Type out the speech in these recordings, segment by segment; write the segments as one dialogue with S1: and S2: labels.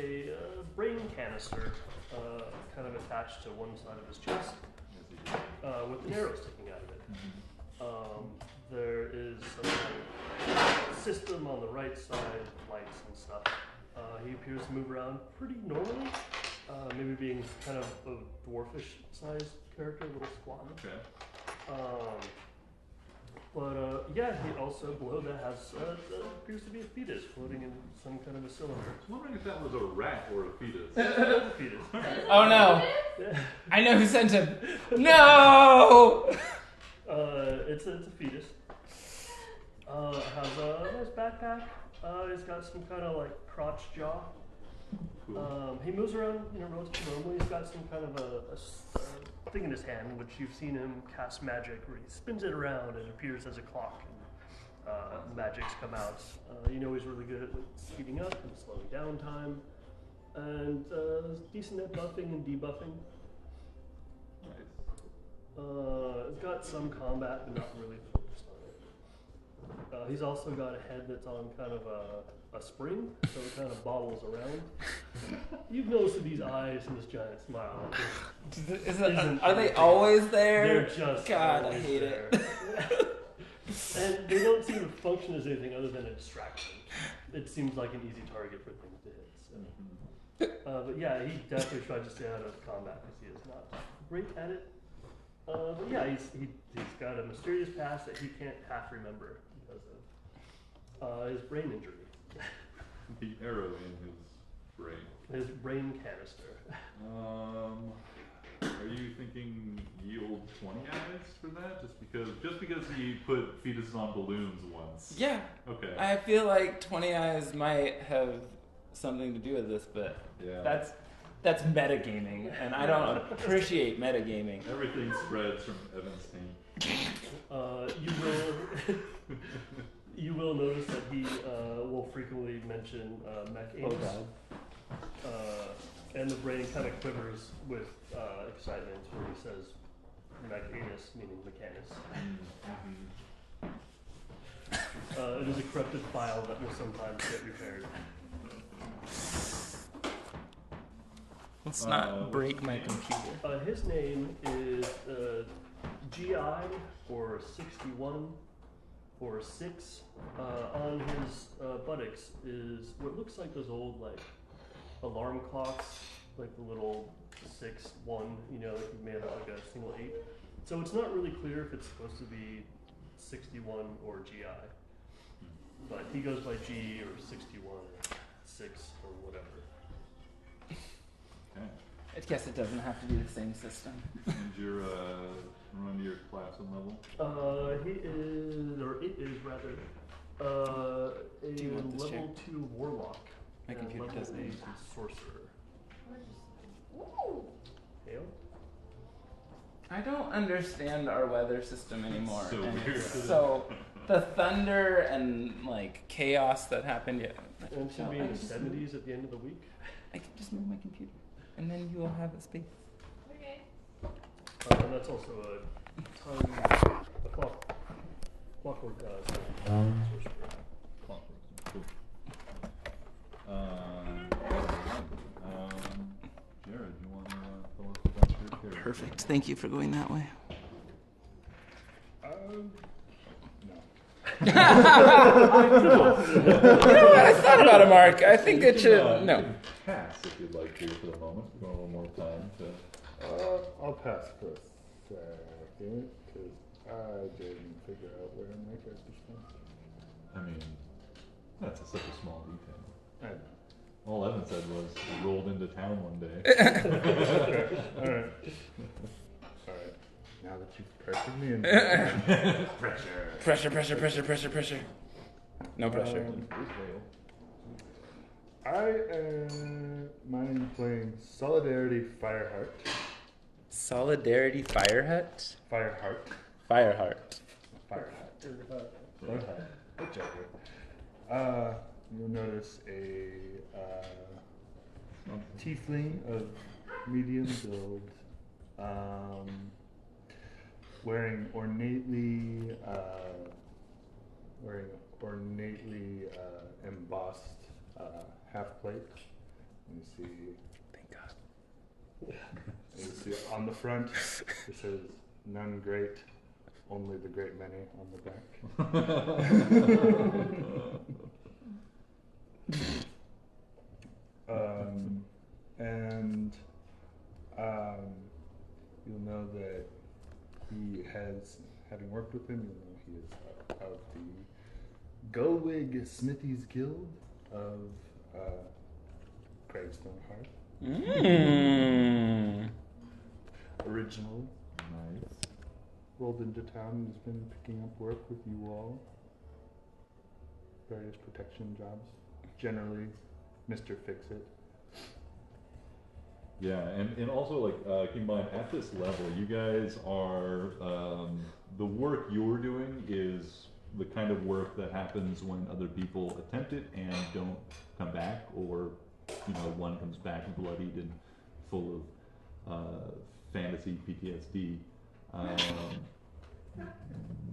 S1: a brain canister kind of attached to one side of his chest with an arrow sticking out of it. There is some kind of system on the right side, lights and stuff. He appears to move around pretty normally, maybe being kind of a dwarfish sized character, a little squat.
S2: Okay.
S1: But yeah, he also below that has appears to be a fetus floating in some kind of a cylinder.
S2: I was wondering if that was a rat or a fetus.
S1: It's a fetus.
S3: Oh no! I know who sent him. No!
S1: It's a fetus. Has a nice backpack. He's got some kind of like crotch jaw. Cool. He moves around, relatively normally. He's got some kind of a thing in his hand, which you've seen him cast magic, where he spins it around and it appears as a clock, and magics come out. He's really good at speeding up and slowing down time, and decent at buffing and debuffing.
S2: Nice.
S1: He's got some combat, but not really focused on it. He's also got a head that's on kind of a spring, so it kind of bobbles around. You've noticed that these eyes and this giant smile.
S3: Are they always there?
S1: They're just
S3: God,
S1: always
S3: I hate
S1: there.
S3: it.
S1: And they don't seem to function as anything other than a distraction. It seems like an easy target for things to hit. So. But yeah, he definitely tried to stay out of combat because he is not great at it. But yeah, he's got a mysterious past that he can't half remember because of his brain injury.
S2: The arrow in his brain.
S1: His brain canister.
S2: Are you thinking yield 20 eyes for that? Just because he put fetuses on balloons once?
S3: Yeah.
S2: Okay.
S3: I feel like 20 eyes might have something to do with this, but
S2: yeah.
S3: That's metagaming, and I don't appreciate metagaming.
S2: Everything spreads from Evan's team.
S1: You will notice that he will frequently mention mech anus.
S3: Oh god.
S1: And the brain kind of quivers with excitement when he says mech anus, meaning mechanus. It is a corrupted file that will sometimes get repaired.
S3: Let's not break my computer.
S1: His name is GI or 61 or 6. On his buttocks is what looks like those old alarm clocks, like the little 6, 1, like made out like a single 8. So it's not really clear if it's supposed to be 61 or GI. But he goes by G or 61 or 6 or whatever.
S2: Okay.
S3: I guess it doesn't have to be the same system.
S2: And run to your class and level?
S1: It is rather, a level 2 warlock.
S3: My computer
S1: level
S3: doesn't
S1: 8 sorcerer. Hail?
S3: I don't understand our weather system anymore.
S2: So weird.
S3: So the thunder and chaos that happened.
S1: And it should be in the 70s at the end of the week.
S3: I can just move my computer, and then you will have a space.
S4: Okay.
S1: And that's also a clockwork sorcerer.
S2: Cool. Jared, you want to tell us about your character?
S3: Perfect. Thank you for going that way.
S5: No.
S3: I thought about it, Mark. I think it should. No.
S2: Pass if you'd like to for the moment. We've got a little more time to.
S5: I'll pass for a second, because I didn't figure out where my character's from.
S2: I mean, that's such a small detail.
S5: I know.
S2: All Evan said was he rolled into town one day.
S5: Alright. Now that you've pressured me into
S3: Pressure. No pressure.
S5: Mine playing Solidarity Fireheart.
S3: Solidarity Fireheart?
S5: Fireheart. Whichever. You'll notice a tiefling of medium build, wearing ornately embossed half plate And you see,
S3: Thank God.
S5: you see on the front, it says, "None great, only the great many" on the back. And you'll know that he has, having worked with him, you'll know he is of the Gullwig Smithies Guild of Gravestone Heart. Original.
S2: Nice.
S5: Rolled into town and has been picking up work with you all. Various protection jobs. Generally, Mr. Fix-It.
S2: Yeah, and also keep in mind at this level, you guys are the work you're doing is the kind of work that happens when other people attempt it and don't come back, or one comes back bloodied and full of fantasy PTSD.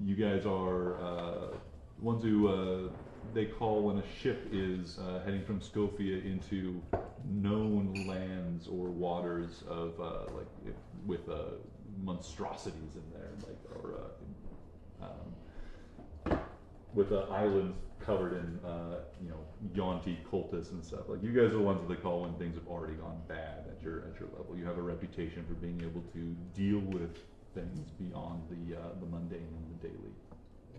S2: You guys are ones who they call when a ship is heading from Scofia into known lands or waters of with monstrosities in there, with islands covered in yaunty cultists and stuff. Like, you guys are the ones that they call when things have already gone bad at your level. You have a reputation for being able to deal with things beyond the mundane and the daily.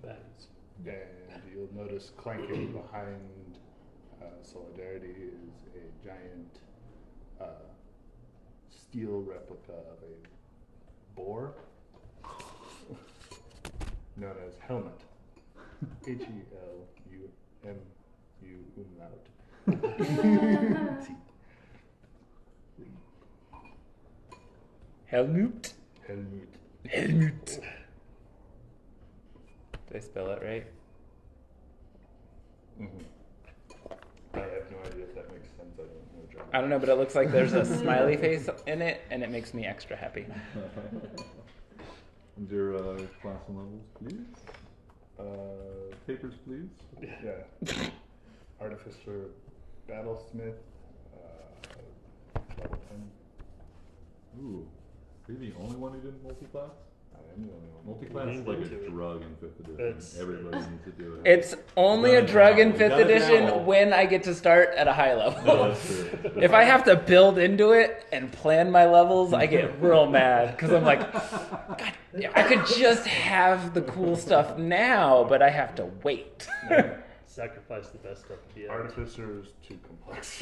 S1: Badass.
S5: And you'll notice clanking behind Solidarity is a giant steel replica of a boar known as Helmet. Helmu umlaut.
S3: Helmut?
S5: Helmut.
S3: Helmut. Did I spell it right?
S5: Mm-hmm. I have no idea if that makes sense. I don't know German.
S3: I don't know, but it looks like there's a smiley face in it, and it makes me extra happy.
S2: Is your class and levels, please? Papers, please.
S5: Yeah. Artificer, Battlesmith, level 10.
S2: Ooh. Are you the only one who did multi-class?
S5: I am the only one.
S2: Multi-class is like a drug in 5th edition. Everybody needs to do it.
S3: It's only a drug in
S2: You
S3: 5th
S2: got it
S3: edition
S2: now.
S3: when I get to start at a high level.
S2: No, that's true.
S3: If I have to build into it and plan my levels, I get real mad because I'm like, God, I could just have the cool stuff now, but I have to wait.
S1: Sacrifice the best stuff at the end.
S5: Artificer is too complex.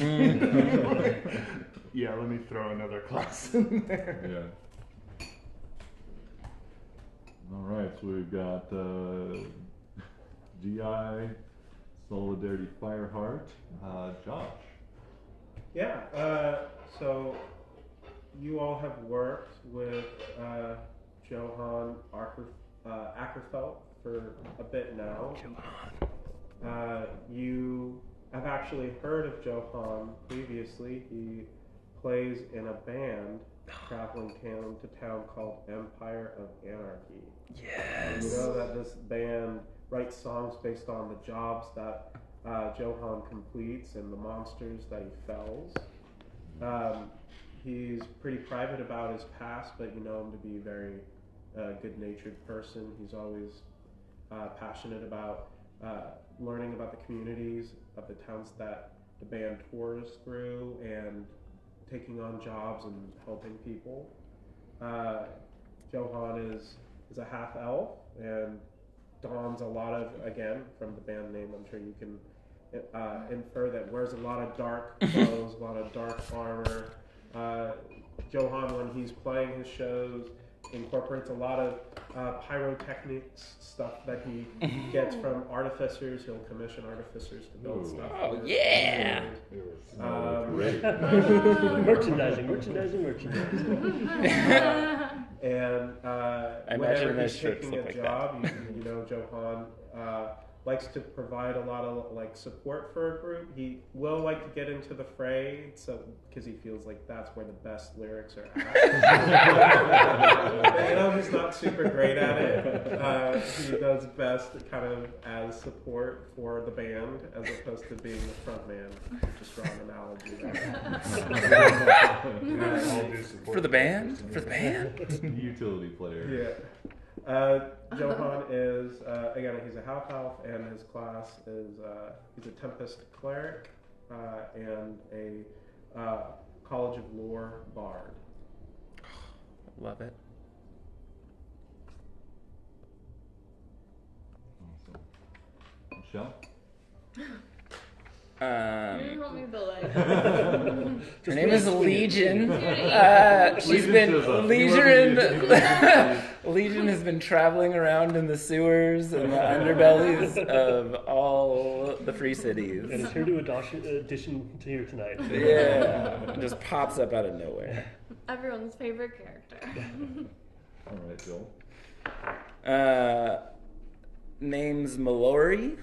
S5: Yeah, let me throw another class in there.
S2: Yeah. All right, so we've got GI, Solidarity, Fireheart, Josh.
S4: Yeah, so you all have worked with Johann Ackerfeld for a bit now. You have actually heard of Johann previously. He plays in a band traveling town to town called Empire of Anarchy.
S3: Yes.
S4: You know that this band writes songs based on the jobs that Johann completes and the monsters that he fells. He's pretty private about his past, but you know him to be a very good-natured person. He's always passionate about learning about the communities of the towns that the band tours through and taking on jobs and helping people. Johann is a half-elf and dons a lot of, again, from the band name, I'm sure you can infer that wears a lot of dark clothes, a lot of dark armor. Johann, when he's playing his shows, incorporates a lot of pyrotechnics, stuff that he gets from artificers. He'll commission artificers to build stuff.
S3: Oh, yeah!
S2: Great.
S1: Merchandising.
S4: And
S3: I imagine
S4: whenever
S3: those
S4: he's
S3: shirts
S4: taking
S3: look
S4: a
S3: like
S4: job, you know Johann likes to provide a lot of like support for a group. He will like to get into the fray, so because he feels like that's where the best lyrics are at. He's not super great at it. He does best kind of as support for the band as opposed to being the front man. Just draw an analogy there.
S3: For the band? For the band?
S2: Utility player.
S4: Yeah. Johan is, again, he's a half-elf, and his class is, he's a Tempest cleric and a College of Lore bard.
S3: Love it.
S2: Awesome. Michelle?
S6: You didn't help me build it.
S3: Her name is Legion. She's been Legion has been traveling around in the sewers and the underbellies of all the free cities.
S1: And it's here to audition to here tonight.
S3: Yeah, just pops up out of nowhere.
S6: Everyone's favorite character.
S2: All right, Joel.
S3: Name's Mallory.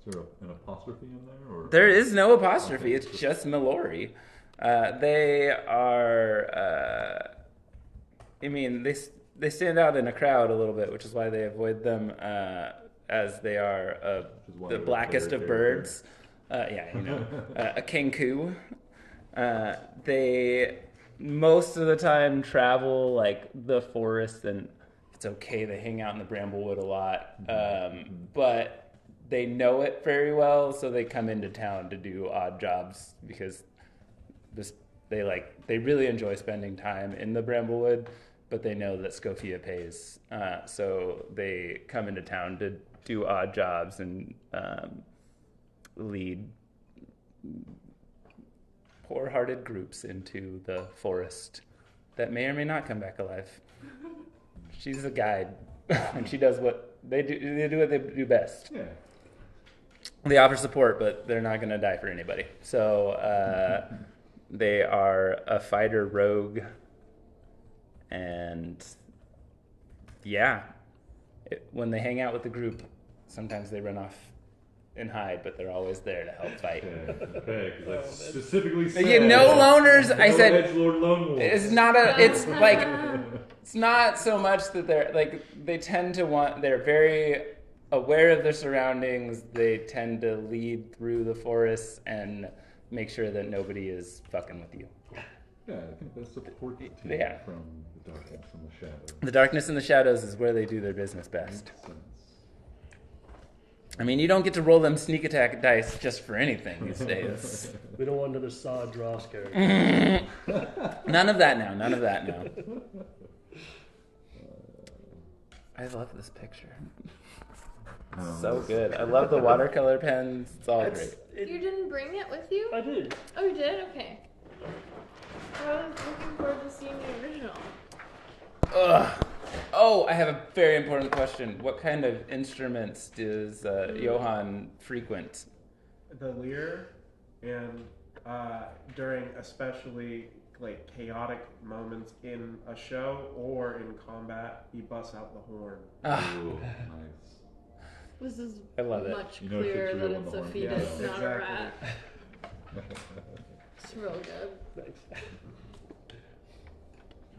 S2: Is there an apostrophe in there? Or?
S3: There is no apostrophe. It's just Mallory. They are. They stand out in a crowd a little bit, which is why they avoid them, as they are the blackest of birds. A kenku. They most of the time travel like the forest, and it's okay. They hang out in the bramblewood a lot, but they know it very well, so they come into town to do odd jobs because they really enjoy spending time in the bramblewood, but they know that Scofia pays, so they come into town to do odd jobs and lead poor-hearted groups into the forest that may or may not come back alive. She's a guide, and she does what they do. They do what they do best.
S2: Yeah.
S3: They offer support, but they're not going to die for anybody. So they are a fighter rogue, and when they hang out with the group, sometimes they run off and hide, but they're always there to help fight.
S2: Okay, because I specifically said
S3: no loners. I
S2: no
S3: said
S2: edgelord lone wolf.
S3: it's not a. It's like it's not so much that they're like they tend to want. They're very aware of their surroundings. They tend to lead through the forest and make sure that nobody is fucking with you.
S2: Yeah, I think that's support team from the darkness and the shadows.
S3: The darkness and the shadows is where they do their business best.
S2: Makes sense.
S3: I mean, you don't get to roll them sneak attack dice just for anything these days.
S1: We don't want another Saw Dross character.
S3: None of that now. I love this picture. So good. I love the watercolor pens. It's all great.
S6: You didn't bring it with you?
S1: I did.
S6: Oh, you did? Okay. I was looking forward to seeing the original.
S3: Ugh. Oh, I have a very important question. What kind of instruments does Johan frequent?
S4: The lyre, and during especially like chaotic moments in a show or in combat, he busts out the horn.
S2: Ooh, nice.
S6: This is
S3: I love it.
S6: much
S2: You know
S6: clearer
S2: shit's
S6: that
S2: real when
S6: it's
S2: the
S6: a
S2: horn
S6: fetus,
S4: comes out.
S6: not a rat.
S4: Exactly.
S6: It's real good.
S1: Thanks.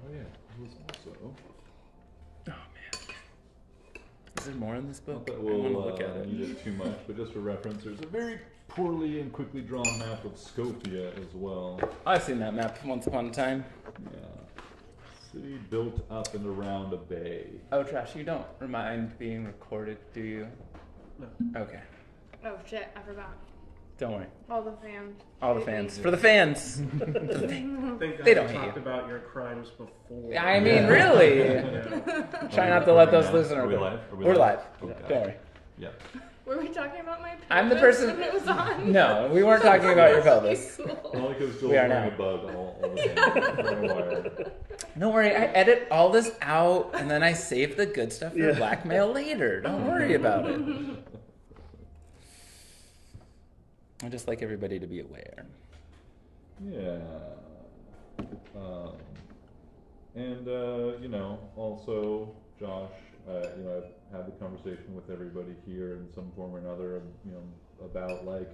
S2: Oh yeah, it was also.
S3: Oh man. Is there more in this book?
S2: Not that
S3: I want to
S2: we'll
S3: look at it.
S2: need it too much, but just for reference, there's a very poorly and quickly drawn map of Scofia as well.
S3: I've seen that map once upon a time.
S2: Yeah. City built up and around a bay.
S3: Oh, Trash, you don't mind being recorded, do you?
S4: No.
S3: Okay.
S6: Oh shit, I forgot.
S3: Don't worry.
S6: All the fans.
S3: All the fans. For the fans.
S4: I think
S3: They
S4: I
S3: don't hate
S4: talked
S3: you.
S4: about your crimes before.
S3: I mean, really.
S4: Yeah.
S3: Try not to let those
S2: Are
S3: listeners.
S2: we live? Are we
S3: We're live.
S2: Okay.
S3: Don't worry.
S2: Yeah.
S6: Were we talking about my pelvis
S3: I'm the person-
S6: when it was on?
S3: No, we weren't talking about your pelvis.
S6: Cool.
S2: Only because Joel's
S3: We are
S2: wearing
S3: now.
S2: a bug all the time.
S3: Don't worry, I edit all this out and then I save the good stuff for blackmail later. Don't worry about it. I just like everybody to be aware.
S2: Yeah. And, also, Josh, I've have the conversation with everybody here in some form or another, about like,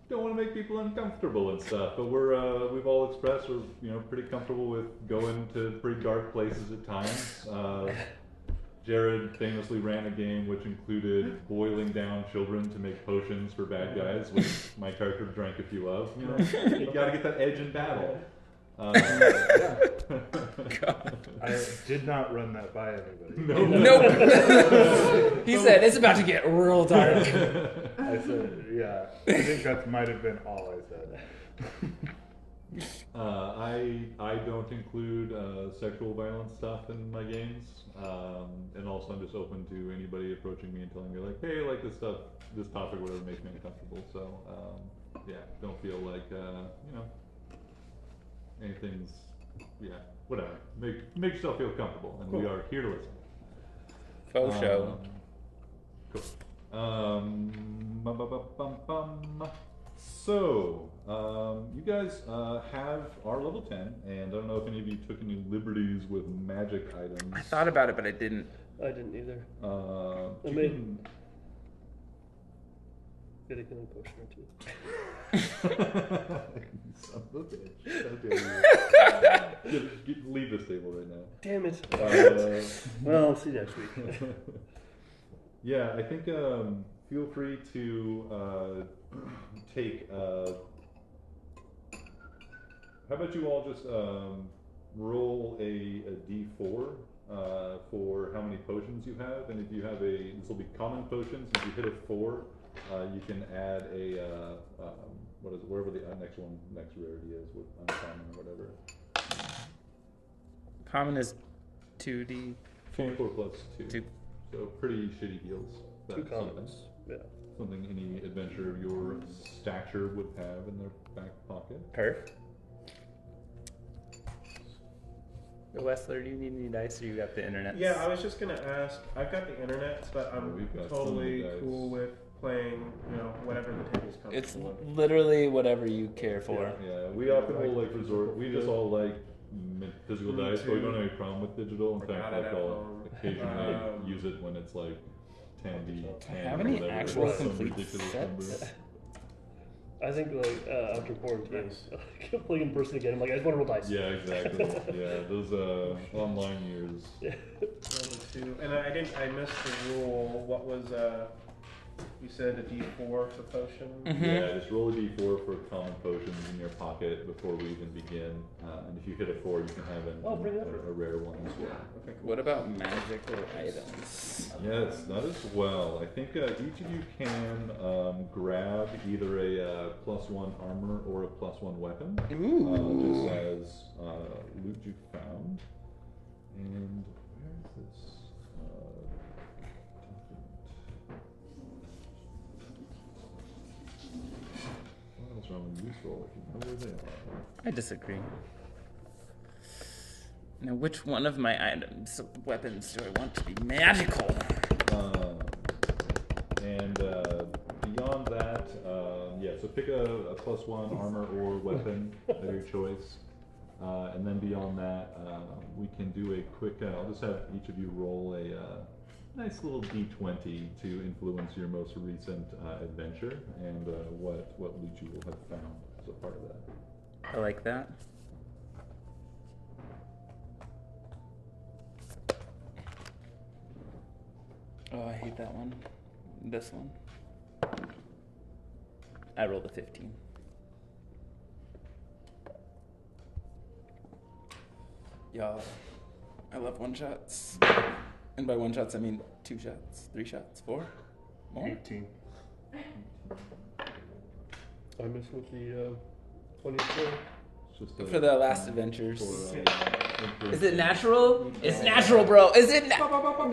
S2: don't want to make people uncomfortable and stuff, but we've all expressed we're pretty comfortable with going to pretty dark places at times. Jared famously ran a game which included boiling down children to make potions for bad guys, which my character drank a few of. You gotta get that edge in battle.
S5: I did not run that by anybody.
S3: Nope. He said it's about to get real dark.
S5: I said, yeah. I think that might have been all I said.
S2: I don't include sexual violence stuff in my games, and also I'm just open to anybody approaching me and telling me like, hey, like this topic, whatever makes me uncomfortable. So don't feel like anything's whatever. Make yourself feel comfortable, and we are here to listen.
S3: Faux show.
S2: Cool. So, you guys have our level 10, and I don't know if any of you took any liberties with magic items.
S3: I thought about it, but I didn't.
S1: I didn't either.
S2: I
S1: mean, get a healing potion or two.
S2: Son of a bitch. Leave this table right now.
S1: Damn it. Well, I'll see you next week.
S2: Yeah, I think feel free to take. How about you all just roll a d4 for how many potions you have, and if you have this will be common potions. If you hit a 4, you can add a wherever the next rarity is, with uncommon or whatever.
S3: Common is 2d4.
S2: 2d4 plus 2.
S3: 2.
S2: So pretty shitty heals.
S1: 2 commons. Yeah.
S2: Something any adventurer of your stature would have in their back pocket.
S3: Perf. Wessler, do you need any dice, or you got the internet?
S4: Yeah, I was just gonna ask. I've got the internet, but I'm
S2: we've got
S4: totally
S2: some dice.
S4: Cool with playing, whatever the table's comfortable
S3: It's
S4: with.
S3: literally whatever you care for.
S2: Yeah, we often will resort. We just all like physical
S4: Me
S2: dice, but we
S4: too.
S2: don't have any problem with digital. In
S4: I
S2: fact,
S4: got it
S2: like
S4: at
S2: I'll
S4: home.
S2: occasionally use it when it's like 10d10
S3: Have
S2: or
S3: any
S2: whatever.
S3: actual
S2: Some
S3: complete
S2: ridiculous
S3: sets?
S2: number.
S1: I think after quarantine, playing in person again, I'm like, I just want to roll dice.
S2: Yeah, exactly. Yeah, those online years.
S1: Yeah.
S4: And I missed the rule. What was you said a D4 for potion?
S3: Mhm.
S2: Yeah, just roll a d4 for common potions in your pocket before we even begin. And if you hit a 4, you can have
S1: bring that
S2: a rare one as well.
S4: Okay, cool.
S3: What about magical items?
S2: Yes, that as well. I think each of you can grab either a +1 armor or a +1 weapon.
S3: Ooh.
S2: Just as loot you found. And where is this document? What else are useful if you know where they are?
S3: I disagree. Now, which one of my weapons do I want to be magical?
S2: And beyond that, so pick a +1 armor or weapon of your choice. And then beyond that, we can do a quick, I'll just have each of you roll a nice little d20 to influence your most recent adventure and what loot you will have found as a part of that.
S3: I like that. Oh, I hate that one. This one. I rolled a 15. Y'all, I love one-shots. And by one-shots, I mean 2 shots, 3 shots, 4? More?
S5: 18.
S1: I missed with the 24.
S2: It's just
S3: For the last adventures.
S2: For,
S3: Is it natural? It's natural, bro. Is it
S1: Natural
S3: 2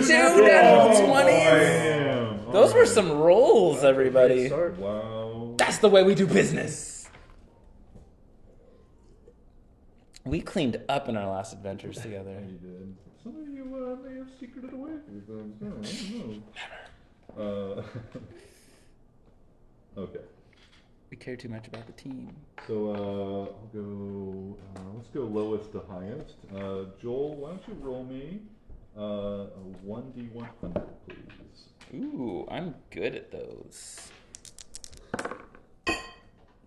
S3: natural 20s?
S2: Damn.
S3: Those were some rolls, everybody.
S1: Start.
S2: Wow.
S3: That's the way we do business. We cleaned up in our last adventures together.
S2: You did. Some of you may have secreted away from things. No, I don't know. Okay.
S3: We care too much about the team.
S2: So I'll go. Let's go lowest to highest. Joel, why don't you roll me A 1d100, please.
S3: Ooh, I'm good at those.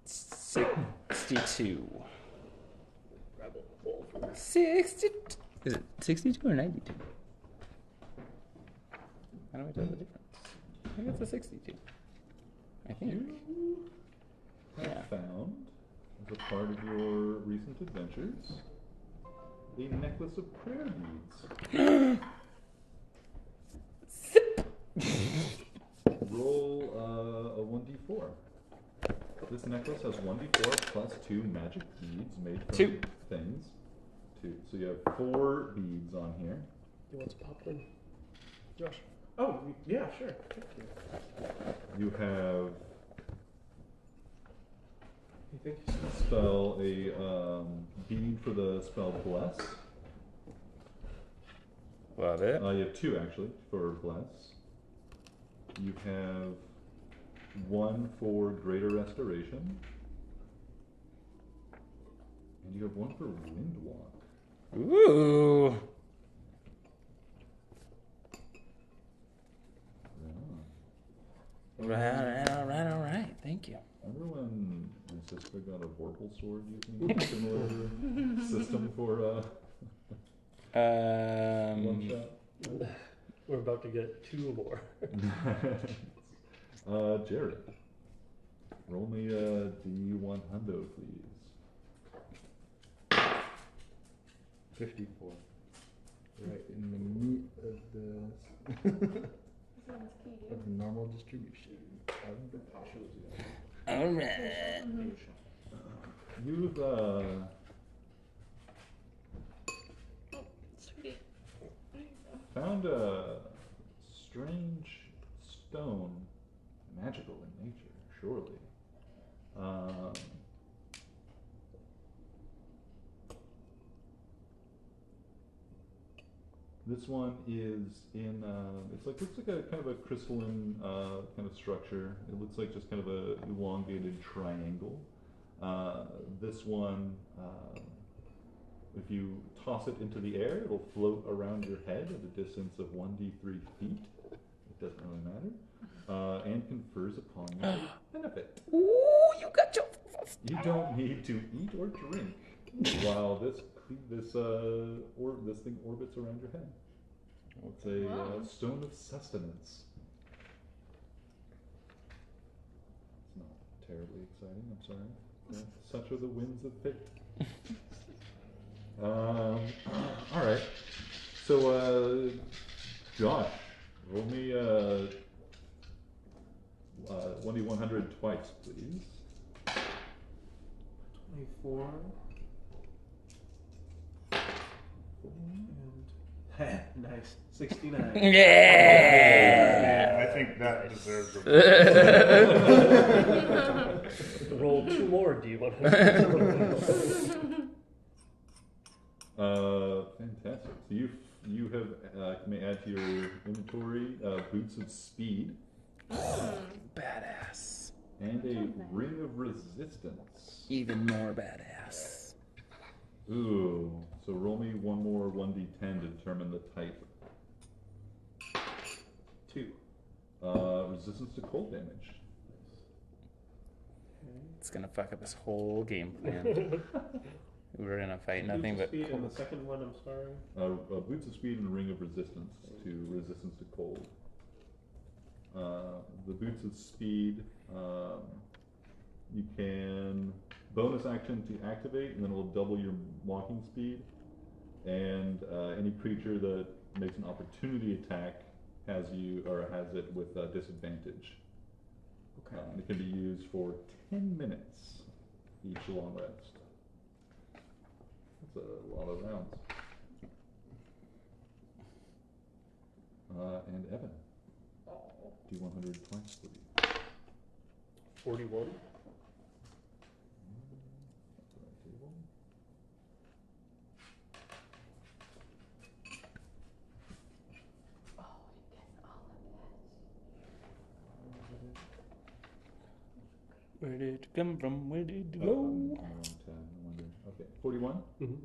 S3: 62. 60. Is it 62 or 92? How do I tell the difference? I think it's a 62. I think.
S2: You have found, as a part of your recent adventures, a necklace of prayer beads. Roll a 1d4. This necklace has 1d4 plus 2 magic beads made from
S3: 2
S2: things. 2. So you have 4 beads on here.
S1: You want some popcorn? Josh?
S4: Oh, yeah, sure. Thank you.
S2: You have
S4: You think
S2: spell a bead for the spell bless.
S3: Love it.
S2: You have 2 actually for bless. You have 1 for greater restoration, and you have 1 for wind walk.
S3: Ooh.
S2: Yeah.
S3: All right. Thank you.
S2: Remember when my sister got a vorpal sword using a similar system for one shot?
S1: We're about to get 2 more.
S2: Jared, roll me a D100, please.
S5: 54. Right in the meat of the of the normal distribution.
S3: All right.
S2: You've
S6: Sweetie.
S2: found a strange stone, magical in nature, surely. This one is in, looks like a kind of a crystalline kind of structure. It looks like just kind of a elongated triangle. This one, if you toss it into the air, it'll float around your head at a distance of 1d3 feet. It doesn't really matter. And confers upon you a benefit.
S3: Ooh, you got your.
S2: You don't need to eat or drink while this thing orbits around your head. It's a stone of sustenance. It's not terribly exciting, I'm sorry. Yeah, such are the winds of fate. Alright. So, Josh, roll me 1d100 twice, please.
S4: 24. And nice. 69.
S3: Yeah.
S5: I think that deserves a
S1: Roll 2 more D100.
S2: Fantastic. So you have may add to your inventory boots of speed.
S3: Badass.
S2: And a ring of resistance.
S3: Even more badass.
S2: Ooh. So roll me one more 1d10 to determine the type.
S4: 2.
S2: Resistance to cold damage.
S3: It's gonna fuck up this whole game plan. We're gonna fight nothing but
S4: speed, and
S3: cold.
S4: the second one, I'm sorry.
S2: Boots of speed and a ring of resistance to resistance to cold. The boots of speed, you can bonus action to activate, and then it'll double your walking speed. And any creature that makes an opportunity attack has it with disadvantage.
S4: Okay.
S2: It can be used for 10 minutes each long rest. That's a lot of rounds. And Evan, D100 twice, please.
S1: 41.
S3: Where did it come from? Where did it
S2: Oh,
S3: go?
S2: I'm on the wrong tab, no wonder. Okay, 41.
S1: Mm-hmm.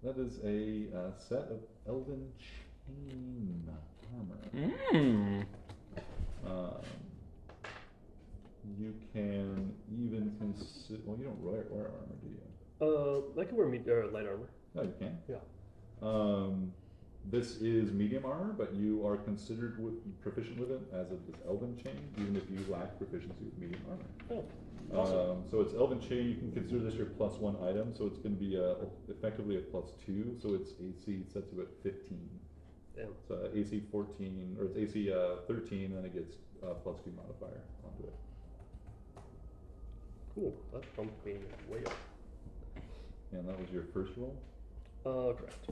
S2: That is a set of elven chain armor.
S3: Mm.
S2: You can even consider. Well, you don't wear armor, do you?
S1: I can wear light armor.
S2: No, you can.
S1: Yeah.
S2: This is medium armor, but you are considered proficient with it as of this elven chain, even if you lack proficiency with medium armor.
S1: Oh, awesome.
S2: So it's elven chain. You can consider this your +1 item, so it's going to be effectively a +2. So its AC sets you at 15.
S1: Damn.
S2: So AC 14, or it's AC 13, and then it gets +2 modifier onto it.
S1: Cool. That bumped me way up.
S2: And that was your first roll?
S1: Correct.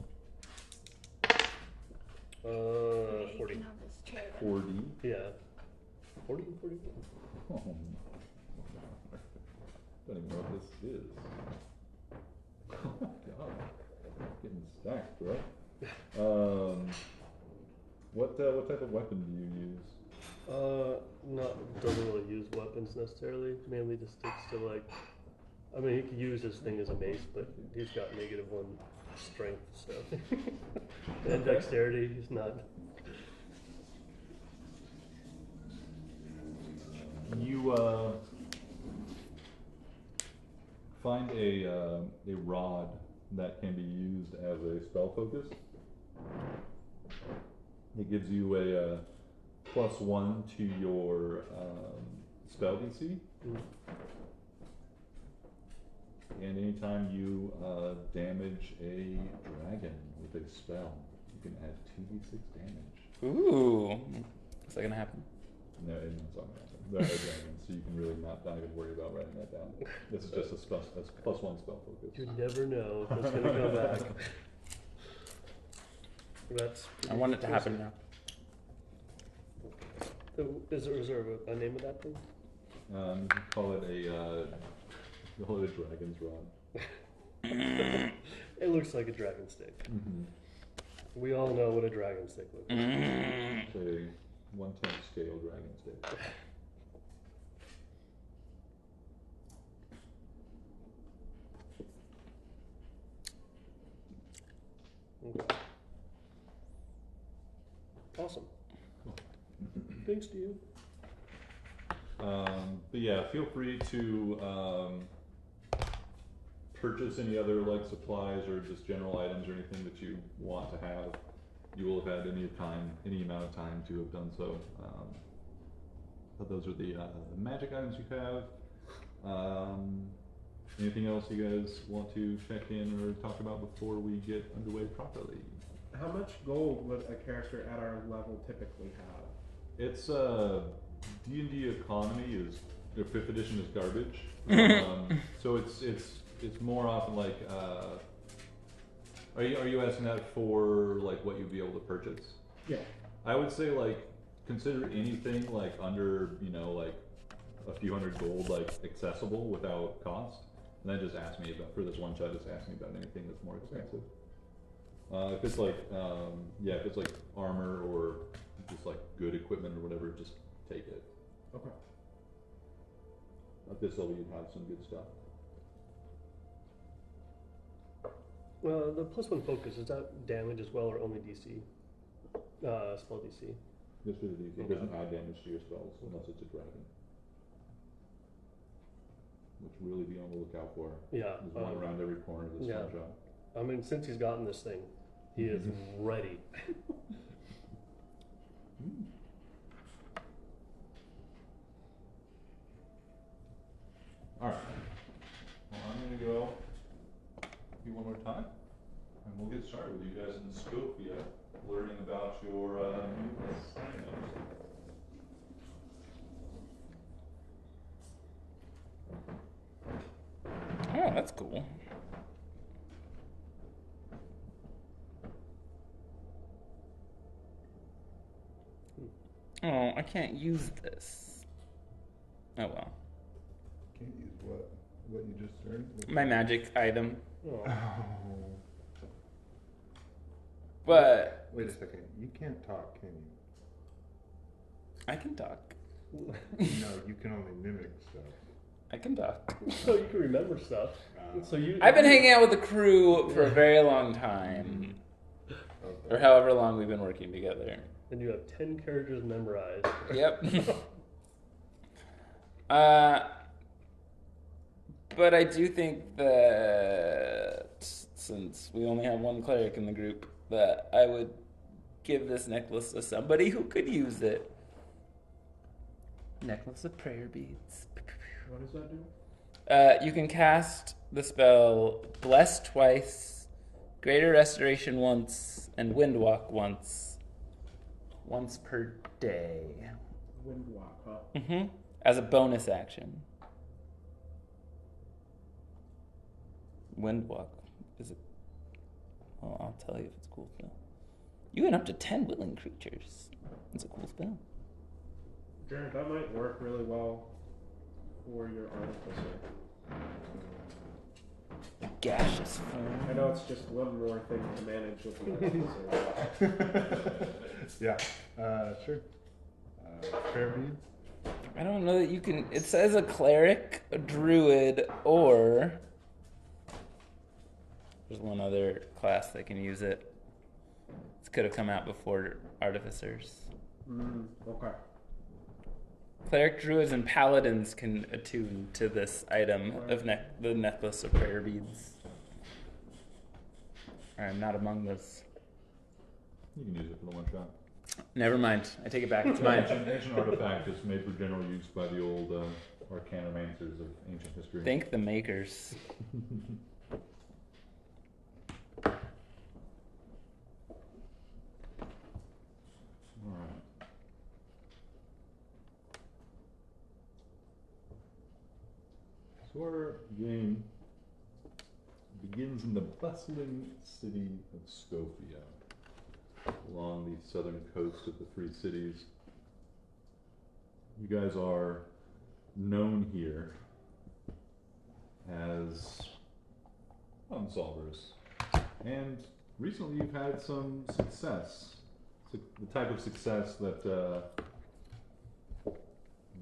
S6: You
S1: 40.
S6: can have this chair.
S2: 40.
S1: Yeah. 40 and 41.
S2: Oh. Don't even know what this is. Oh god. Getting stacked, bro. What type of weapon do you use?
S1: Doesn't really use weapons necessarily. Mainly just sticks to like. I mean, he could use this thing as a mace, but he's got -1 strength, so and dexterity. He's not.
S2: You find a rod that can be used as a spell focus. It gives you a +1 to your spell DC. And anytime you damage a dragon with a spell, you can add 2d6 damage.
S3: Ooh. Is that gonna happen?
S2: No, it's not going to happen. There are dragons, so you can really not even worry about writing that down. This is just a +1 spell focus.
S1: You never know if it's gonna come back. That's.
S3: I want it to happen now.
S1: Is there a name of that thing?
S2: You can call it a dragon's rod.
S1: It looks like a dragon stick.
S2: Mm-hmm.
S1: We all know what a dragon stick looks like.
S2: It's a 1/10 scale dragon stick.
S1: Okay. Awesome. Thanks to you.
S2: But yeah, feel free to purchase any other like supplies or just general items or anything that you want to have. You will have had any amount of time to have done so. But those are the magic items you have. Anything else you guys want to check in or talk about before we get underway properly?
S4: How much gold would a character at our level typically have?
S2: It's D&D economy is, or 5th edition is garbage. So it's more often like, are you asking that for like what you'd be able to purchase?
S4: Yeah.
S2: I would say like consider anything like under, like a few hundred gold like accessible without cost. And then just ask me about, for this one shot, just ask me about anything that's more expensive. If it's like, if it's like armor or just like good equipment or whatever, just take it.
S4: Okay.
S2: At this level, you'd have some good stuff.
S1: The +1 focus, is that damage as well or only DC? Spell DC.
S2: Just for the DC, it doesn't add damage to your spells unless it's a dragon. Which really be on the lookout for.
S1: Yeah.
S2: There's one around every corner of this one shot.
S1: I mean, since he's gotten this thing, he is ready.
S2: Alright. Well, I'm going to go do one more time, and we'll get started with you guys in Scofia, learning about your new assignment.
S3: Oh, that's cool. Oh, I can't use this. Oh well.
S5: Can't use what? What you just learned?
S3: My magic item.
S1: Oh.
S5: Oh.
S3: But
S5: Wait a second. You can't talk, can you?
S3: I can talk.
S5: No, you can only mimic stuff.
S3: I can talk.
S1: So you can remember stuff. So you.
S3: I've been hanging out with the crew for a very long time. Or however long we've been working together.
S1: And you have 10 characters memorized.
S3: Yep. But I do think that since we only have one cleric in the group, that I would give this necklace to somebody who could use it. Necklace of prayer beads.
S4: What does that do?
S3: You can cast the spell Bless twice, Greater Restoration once, and Windwalk once. Once per day.
S4: Windwalk, huh?
S3: Mm-hmm. As a bonus action. Windwalk is it? Well, I'll tell you if it's a cool spell. You can up to 10 willing creatures. It's a cool spell.
S4: Jared, that might work really well for your artificer.
S3: Gaseous form.
S4: I know it's just one more thing to manage with the artificer.
S5: Yeah. Sure. Prayer beads.
S3: I don't know that you can. It says a cleric, a druid, or there's one other class that can use it. This could have come out before artificers.
S4: Okay.
S3: Cleric, druids, and paladins can attune to this item of the necklace of prayer beads. I'm not among those.
S2: You can use it for the one shot.
S3: Never mind. I take it back. It's mine.
S2: Ancient artifact is made for general use by the old arcanomancers of ancient history.
S3: Thank the makers.
S2: Alright. So our game begins in the bustling city of Scofia, along the southern coast of the Three Cities. You guys are known here as problem solvers, and recently you've had some success. The type of success that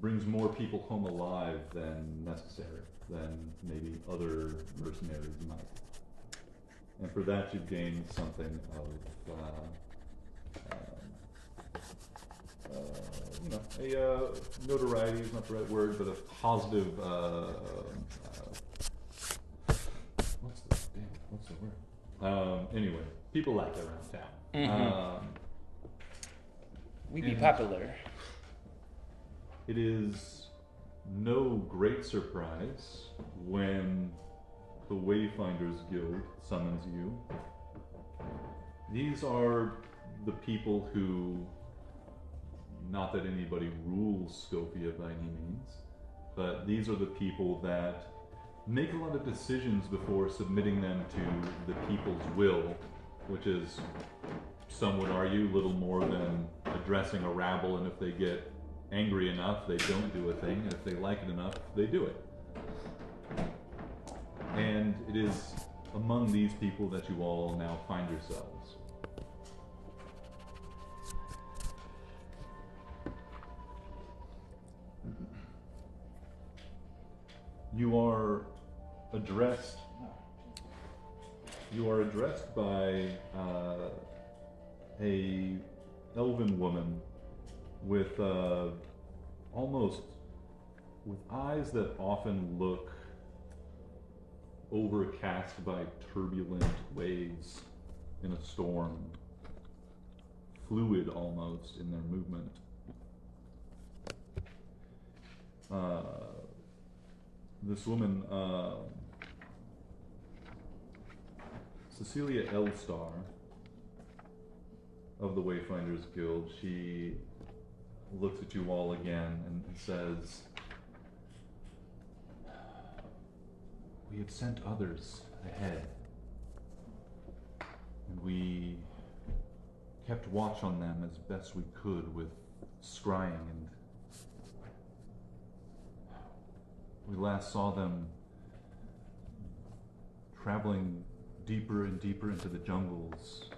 S2: brings more people home alive than necessary, than maybe other mercenaries might. And for that you've gained something of notoriety is not the right word, but a positive, what's the word? Anyway, people like it around town.
S3: Mm-hmm. We be popular.
S2: It is no great surprise when the Wayfinders Guild summons you. These are the people who, not that anybody rules Scofia by any means, but these are the people that make a lot of decisions before submitting them to the people's will, which is, some would argue, little more than addressing a rabble, and if they get angry enough, they don't do a thing, and if they like it enough, they do it. And it is among these people that you all now find yourselves. You are addressed by a elven woman with almost with eyes that often look overcast by turbulent waves in a storm, fluid almost in their movement. This woman, Cecilia Elstar of the Wayfinders Guild, she looks at you all again and says, "We have sent others ahead, and we kept watch on them as best we could with scrying, and we last saw them traveling deeper and deeper into the jungles,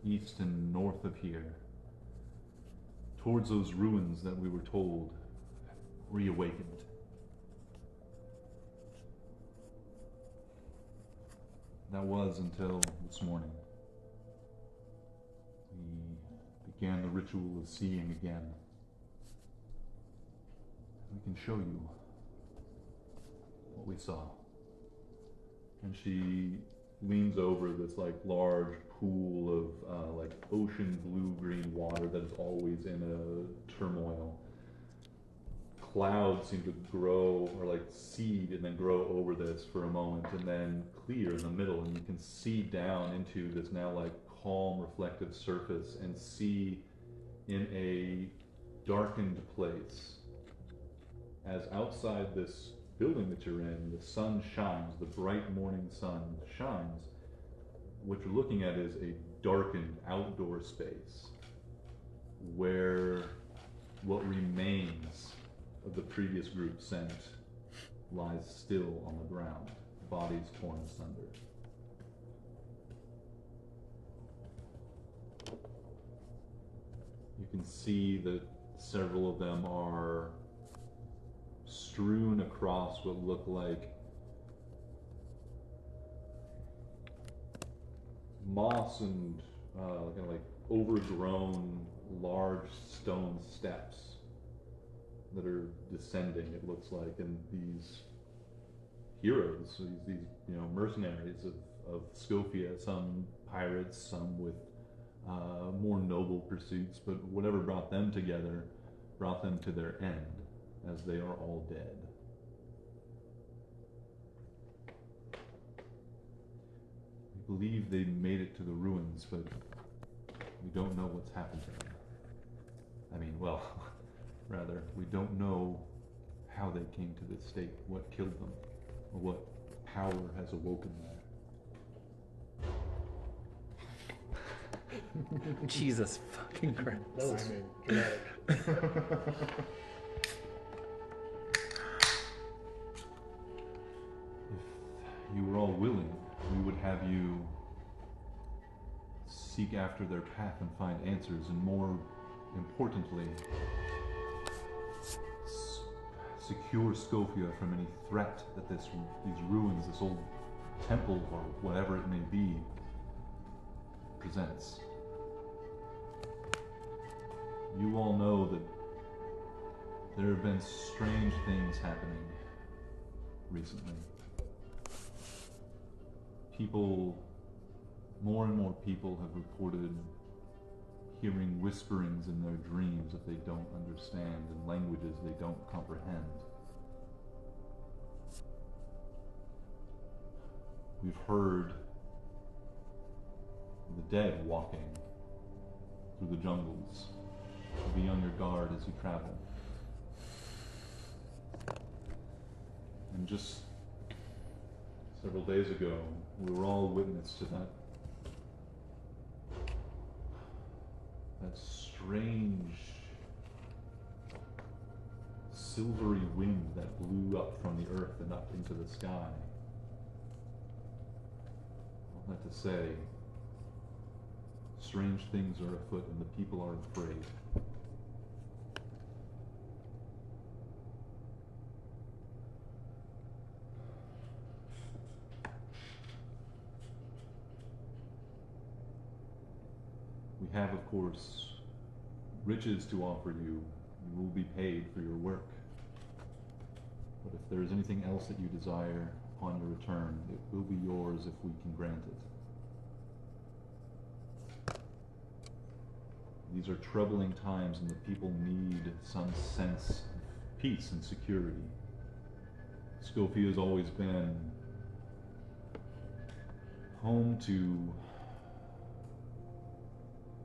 S2: east and north of here, towards those ruins that we were told reawakened. That was until this morning. We began the ritual of seeing again. We can show you what we saw. And she leans over this like large pool of like ocean blue-green water that is always in a turmoil. Clouds seem to grow or like seed and then grow over this for a moment and then clear in the middle, and you can see down into this now like calm reflective surface and see in a darkened place as outside this building that you're in, the sun shines, the bright morning sun shines. What you're looking at is a darkened outdoor space where what remains of the previous group sent lies still on the ground, bodies torn asunder. You can see that several of them are strewn across what look like moss and kind of like overgrown large stone steps that are descending, it looks like, and these heroes, these mercenaries of Scofia, some pirates, some with more noble pursuits, but whatever brought them together brought them to their end, as they are all dead. We believe they made it to the ruins, but we don't know what's happened to them. I mean, well, rather, we don't know how they came to this state, what killed them, or what power has awoken there.
S3: Jesus fucking Christ.
S5: That was dramatic.
S2: If you were all willing, we would have you seek after their path and find answers, and more importantly, secure Scofia from any threat that these ruins, this old temple or whatever it may be, presents. You all know that there have been strange things happening recently. More and more people have reported hearing whisperings in their dreams that they don't understand, in languages they don't comprehend. We've heard the dead walking through the jungles. Be on your guard as you travel. And just several days ago, we were all witness to that strange silvery wind that blew up from the earth and up into the sky. All that to say, strange things are afoot and the people are afraid. We have, of course, riches to offer you. You will be paid for your work. But if there is anything else that you desire upon your return, it will be yours if we can grant it. These are troubling times, and the people need some sense of peace and security. Scofia has always been home to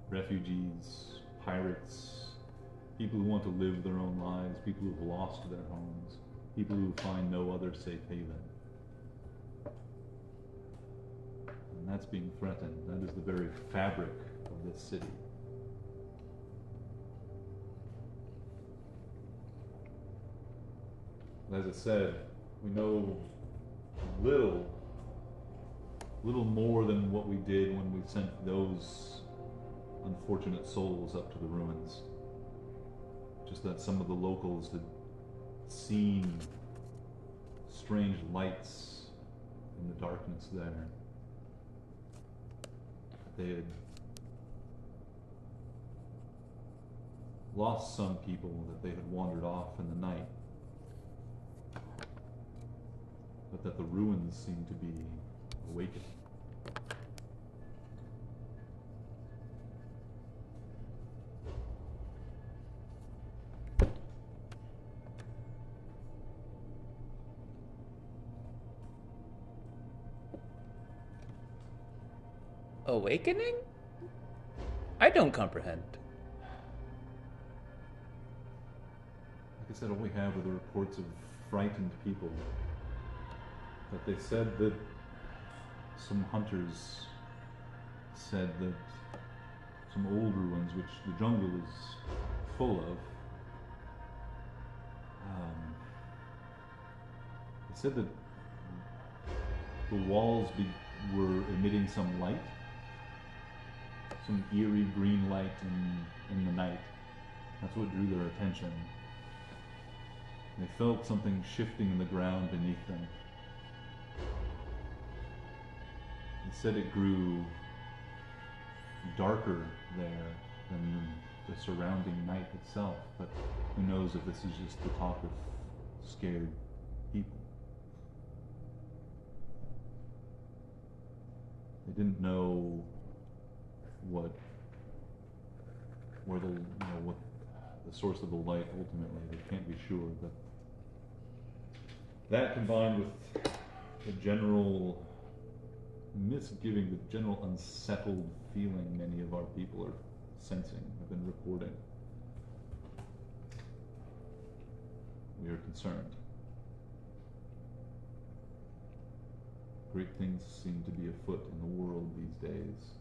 S2: refugees, pirates, people who want to live their own lives, people who have lost their homes, people who find no other safe haven. And that's being threatened. That is the very fabric of this city. As I said, we know little more than what we did when we sent those unfortunate souls up to the ruins. Just that some of the locals had seen strange lights in the darkness there. They had lost some people, that they had wandered off in the night, but that the ruins seemed to be awakening.
S3: Awakening? I don't comprehend.
S2: Like I said, all we have are the reports of frightened people. But they said that some hunters said that some old ruins, which the jungle is full of, they said that the walls were emitting some light, some eerie green light in the night. That's what drew their attention. They felt something shifting in the ground beneath them. They said it grew darker there than the surrounding night itself, but who knows if this is just the talk of scared people. They didn't know what the source of the light ultimately. They can't be sure, but that combined with the general misgiving, the general unsettled feeling many of our people are sensing, have been reporting, we are concerned. Great things seem to be afoot in the world these days.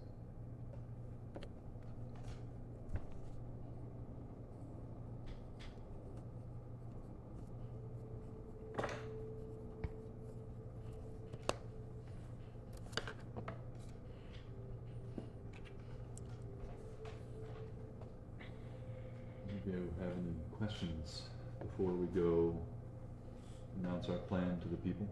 S2: Maybe you have any questions before we go announce our plan to the people?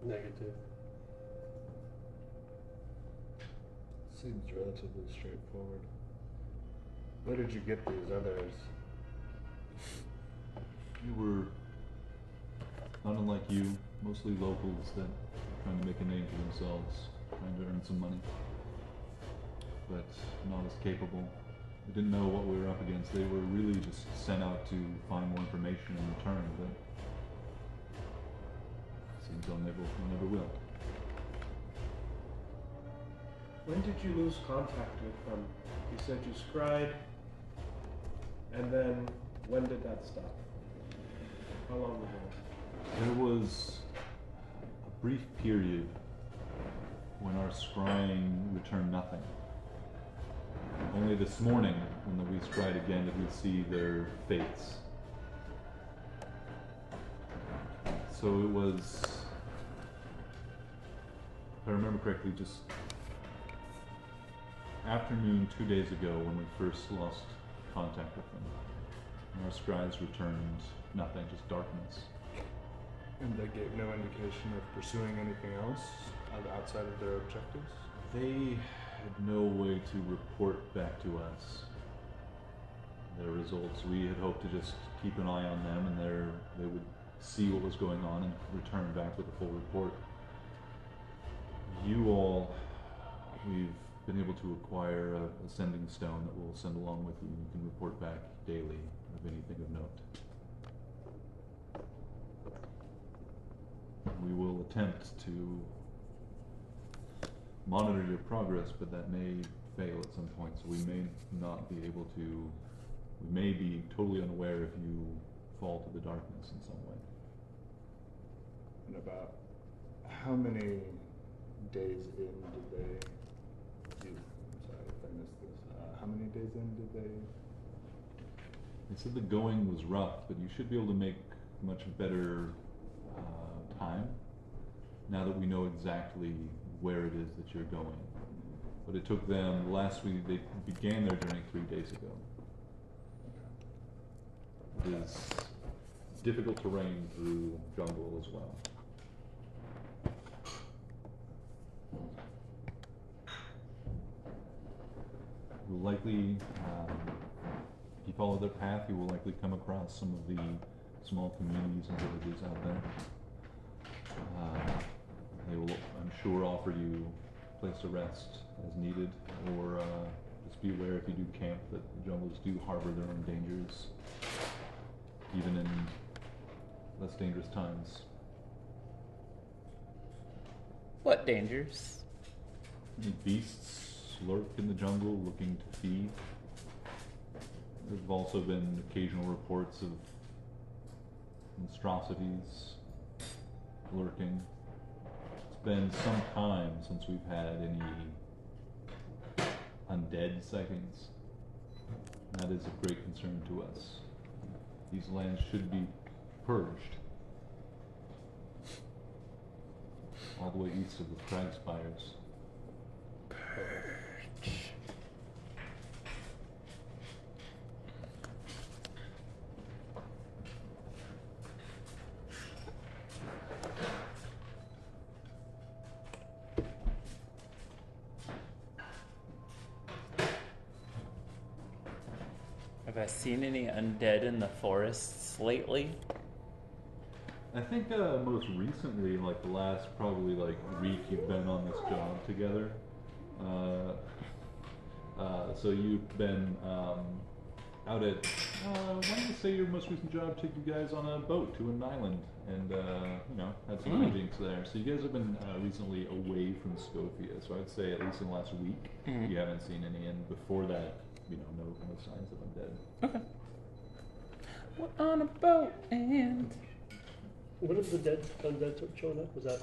S7: Negative.
S5: Seems relatively straightforward. Where did you get these others?
S2: We were not unlike you, mostly locals that are trying to make a name for themselves, trying to earn some money, but not as capable. We didn't know what we were up against. They were really just sent out to find more information in return, but seems they'll never will.
S4: When did you lose contact with them? You said you scried, and then when did that stop? How long ago?
S2: There was a brief period when our scrying returned nothing. Only this morning, when we scryed again, did we see their fates. So it was, if I remember correctly, just afternoon 2 days ago when we first lost contact with them. And our scries returned nothing, just darkness.
S5: And they gave no indication of pursuing anything else outside of their objectives?
S2: They had no way to report back to us their results. We had hoped to just keep an eye on them, and they would see what was going on and return back with a full report. You all, we've been able to acquire a sending stone that we'll send along with you. You can report back daily of anything of note. We will attempt to monitor your progress, but that may fail at some point, so we may not be able to, we may be totally unaware if you fall to the darkness in some way.
S5: And about how many days in did they, I'm sorry if I missed this, how many days in did they?
S2: They said the going was rough, but you should be able to make much better time now that we know exactly where it is that you're going. But it took them, last week, they began their journey 3 days ago. It is difficult terrain through jungle as well. You will likely, if you follow their path, you will likely come across some of the small communities and villages out there. They will, I'm sure, offer you a place to rest as needed, or just be aware if you do camp that the jungles do harbor their own dangers, even in less dangerous times.
S3: What dangers?
S2: Beasts lurk in the jungle looking to feed. There have also been occasional reports of monstrosities lurking. It's been some time since we've had any undead sightings. That is of great concern to us. These lands should be purged. All the way east of the crag spires.
S3: Have I seen any undead in the forests lately?
S2: I think most recently, like the last probably like week you've been on this job together. So you've been out at, why don't you say your most recent job took you guys on a boat to an island and, you know, had some hijinks there. So you guys have been recently away from Scofia. So I'd say at least in the last week, you haven't seen any. And before that, you know, no signs of undead.
S3: Okay. We're on a boat and...
S1: When have the undead shown up? Was that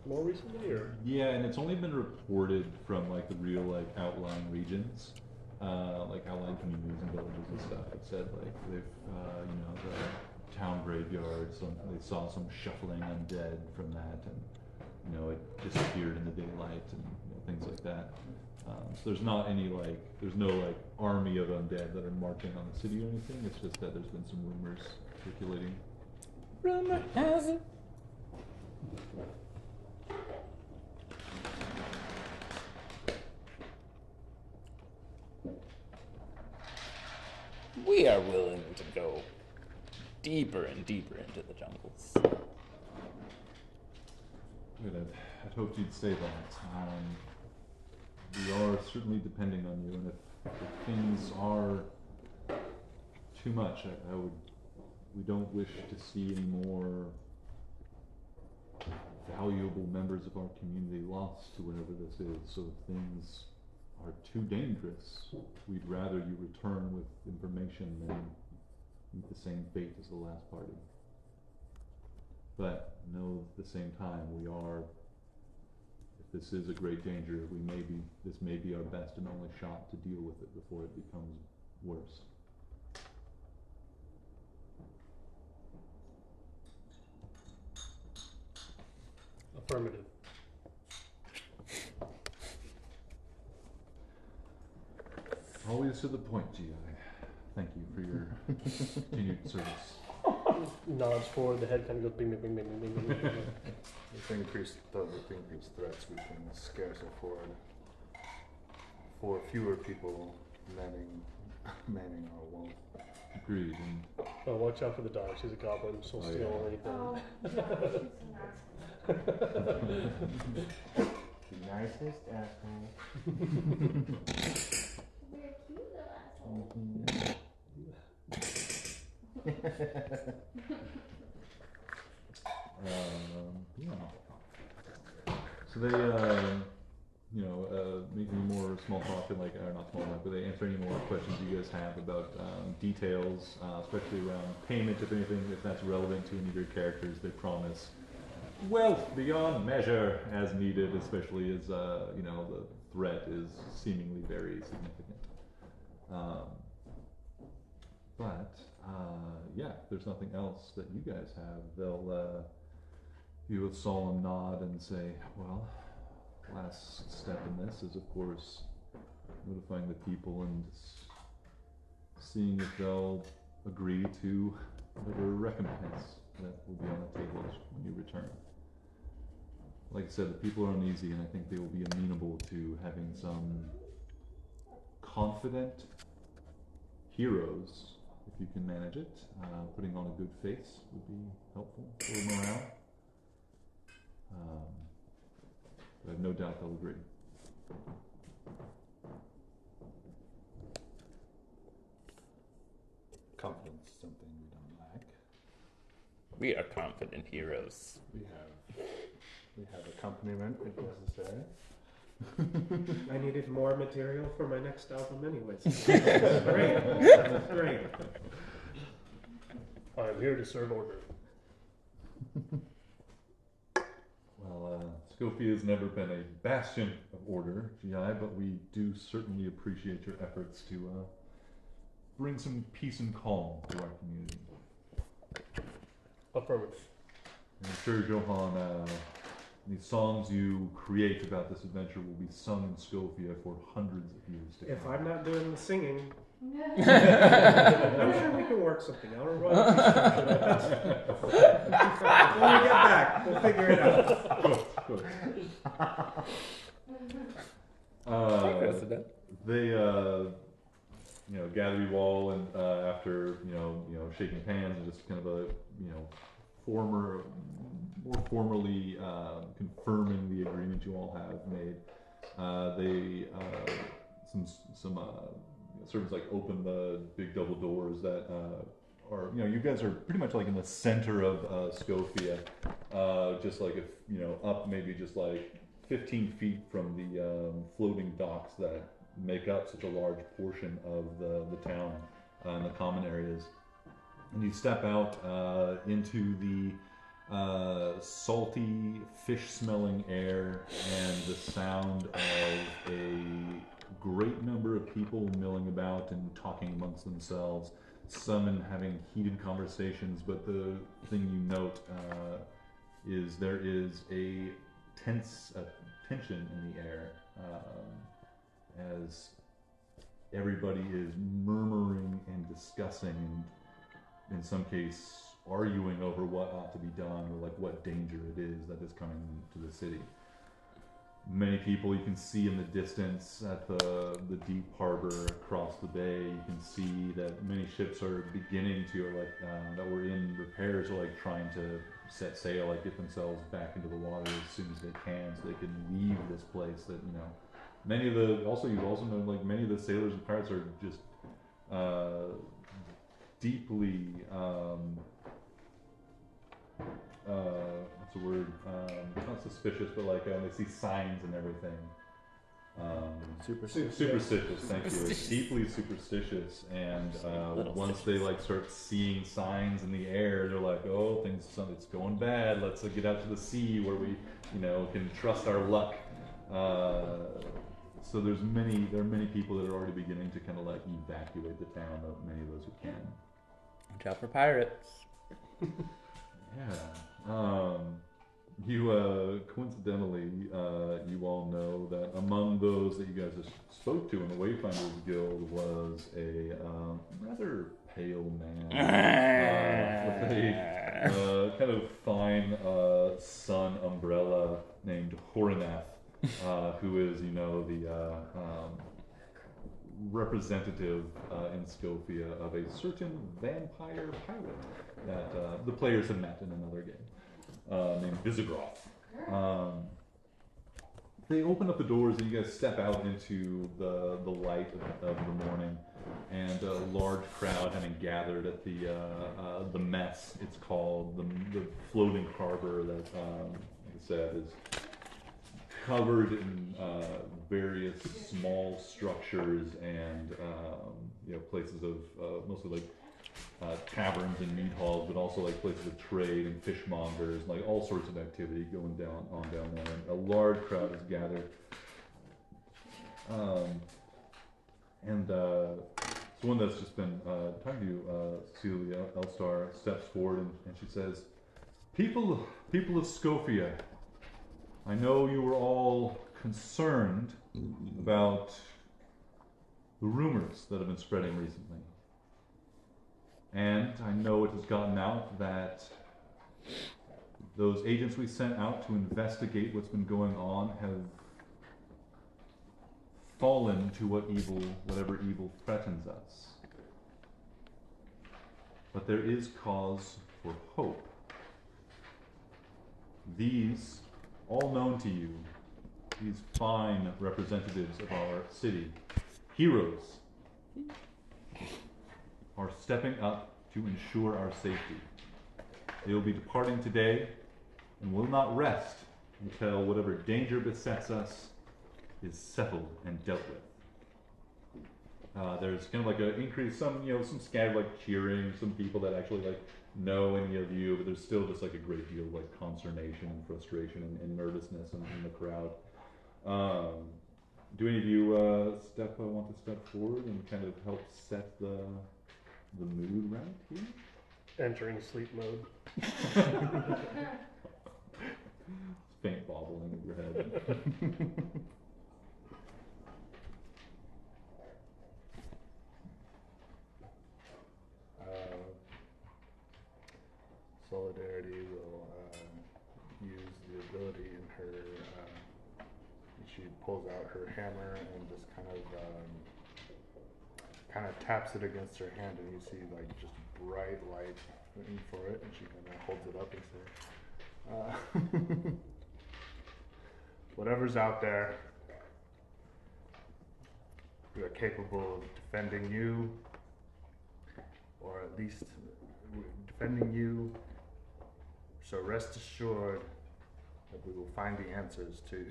S1: more recently, or?
S2: Yeah, and it's only been reported from like the real like outlying regions, like outlying communities and villages and stuff. It said like they've, you know, the town graveyard. They saw some shuffling undead from that, and you know it disappeared in the daylight and you know, things like that. So there's not any like, there's no like army of undead that are marching on the city or anything. It's just that there's been some rumors circulating.
S3: Rumor has it. We are willing to go deeper and deeper into the jungles.
S2: Good. I'd hoped you'd say that. We are certainly depending on you, and if things are too much, we don't wish to see any more valuable members of our community lost to whatever this is. So if things are too dangerous, we'd rather you return with information than meet the same fate as the last party. But know at the same time, if this is a great danger, this may be our best and only shot to deal with it before it becomes worse.
S1: Affirmative.
S2: Always to the point, GI. Thank you for your continued service.
S1: Nods forward, the head kind of goes bing, bing, bing, bing, bing, bing, bing.
S5: With increased threats, we can scarce afford for fewer people manning our wall.
S2: Agreed. And
S1: Oh, watch out for the dog. She's a goblin. She'll
S2: Oh,
S1: steal
S2: yeah.
S1: anything.
S6: Oh, yeah,
S4: The nicest asshole.
S6: you're a cute little asshole.
S2: yeah. So they, you know, make any more small talk and like, or not small talk, but they answer any more questions you guys have about details, especially around payment, if anything, if that's relevant to any of your characters. They promise wealth beyond measure as needed, especially as you know, the threat is seemingly very significant. But yeah, if there's nothing else that you guys have, they'll give you a solemn nod and say, well, last step in this is, of course, notifying the people and seeing if they'll agree to whatever recompense that will be on the table when you return. Like I said, the people are uneasy, and I think they will be amenable to having some confident heroes, if you can manage it. Putting on a good face would be helpful for morale. But I have no doubt they'll agree.
S5: Confidence is something we don't lack.
S3: We are confident heroes.
S5: We have accompaniment if necessary.
S4: I needed more material for my next album anyways. That's great. That's great.
S1: I'm here to serve order.
S2: Well, Scofia has never been a bastion of order, GI, but we do certainly appreciate your efforts to bring some peace and calm to our community.
S1: Affirmative.
S2: I'm sure, Johan, the songs you create about this adventure will be sung in Scofia for hundreds of years to come.
S4: If I'm not doing the singing, I'm sure we can work something out. When we get back, we'll figure it out.
S2: Good. They, gather you all, and after shaking hands and just kind of a more formally confirming the agreement you all have made, some servants open the big double doors that are you guys are pretty much in the center of Scofia, just up maybe just 15 feet from the floating docks that make up such a large portion of the town and the common areas. And you step out into the salty, fish-smelling air and the sound of a great number of people milling about and talking amongst themselves, some having heated conversations. But the thing you note is there is a tension in the air as everybody is murmuring and discussing, and in some case arguing over what ought to be done, or what danger it is that is coming to the city. Many people you can see in the distance at the deep harbor across the bay. You can see that many ships are beginning to that were in repairs are trying to set sail, get themselves back into the water as soon as they can, so they can leave this place. That many of the many of the sailors and pirates are just deeply what's the word? Not suspicious, but they see signs and everything. Superstitious. Thank you. It's deeply superstitious, and once they start seeing signs in the air, they're oh, it's going bad. Let's get out to the sea where we, can trust our luck. So there are many people that are already beginning to kind of evacuate the town. Many of those who can.
S3: Watch out for pirates.
S2: Yeah. You coincidentally, you all know that among those that you guys just spoke to in the Wayfinders Guild was a rather pale man with a kind of fine sun umbrella named Horinath, who is, the representative in Scofia of a certain vampire pirate that the players have met in another game, named Visigroth. They open up the doors and you guys step out into the light of the morning, and a large crowd having gathered at the mess. It's called the floating harbor that, like I said, is covered in various small structures and places of mostly taverns and mead halls, but also places of trade and fishmongers, all sorts of activity going down there. And a large crowd is gathered, and someone that's just been talking to you, Celia Elstar, steps forward and she says, "People of Scofia, I know you were all concerned about the rumors that have been spreading recently. And I know it has gotten out that those agents we sent out to investigate what's been going on have fallen to whatever evil threatens us. But there is cause for hope. These, all known to you, these fine representatives of our city, heroes, are stepping up to ensure our safety. They will be departing today and will not rest until whatever danger besets us is settled and dealt with. There's kind of like an increase, some scattered like cheering, some people that actually like know any of you, but there's still just like a great deal of like consternation and frustration and nervousness in the crowd. Do any of you want to step forward and kind of help set the mood right here?
S1: Entering sleep mode.
S2: Faint bobbling of your head.
S5: Solidarity will use the ability in her. She pulls out her hammer and just kind of taps it against her hand, and you see like just bright light for it, and she kind of holds it up and says, "Whatever's out there, we are capable of defending you, or at least defending you. So rest assured that we will find the answers to.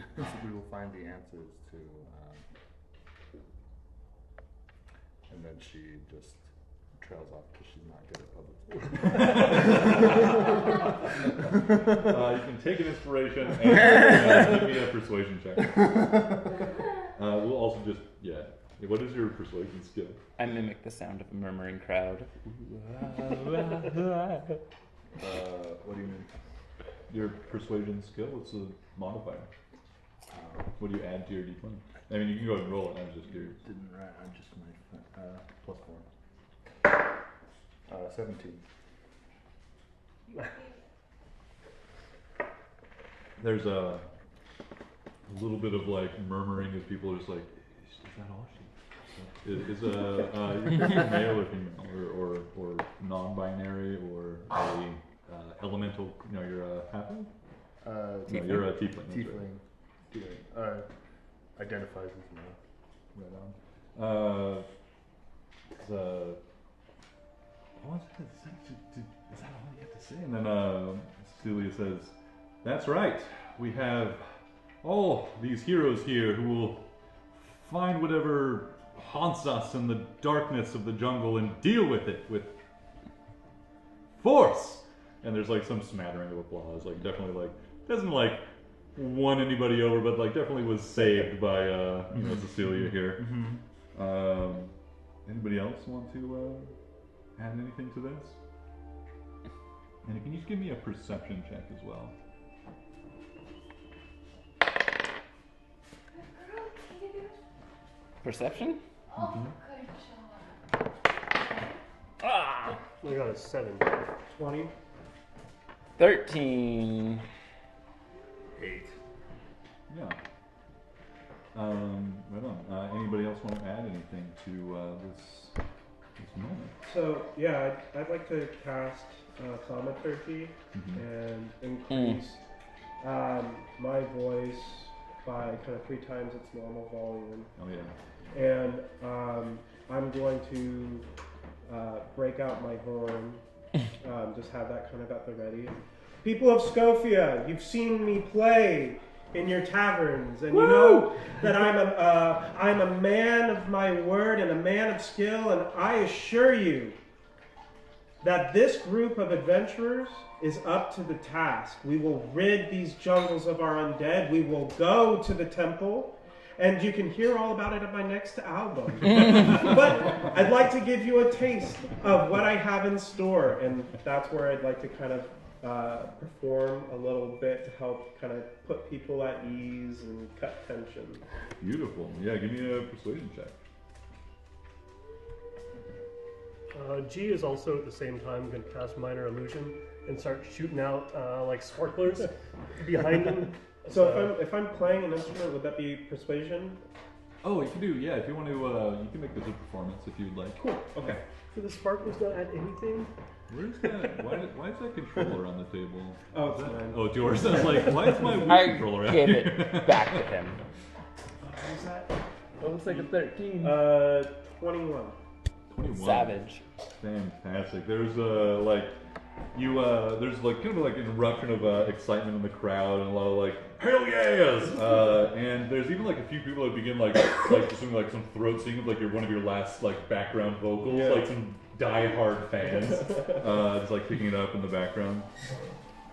S5: And then she just trails off because she's not good at public speaking.
S2: You can take an inspiration and give me a persuasion check. We'll also just, what is your persuasion skill?
S3: I mimic the sound of a murmuring crowd.
S5: What do you mean?
S2: Your persuasion skill, what's the modifier? What do you add to your d20? I mean, you can go ahead and roll it, I'm just curious.
S5: Didn't write, I just my +4. 17.
S2: There's a little bit of like murmuring as people are just like, is that all she? Is you're male or female, or non-binary, or a elemental? You're a halfling. No, you're a tiefling.
S5: Tiefling. Identifies as male. Right on.
S2: Is that all you have to say? And then Celia says, "That's right. We have all these heroes here who will find whatever haunts us in the darkness of the jungle and deal with it with force." And there's like some smattering of applause. Like definitely like doesn't like won anybody over, but like definitely was saved by Cecilia here.
S5: Mm-hmm.
S2: Anybody else want to add anything to this? And can you just give me a perception check as well?
S3: Perception?
S2: Mm-hmm.
S1: I got a 7.
S4: 20.
S3: 13.
S5: 8.
S2: Yeah. Right on. Anybody else want to add anything to this moment?
S4: So yeah, I'd like to cast thaumaturgy and increase my voice by kind of 3 times its normal volume.
S2: Oh yeah.
S4: And I'm going to break out my horn. Just have that kind of at the ready. People of Scofia, you've seen me play in your taverns, and you know that I'm a man of my word and a man of skill, and I assure you that this group of adventurers is up to the task. We will rid these jungles of our undead. We will go to the temple, and you can hear all about it at my next album. But I'd like to give you a taste of what I have in store, and that's where I'd like to kind of perform a little bit to help kind of put people at ease and cut tension.
S2: Beautiful. Yeah, give me a persuasion check.
S1: G is also at the same time going to cast Minor Illusion and start shooting out like sparklers behind him.
S4: So if I'm playing an instrument, would that be persuasion?
S2: Oh, you can do, yeah, if you want to, you can make this a performance if you'd like.
S4: Cool. Okay.
S1: Do the sparklers not add anything?
S2: Where's that, why is that controller on the table?
S4: Oh,
S2: Is
S4: it's
S2: that-
S4: mine.
S2: Oh, it's yours? I was like, why is my Wii
S3: I
S2: controller out
S3: gave
S2: here?
S3: it back to him.
S1: What was that?
S3: It looks like a 13.
S4: 21.
S2: 21.
S3: Savage.
S2: Fantastic. There's there's like kind of like an eruption of excitement in the crowd and a lot of like hell yes, and there's even like a few people that begin like just doing like some throat singing, like you're one of your last like background vocals,
S4: Yeah.
S2: like some die-hard fans, just like picking it up in the background.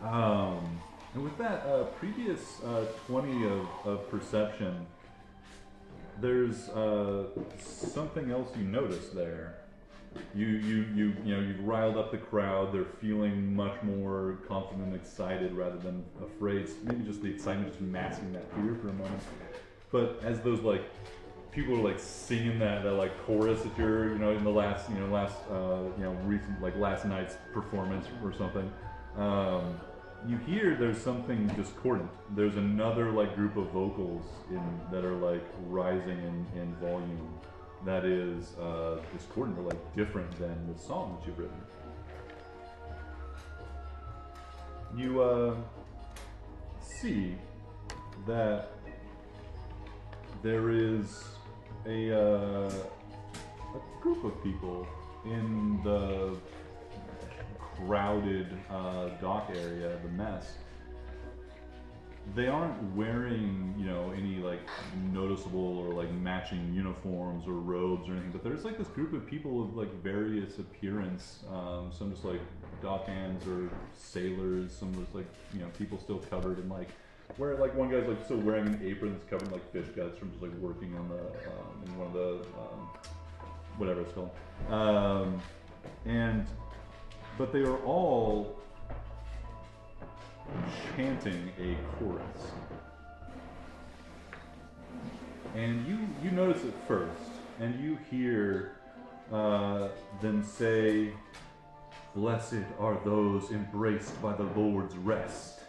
S2: And with that previous 20 of perception, there's something else you notice there. You've riled up the crowd. They're feeling much more confident and excited rather than afraid. Maybe just the excitement just masking that fear for a moment. But as those like people are like singing that like chorus that you're in the last recent like last night's performance or something, you hear there's something discordant. There's another like group of vocals that are like rising in volume. That is discordant or like different than the song that you've written. You see that there is a group of people in the crowded dock area, the mess. They aren't wearing, any like noticeable or like matching uniforms or robes or anything, but there's like this group of people of like various appearance. Some just like dock hands or sailors, some just like, people still covered in like, where like one guy's like still wearing an apron that's covered in like fish guts from just like working on the, in one of the, whatever it's called. But they are all chanting a chorus, and you notice it first, and you hear them say, "Blessed are those embraced by the Lord's rest.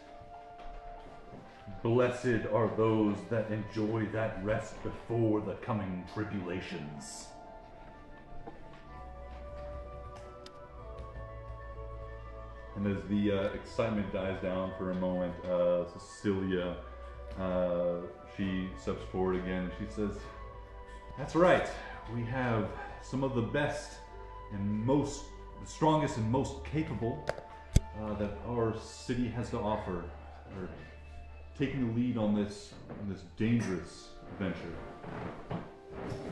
S2: Blessed are those that enjoy that rest before the coming tribulations." And as the excitement dies down for a moment, Cecilia, she steps forward again and she says, "That's right, we have some of the best and the strongest and most capable that our city has to offer, are taking the lead on this dangerous venture.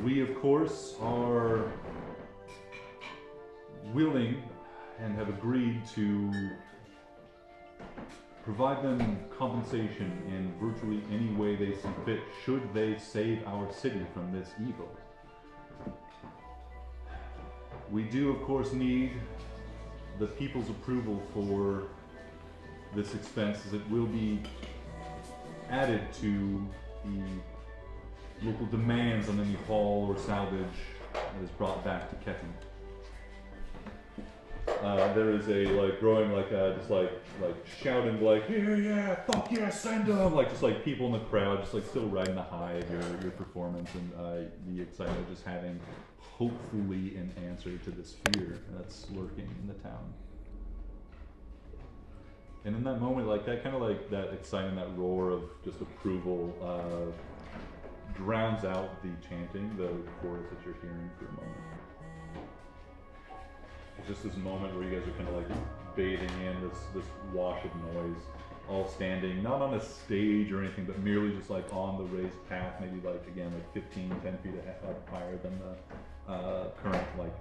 S2: We, of course, are willing and have agreed to provide them compensation in virtually any way they see fit should they save our city from this evil. We do, of course, need the people's approval for this expense, as it will be added to the local demands on any haul or salvage that is brought back to Ketten. There is a like growing just like shouting like yeah fuck yeah send them, like just like people in the crowd just like still riding the high of your performance, and the excitement of just having hopefully an answer to this fear that's lurking in the town. And in that moment, like that kind of like that excitement, that roar of just approval drowns out the chanting, the chorus that you're hearing for a moment. It's just this moment where you guys are kind of like bathing in this wash of noise, all standing, not on a stage or anything, but merely just like on the raised path, maybe like, again, like 10 feet higher than the current like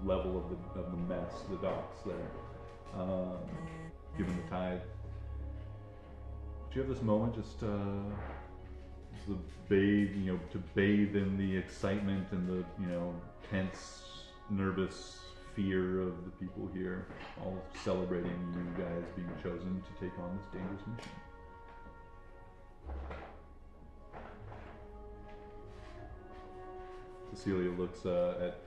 S2: level of the mess, the docks there, given the tide. Do you have this moment just to bathe, to bathe in the excitement and the, tense, nervous fear of the people here, all celebrating you guys being chosen to take on this dangerous mission? Cecilia looks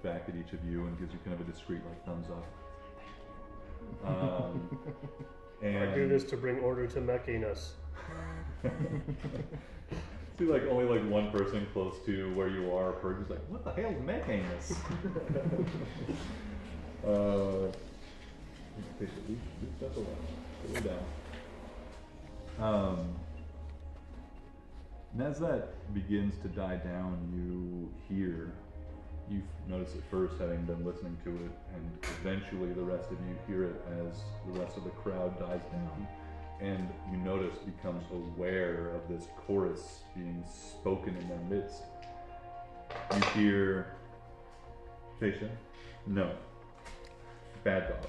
S2: back at each of you and gives you kind of a discreet like thumbs up. And
S1: I do this to bring order to Mechanus.
S2: see, like only like one person close to where you are, who's like, "What the hell is Mechanus?" That's a lot. Go down. And as that begins to die down, you've noticed it first, having been listening to it, and eventually the rest of you hear it as the rest of the crowd dies down, and you notice becomes aware of this chorus being spoken in their midst. You hear, Patient? No. Bad dog.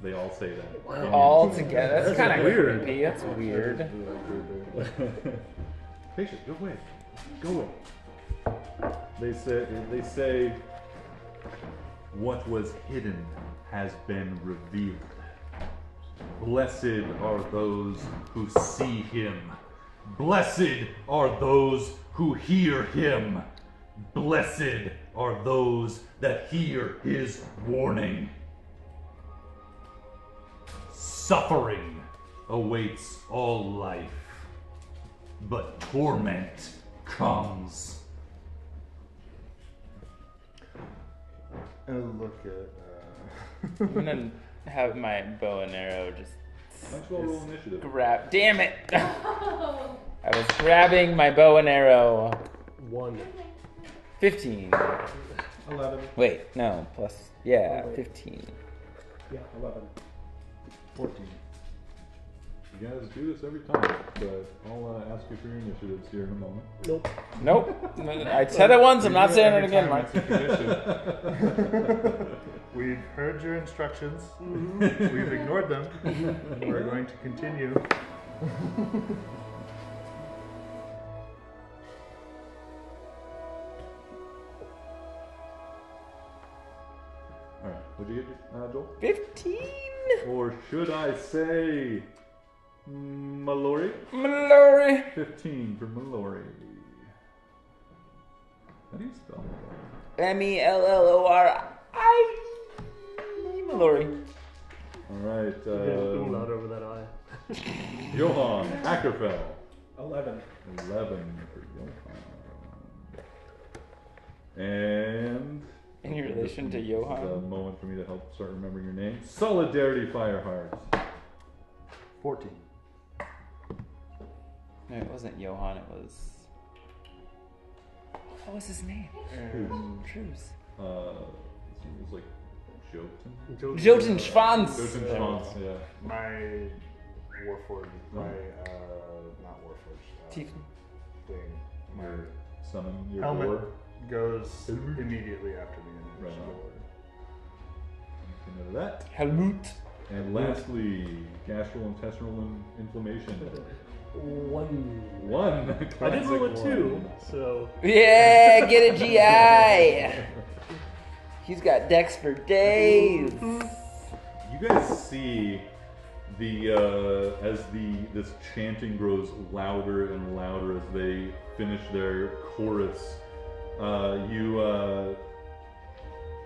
S2: They all say that.
S3: All together. That's kind of weird. Creepy. That's weird.
S2: Patient, go away. Go away. They say, what was hidden has been revealed. Blessed are those who see him. Blessed are those who hear him. Blessed are those that hear his warning. Suffering awaits all life, but torment comes.
S5: I'll look at.
S3: I'm gonna have my bow and arrow just
S2: Let's roll initiative.
S3: grab. Damn it! I was grabbing my bow and arrow.
S1: 1.
S3: 15.
S4: 11.
S3: Wait, no, plus. Yeah, 15.
S4: Yeah, 11.
S5: 14.
S2: You guys do this every time, but I'll ask you for your initiatives here in a moment.
S1: Nope.
S3: Nope. I said it once, I'm not saying it again, Mark.
S5: We've heard your instructions. We've ignored them. We're going to continue.
S2: Alright, what'd you get, Joel?
S3: 15?
S2: Or should I say, Mallory?
S3: Mallory.
S2: 15 for Mallory. How do you spell
S3: Mellori. Mallory.
S2: Alright,
S1: Umlaut over that I.
S2: Johan Ackerfell.
S4: 11.
S2: 11 for Johan. And...
S3: In relation to
S2: This is
S3: Johan?
S2: a moment for me to help start remembering your name. Solidarity Fireheart.
S5: 14.
S3: No, it wasn't Johan, it was... What was his name? Truce.
S2: It was like Jotun?
S3: Jotun Schwanz.
S2: Jotun Schwanz, yeah.
S5: My Warforged, not Warforged,
S3: Tiefling.
S5: thing. My
S2: Your summon, your
S5: helmet
S2: door.
S5: goes immediately after the end.
S2: Right on. Make a note of that.
S3: Helmut.
S2: And lastly, gastrointestinal inflammation.
S1: 1.
S2: 1.
S1: I did roll a
S2: Classic
S1: 2,
S2: one.
S1: so.
S3: Yeah, get a GI. He's got Dex for days.
S2: You guys see this chanting grows louder and louder as they finish their chorus. You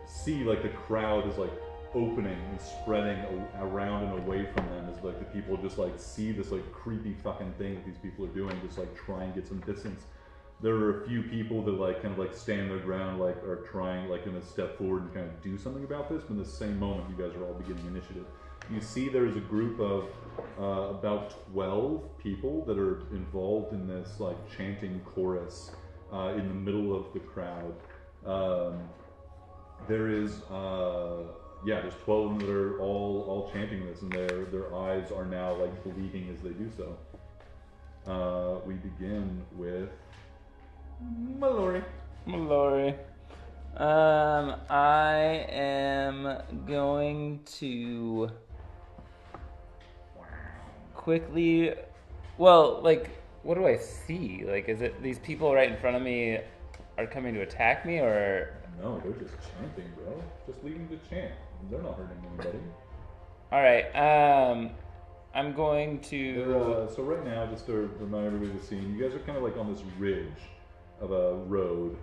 S2: see like the crowd is like opening and spreading around and away from them as like the people just like see this like creepy fucking thing that these people are doing, just like try and get some distance. There are a few people that like kind of like stand their ground, like are trying like gonna step forward and kind of do something about this, but in the same moment you guys are all beginning initiative. You see there's a group of about 12 people that are involved in this like chanting chorus in the middle of the crowd. There's 12 of them that are all chanting this, and their eyes are now like bleeding as they do so. We begin with Mallory.
S3: Mallory. I am going to quickly. Well, like, what do I see? Like, is it these people right in front of me are coming to attack me, or?
S2: No, they're just chanting, bro. Just leave them to chant. They're not hurting anybody.
S3: All right. I'm going to.
S2: So right now, just to remind everybody of the scene, you guys are kind of like on this ridge of a road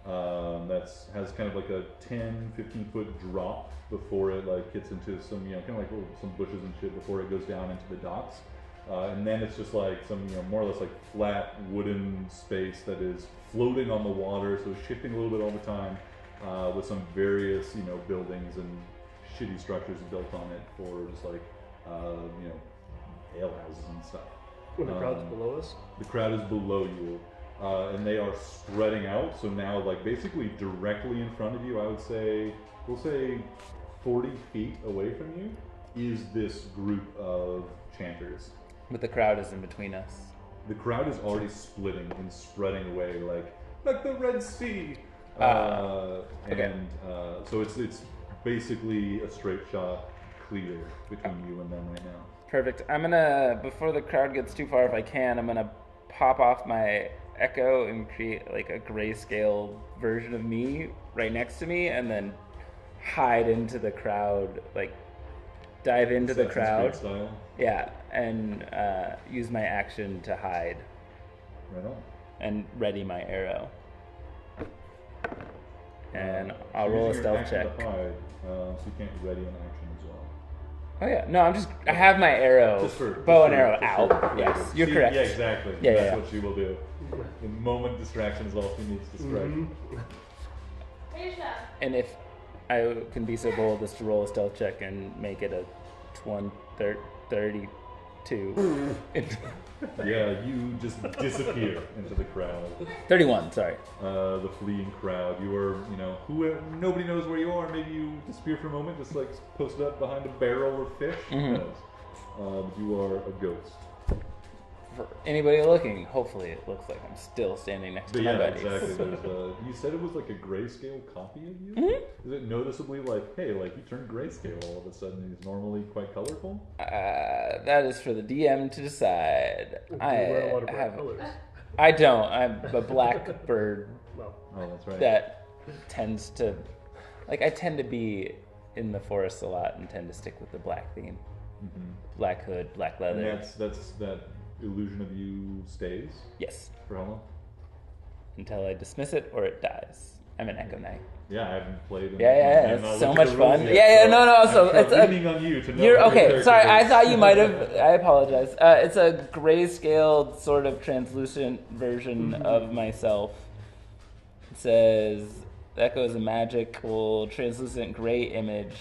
S2: that has kind of like a 10, 15 foot drop before it like hits into some, kind of like some bushes and shit before it goes down into the docks. And then it's just like some, more or less like flat wooden space that is floating on the water, so it's shifting a little bit all the time, with some various, buildings and shitty structures built on it for just like, ale houses and stuff.
S1: When the crowd's below us?
S2: The crowd is below you, and they are spreading out. So now, like basically directly in front of you, we'll say 40 feet away from you, is this group of chanters.
S3: But the crowd is in between us.
S2: The crowd is already splitting and spreading away like the Red Sea.
S3: Okay.
S2: And so it's basically a straight shot clear between you and them right now.
S3: Perfect. I'm gonna, before the crowd gets too far, if I can, I'm gonna pop off my echo and create like a grayscale version of me right next to me, and then hide into the crowd, like dive into the crowd.
S2: Assassin's Creed style.
S3: Yeah, and use my action to hide
S2: Right on.
S3: and ready my arrow. And I'll
S2: So
S3: roll a
S2: using your
S3: stealth
S2: action
S3: check.
S2: to hide, so you can't ready an action as well.
S3: Oh yeah, no, I have my arrow,
S2: Just for
S3: bow and arrow
S2: just
S3: out.
S2: for
S3: Yes,
S2: flavor.
S3: you're correct.
S2: Yeah, exactly.
S3: Yeah,
S2: That's
S3: yeah.
S2: what she will do. The moment distraction is all she needs to strike.
S3: And if I can be so bold as to roll a stealth check and make it a 32.
S2: Yeah, you just disappear into the crowd.
S3: 31, sorry.
S2: The fleeing crowd. You are, nobody knows where you are. Maybe you disappear for a moment, just like posted up behind a barrel of fish.
S3: Mhm.
S2: Yes. You are a ghost.
S3: For anybody looking, hopefully it looks like I'm still standing next to
S2: But
S3: my
S2: yeah,
S3: buddies.
S2: exactly. You said it was like a grayscale copy of you?
S3: Mhm.
S2: Is it noticeably like, hey, like you turned grayscale all of a sudden? He's normally quite colorful?
S3: That is for the DM to decide.
S1: Do you wear a lot of bright
S3: have,
S1: colors?
S3: I don't. I'm a black bird
S1: Well,
S2: Oh, that's right.
S3: that tends to, I tend to be in the forest a lot and tend to stick with the black theme.
S2: Mm-hmm.
S3: Black hood, black leather.
S2: And that's that illusion of you stays
S3: Yes.
S2: for how long?
S3: Until I dismiss it or it dies. I'm an Echo Knight.
S2: Yeah, I haven't played.
S3: Yeah,
S2: I'm not
S3: it's so
S2: looking at
S3: much
S2: the
S3: fun.
S2: rules yet,
S3: Yeah,
S2: so
S3: no. So
S2: I'm
S3: it's
S2: leaning on you to know.
S3: You're
S2: how your
S3: okay.
S2: character
S3: Sorry, I
S2: is.
S3: thought you might have. I apologize. It's a grayscaled, sort of translucent version of myself. It says, "Echo is a magical, translucent gray image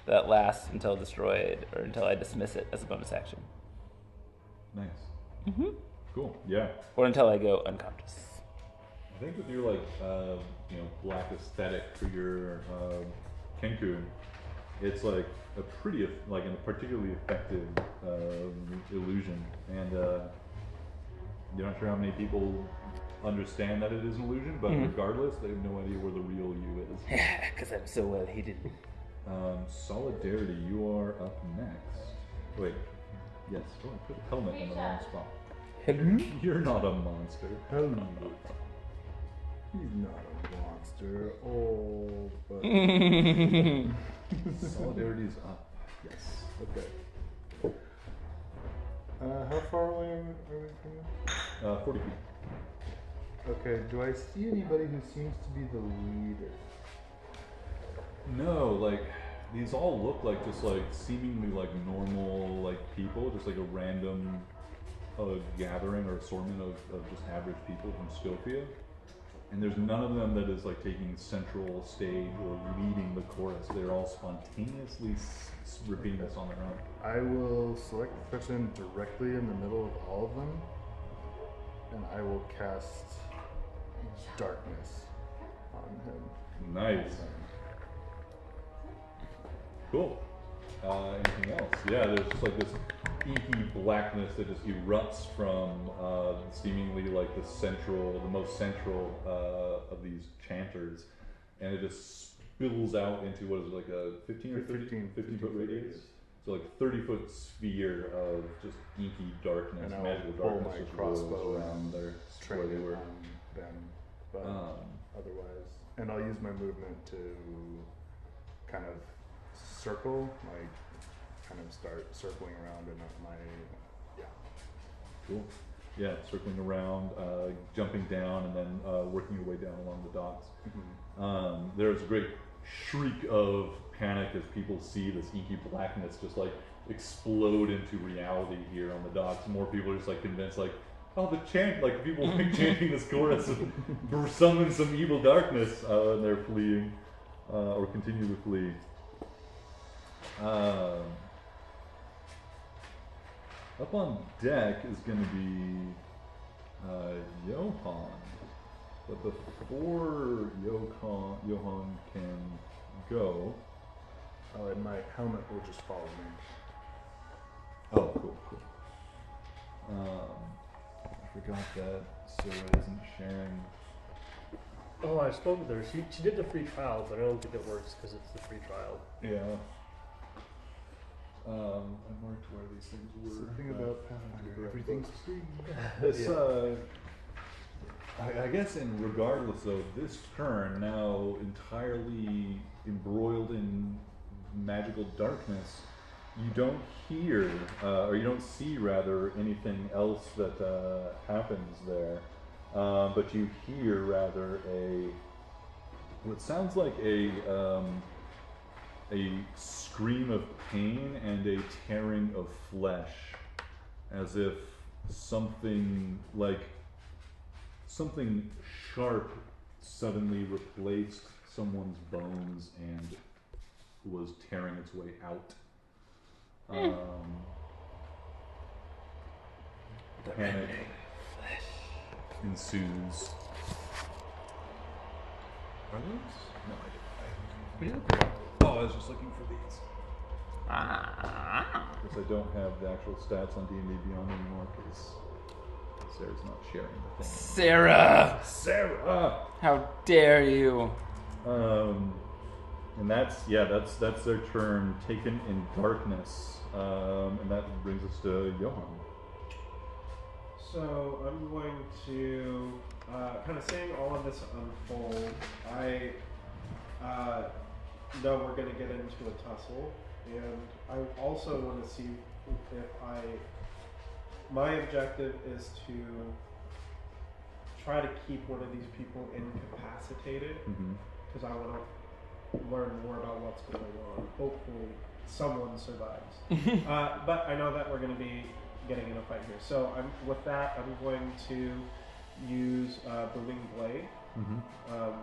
S3: that lasts until destroyed or until I dismiss it as a bonus action,
S2: Nice.
S3: Mm-hmm.
S2: Cool. Yeah.
S3: or until I go unconscious."
S2: I think with your black aesthetic for your Kenku, it's like a pretty and a particularly effective illusion, and you're not sure how many people understand that it is an illusion, but regardless, they have no idea where the real you is.
S3: Yeah, because I'm so well hidden.
S2: Solidarity, you are up next. Wait, yes. Oh, I put a helmet in the wrong spot. You're not a monster.
S5: Hello. He's not a monster. Oh, but
S2: Solidarity is up. Yes.
S5: okay. How far away are we from you?
S2: 40 feet.
S5: Okay. Do I see anybody who seems to be the leader?
S2: No, these all look like just seemingly normal people, just a random gathering or assortment of just average people from Scofia. And there's none of them that is taking central stage or leading the chorus. They're all spontaneously repeating this on their own.
S5: I will select the person directly in the middle of all of them, and I will cast darkness on him.
S2: Nice. Cool. Anything else? Yeah, there's just this inky blackness that just erupts from seemingly the most central of these chanters, and it just spills out into what is it, a 15 or 15 foot radius? So 30-foot sphere of just inky darkness,
S5: And I'll
S2: magical
S5: pull
S2: darkness
S5: my
S2: just rolls
S5: crossbow
S2: around there where they were.
S5: on them, but otherwise, and I'll use my movement to kind of circle, kind of start circling around in my
S2: Cool. Yeah, circling around, jumping down, and then working your way down along the docks. There's a great shriek of panic as people see this inky blackness just like explode into reality here on the docks. More people are just like convinced, like, oh, the chant, like people like chanting this chorus summon some evil darkness, and they're fleeing, or continue to flee. Up on deck is going to be Johan. But before Johan can go...
S5: Oh, and my helmet will just follow me.
S2: Oh, cool. I forgot that Sarah isn't sharing.
S1: Oh, I spoke with her. She did the free trial, but I don't think it works because it's the free trial.
S2: Yeah. I marked where these things were.
S5: It's the thing about Pathfinder, everything's free.
S2: This, I guess, regardless of this turn, now entirely embroiled in magical darkness, you don't hear, or you don't see, rather, anything else that happens there. But you hear, rather, what sounds like a scream of pain and a tearing of flesh, as if something sharp suddenly replaced someone's bones and was tearing its way out. Panic ensues. Are those? No, I didn't. Oh, I was just looking for these. Because I don't have the actual stats on D&D Beyond anymore, because Sarah's not sharing the thing. Sarah!
S3: How dare you?
S2: And that's their turn, taken in darkness. And that brings us to Johan.
S4: So I'm going to kind of seeing all of this unfold. I know we're going to get into a tussle, and I also want to see if my objective is to try to keep one of these people incapacitated, because I want to learn more about what's going on. Hopefully someone survives. But I know that we're going to be getting in a fight here. So with that, I'm going to use Booming Blade,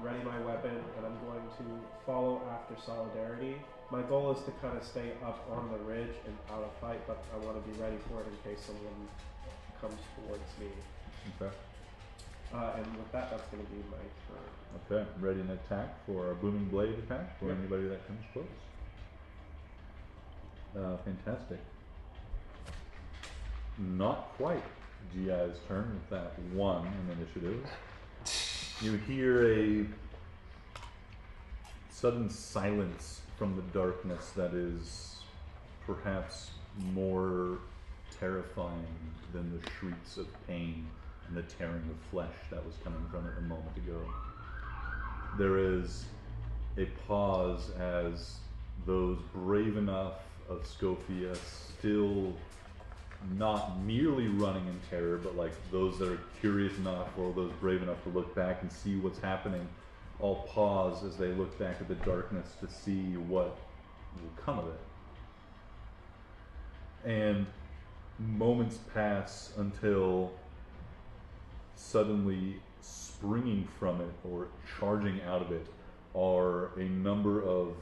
S4: ready my weapon, and I'm going to follow after Solidarity. My goal is to kind of stay up on the ridge and out of fight, but I want to be ready for it in case someone comes towards me.
S2: Okay.
S4: And with that, that's going to be my turn.
S2: Okay, ready an attack for a Booming Blade attack for anybody that comes close. Fantastic. Not quite GI's turn with that 1 in initiative. You hear a sudden silence from the darkness that is perhaps more terrifying than the shrieks of pain and the tearing of flesh that was coming from it a moment ago. There is a pause as those brave enough of Scofia, still not merely running in terror, but like those that are curious enough or those brave enough to look back and see what's happening, all pause as they look back at the darkness to see what will come of it. And moments pass until suddenly springing from it or charging out of it are a number of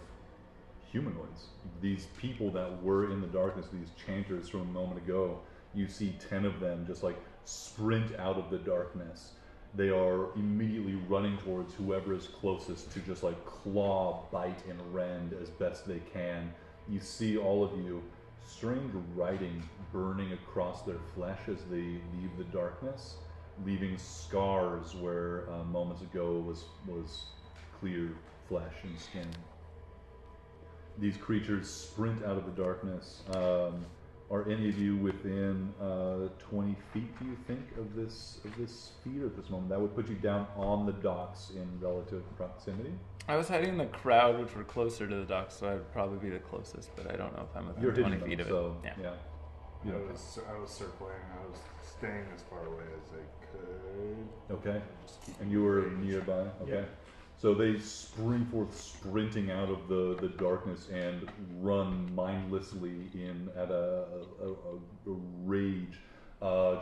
S2: humanoids. These people that were in the darkness, these chanters from a moment ago, you see 10 of them just like sprint out of the darkness. They are immediately running towards whoever is closest to just like claw, bite, and rend as best they can. You see all of you, strange writing burning across their flesh as they leave the darkness, leaving scars where moments ago was clear flesh and skin. These creatures sprint out of the darkness. Are any of you within 20 feet, do you think, of this feat at this moment? That would put you down on the docks in relative proximity.
S3: I was hiding in the crowd, which were closer to the docks, so I'd probably be the closest, but I don't know if I'm within
S2: You're
S3: 20
S2: hitting
S3: feet
S2: them,
S3: of it.
S2: so, yeah. You know,
S5: I was circling. I was staying as far away as I could.
S2: okay.
S5: Just keep
S2: And you were
S5: range.
S2: nearby? Okay.
S4: Yeah.
S2: So they spring forth, sprinting out of the darkness and run mindlessly in at a rage,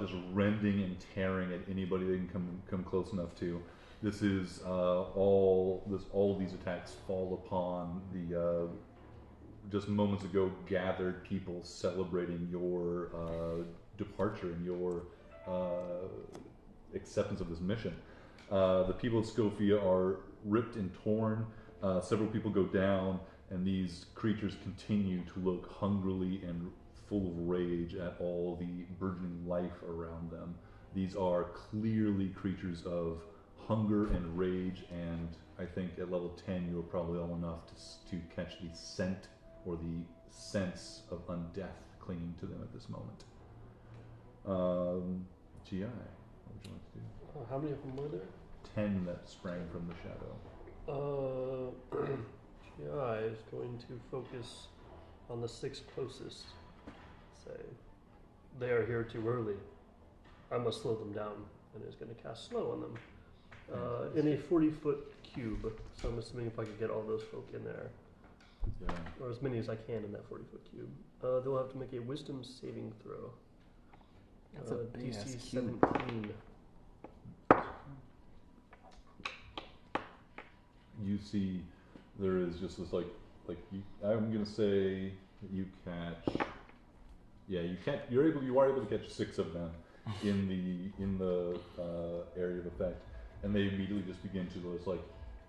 S2: just rending and tearing at anybody they can come close enough to. This is all these attacks fall upon the just moments ago gathered people celebrating your departure and your acceptance of this mission. The people of Scofia are ripped and torn. Several people go down, and these creatures continue to look hungrily and full of rage at all the burgeoning life around them. These are clearly creatures of hunger and rage, and I think at level 10 you are probably all enough to catch the scent or the sense of undeath clinging to them at this moment. GI, what would you like to do?
S1: How many of them were there?
S2: 10 that sprang from the shadow.
S1: GI is going to focus on the 6 closest. Say, they are here too early. I must slow them down, and is going to cast slow on them. In a 40-foot cube, so I'm assuming if I could get all those folk in there, or as many as I can in that 40-foot cube, they'll have to make a wisdom saving throw.
S3: That's a big
S1: DC
S3: ass cube.
S1: 17.
S2: You see, there is just this I'm gonna say that you catch. Yeah, you are able to catch 6 of them in the area of effect, and they immediately just begin to just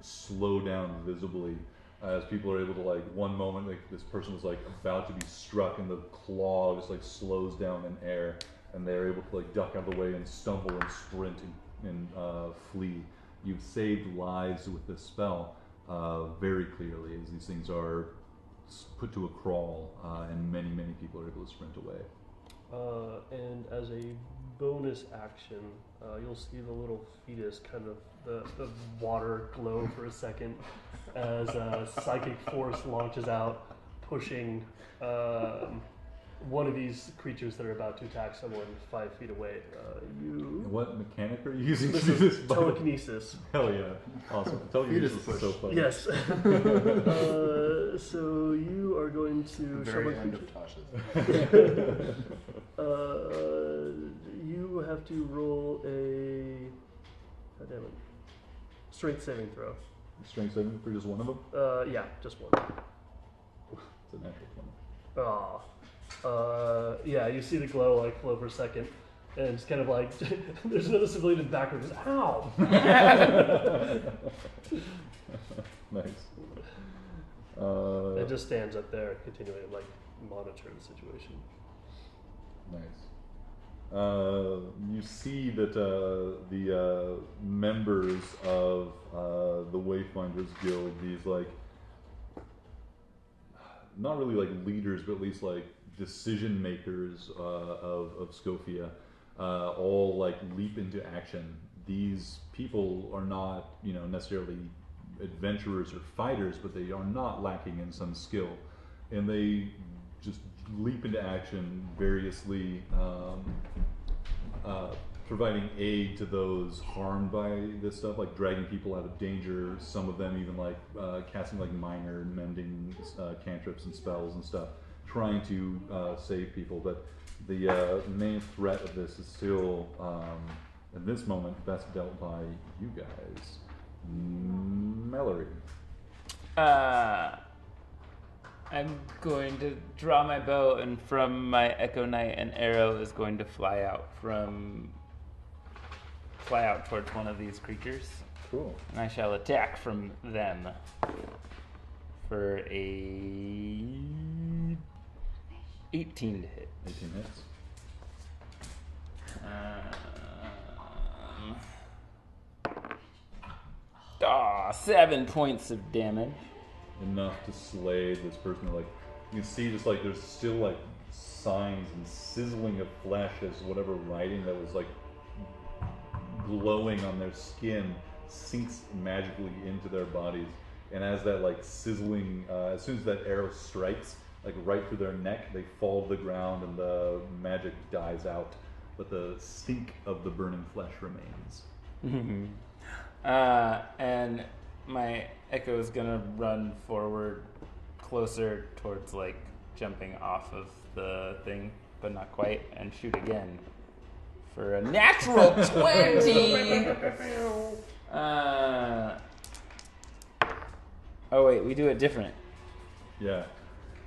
S2: slow down visibly as people are able to one moment this person was about to be struck, and the claw just slows down in air, and they're able to duck out of the way and stumble and sprint and flee. You've saved lives with this spell very clearly, as these things are put to a crawl, and many people are able to sprint away.
S1: And as a bonus action, you'll see the little fetus kind of the water glow for a second as psychic force launches out, pushing one of these creatures that are about to attack someone 5 feet away.
S2: And what mechanic are you using to
S1: This
S2: do
S1: is
S2: this?
S1: telekinesis.
S2: Hell yeah, awesome! Telekinesis is so fun.
S1: Yes. So you are going to
S5: The
S1: shove
S5: very
S1: a
S5: end
S1: creature.
S5: of Tasha's.
S1: You have to roll a. God damn it. Strength saving throw.
S2: Strength saving for just one of them.
S1: Yeah, just one.
S2: It's a natural 20.
S1: Yeah, you see the glow flow for a second, and it's kind of there's another civilian in the background who goes, ow!
S2: Nice.
S1: It just stands up there, continuing to monitor the situation.
S2: Nice. You see that the members of the Wayfinders Guild, these not really leaders, but at least decision makers of Scofia, all leap into action. These people are not necessarily adventurers or fighters, but they are not lacking in some skill, and they just leap into action variously, providing aid to those harmed by this stuff, dragging people out of danger. Some of them even casting minor mending cantrips and spells and stuff, trying to save people. But the main threat of this is still, at this moment, best dealt by you guys. Mallory.
S3: I'm going to draw my bow, and from my Echo Knight, an arrow is going to fly out towards one of these creatures.
S2: Cool.
S3: And I shall attack from them for a 18 to hit.
S2: 18 hits.
S3: 7 points of damage.
S2: Enough to slay this person. You can see just there's still signs and sizzling of flesh as whatever writing that was glowing on their skin sinks magically into their bodies. And as that sizzling, as soon as that arrow strikes, like right through their neck. They fall to the ground and the magic dies out, but the stink of the burning flesh remains.
S3: And my Echo is gonna run forward closer towards like jumping off of the thing, but not quite, and shoot again for a natural 20. Oh wait, we do it different.
S2: Yeah.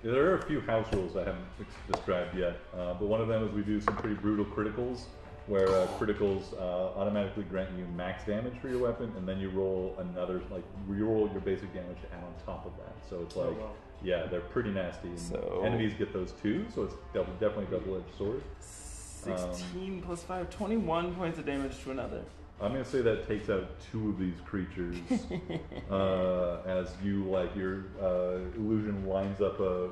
S2: There are a few house rules I haven't described yet, but one of them is we do some pretty brutal criticals, where criticals automatically grant you max damage for your weapon, and then you roll another, like, you roll your basic damage to add on top of that. So it's like, yeah, they're pretty nasty. And
S3: So-
S2: enemies get those too, so it's definitely a double-edged sword.
S3: 16 plus 5, 21 points of damage to another.
S2: I'm gonna say that takes out 2 of these creatures as you, like, your illusion lines up a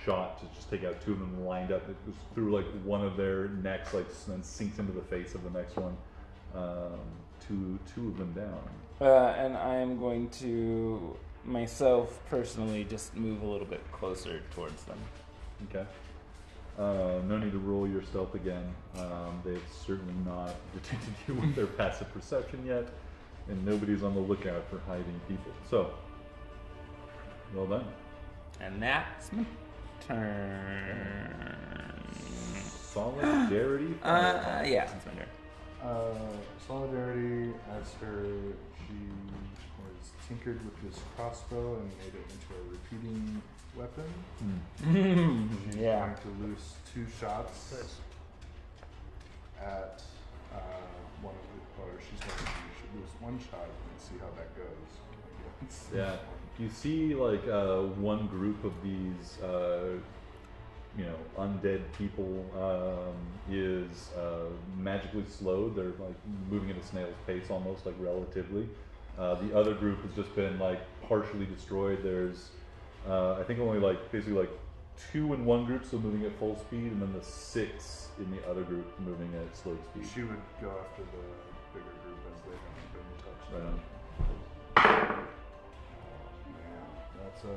S2: shot to just take out 2 of them lined up. It goes through like one of their necks, like, and sinks into the face of the next one. Two of them down.
S3: And I'm going to myself personally just move a little bit closer towards them.
S2: Okay. No need to roll your stealth again. They've certainly not detected you with their passive perception yet, and nobody's on the lookout for hiding people. So, well done.
S3: And that's my turn.
S2: Solidarity.
S3: Yeah, that's my turn.
S5: Solidarity, as she was tinkered with this crossbow and made it into a repeating weapon. She's
S3: Yeah.
S5: going to loose 2 shots at one of the, or she's going to lose 1 shot and see how that goes.
S2: Yeah. You see, like, one group of these, undead people is magically slowed. They're, like, moving at a snail's pace almost, like, relatively. The other group has just been, like, partially destroyed. There's, I think only, like, basically, like, 2 in one group still moving at full speed, and then the 6 in the other group moving at slow speed.
S5: She would go after the bigger group as they haven't been touched.
S2: Right on.
S5: That's a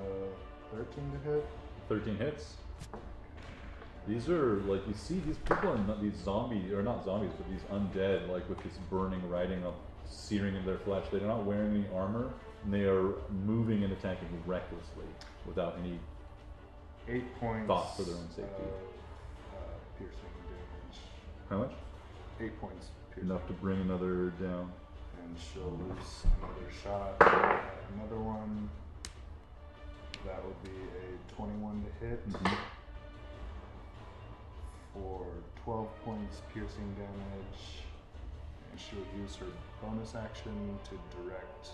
S5: 13 to hit.
S2: 13 hits. These are, like, you see, these people are not, these zombies, or not zombies, but these undead, like, with this burning writing up, searing in their flesh. They're not wearing any armor, and they are moving and attacking recklessly without any
S5: 8 points
S2: thought for their own safety.
S5: Piercing damage.
S2: How much?
S5: 8 points piercing.
S2: Enough to bring another down.
S5: And she'll loose another shot. Another one. That would be a 21 to hit. For 12 points piercing damage. And she'll use her bonus action to direct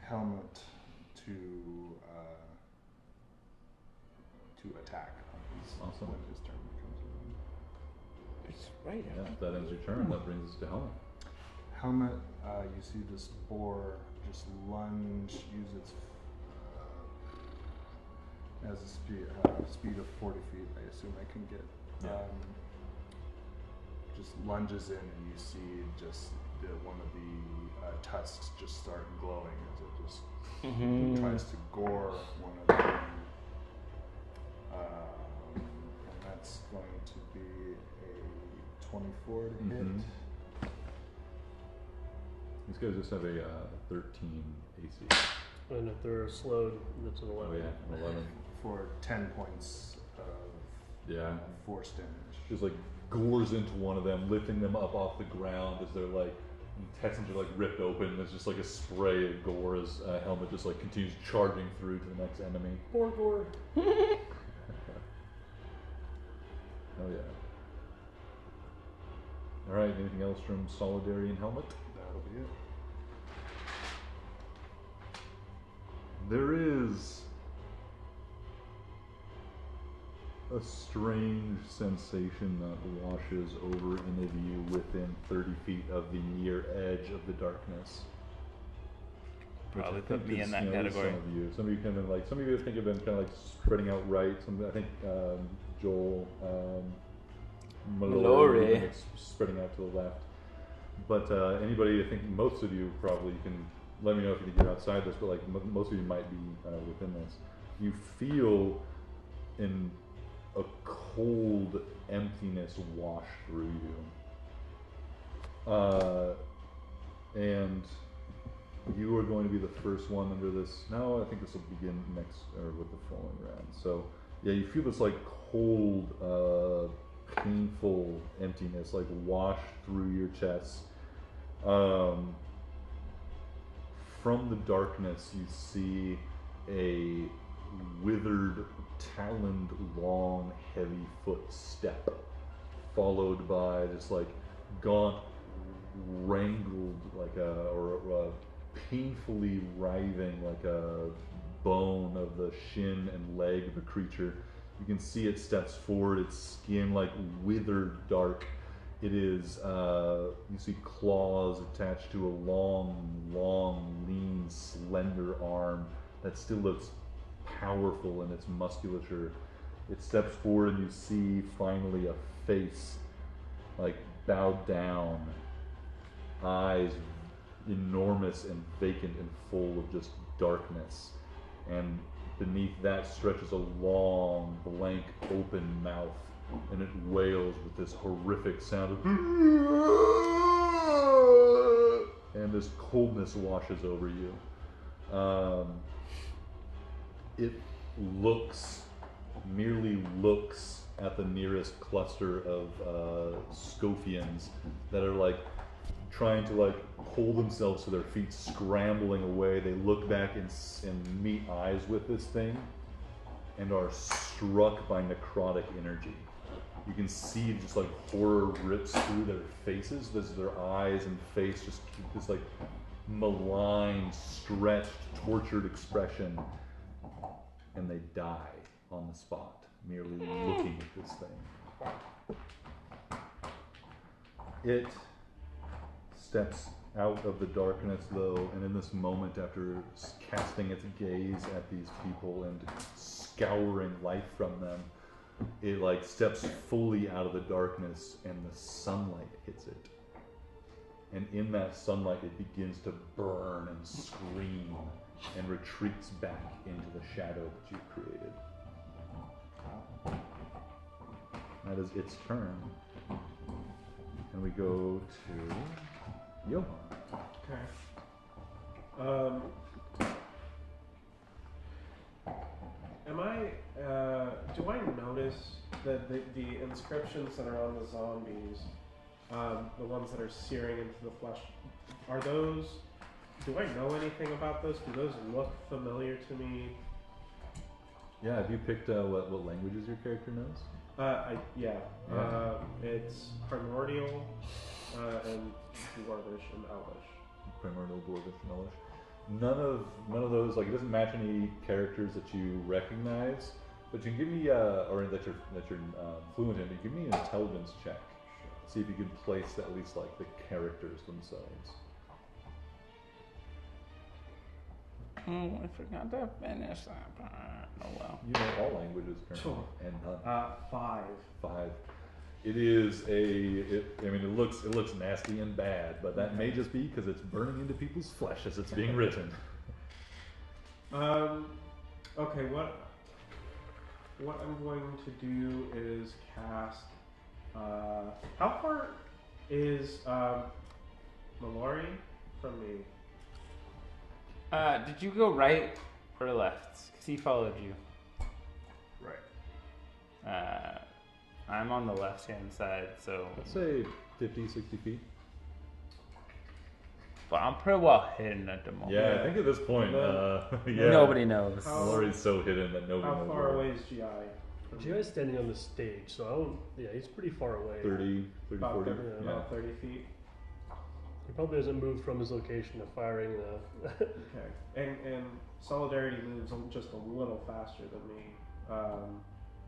S5: Helmet to attack on his,
S2: Awesome.
S5: when his turn comes around.
S3: It's right.
S2: Yeah, if that ends your turn, that brings us to Helen.
S5: Helmet, you see this boar just lunge, use its has a speed of 40 feet. I assume I can get. Just lunges in, and you see just one of the tusks just start glowing as it just tries to gore one of them. And that's going to be a 24 to hit.
S2: These guys just have a 13 AC.
S1: And if they're slowed, that's an 11.
S2: Oh yeah, an 11.
S5: For 10 points of
S2: Yeah.
S5: force damage.
S2: Just like gores into one of them, lifting them up off the ground as they're like intestines are like ripped open. There's just like a spray of gore as Helmet just like continues charging through to the next enemy.
S1: Poor gore.
S2: Oh yeah. All right. Anything else from Solidary and Helmet?
S5: That'll be it.
S2: There is a strange sensation that washes over any of you within 30 feet of the near edge of the darkness. Which
S3: Probably
S2: I
S3: put
S2: think
S3: me
S2: is,
S3: in that
S2: you know,
S3: category.
S2: Some of you kind of like, some of you think of them kind of like spreading out right. I think Joel, Mallory,
S3: Mallory.
S2: like spreading out to the left. But anybody, I think most of you probably, you can let me know if you think you're outside this, but like most of you might be within this. you feel a cold emptiness wash through you. And you are going to be the first one under this. No, I think this will begin next, or with the following round. So, yeah, you feel this like cold, painful emptiness like wash through your chest. From the darkness, you see a withered, taloned, long, heavy footstep, followed by this like gaunt, wrangled, like a painfully writhing, like a bone of the shin and leg of a creature. You can see it steps forward, its skin like withered dark. It is, you see claws attached to a long, lean, slender arm that still looks powerful in its musculature. It steps forward and you see finally a face, like bowed down, eyes enormous and vacant and full of just darkness. And beneath that stretches a long, blank, open mouth, and it wails with this horrific sound of and this coldness washes over you. It merely looks at the nearest cluster of Scofians that are like trying to like pull themselves to their feet, scrambling away. They look back and meet eyes with this thing and are struck by necrotic energy. You can see just like horror rips through their faces. Their eyes and face just keep this like malign, stretched, tortured expression, and they die on the spot, merely looking at this thing. It steps out of the darkness though, and in this moment, after casting its gaze at these people and scouring life from them, it like steps fully out of the darkness and the sunlight hits it. And in that sunlight it begins to burn and scream and retreats back into the shadow that you've created. That is its turn. And we go to Johan.
S4: Okay. Do I notice that the inscriptions that are on the zombies, the ones that are searing into the flesh, are those, do I know anything about those? Do those look familiar to me?
S2: Yeah, have you picked what languages your character knows?
S4: It's Primordial, and Dwarvish and Elvish.
S2: Primordial, Dwarvish, and Elvish. None of those, like, it doesn't match any characters that you recognize, but you can give me or that you're fluent in. Give me an intelligence check. See if you can place at least like the characters themselves.
S3: Oh, I forgot to finish that part. Oh well.
S2: You know all languages currently, and none.
S4: 5.
S2: 5. It is it looks nasty and bad, but that may just be because it's burning into people's flesh as it's being written.
S4: Okay, what I'm going to do is cast, how far is Mallory from me?
S3: Did you go right or left? Because he followed you.
S5: Right.
S3: I'm on the left-hand side, so...
S2: Let's say 50, 60 feet.
S3: But I'm pretty well hidden at the moment.
S2: Yeah, I think at this point,
S3: Nobody knows.
S2: Mallory's so hidden that nobody knows.
S4: How far away is GI?
S1: GI's standing on the stage, so I don't... Yeah, he's pretty far away.
S2: 30,
S4: About
S2: 40.
S4: 30, about 30 feet.
S1: He probably hasn't moved from his location of firing
S4: Okay. And Solidarity moves just a little faster than me.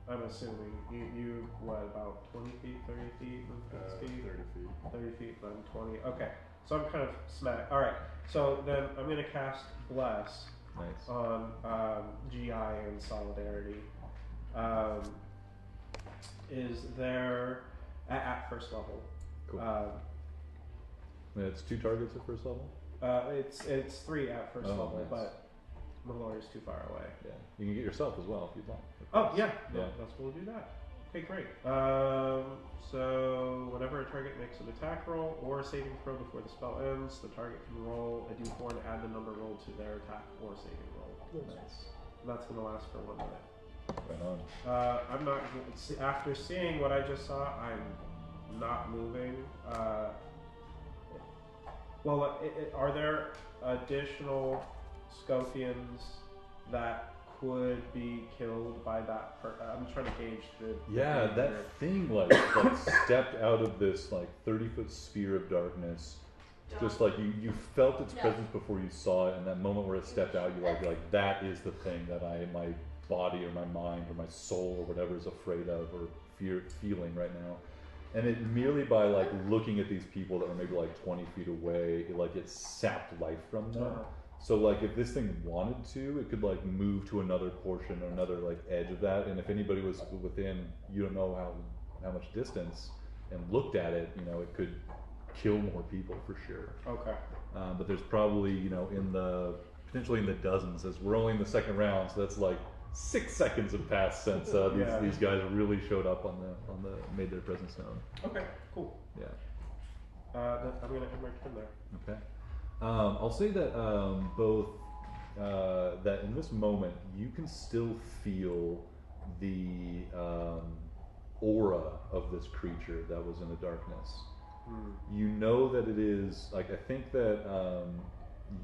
S4: I'm assuming you about 20 feet, 30 feet movement speed?
S5: 30 feet.
S4: 30 feet, then 20. Okay. So I'm kind of smack. Alright. So then I'm going to cast Bless
S2: Nice.
S4: on GI and Solidarity. Is there at first level?
S2: Cool. And it's 2 targets at first level?
S4: It's 3 at first level,
S2: nice.
S4: but Mallory's too far away.
S2: Yeah. You can get yourself as well if you'd like.
S4: Oh, yeah.
S2: Yeah.
S4: Let's we'll do that. Okay, great. So whenever a target makes an attack roll or a saving throw before the spell ends, the target can roll a d4 and add the number rolled to their attack or saving roll.
S2: Nice.
S4: That's going to last for 1 minute.
S2: Right on.
S4: I'm not. After seeing what I just saw, I'm not moving. Are there additional Scofians that could be killed by that? I'm trying to gauge the.
S2: Yeah, that thing like stepped out of this like 30-foot sphere of darkness. Just like you felt its presence before you saw it, and that moment where it stepped out, you're like that is the thing that my body or my mind or my soul or whatever is afraid of or feeling right now. And it merely by like looking at these people that were maybe like 20 feet away, it sapped life from them. So like if this thing wanted to, it could like move to another portion or another like edge of that. And if anybody was within, you don't know how much distance, and looked at it, it could kill more people for sure.
S4: Okay.
S2: But there's probably potentially in the dozens, as we're only in the second round, so that's like 6 seconds have passed since these guys really showed up on the made their presence known.
S4: Okay. Cool.
S2: Yeah.
S4: I'm gonna end my turn there.
S2: Okay. I'll say that both that in this moment you can still feel the aura of this creature that was in the darkness. You know that it is like, I think that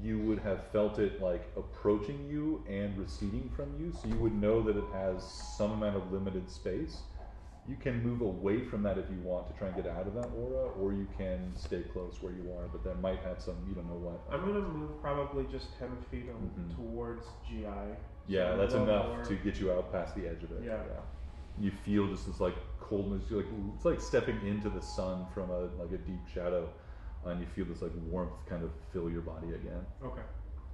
S2: you would have felt it like approaching you and receding from you, so you would know that it has some amount of limited space. You can move away from that if you want to try and get out of that aura, or you can stay close where you are, but that might have some, you don't know what.
S4: I'm going to move probably just 10 feet towards GI.
S2: Yeah,
S4: so
S2: that's enough
S4: more.
S2: to get you out past the edge of it.
S4: Yeah.
S2: You feel just this like coldness, it's like stepping into the sun from a deep shadow, and you feel this like warmth kind of fill your body again.
S4: Okay,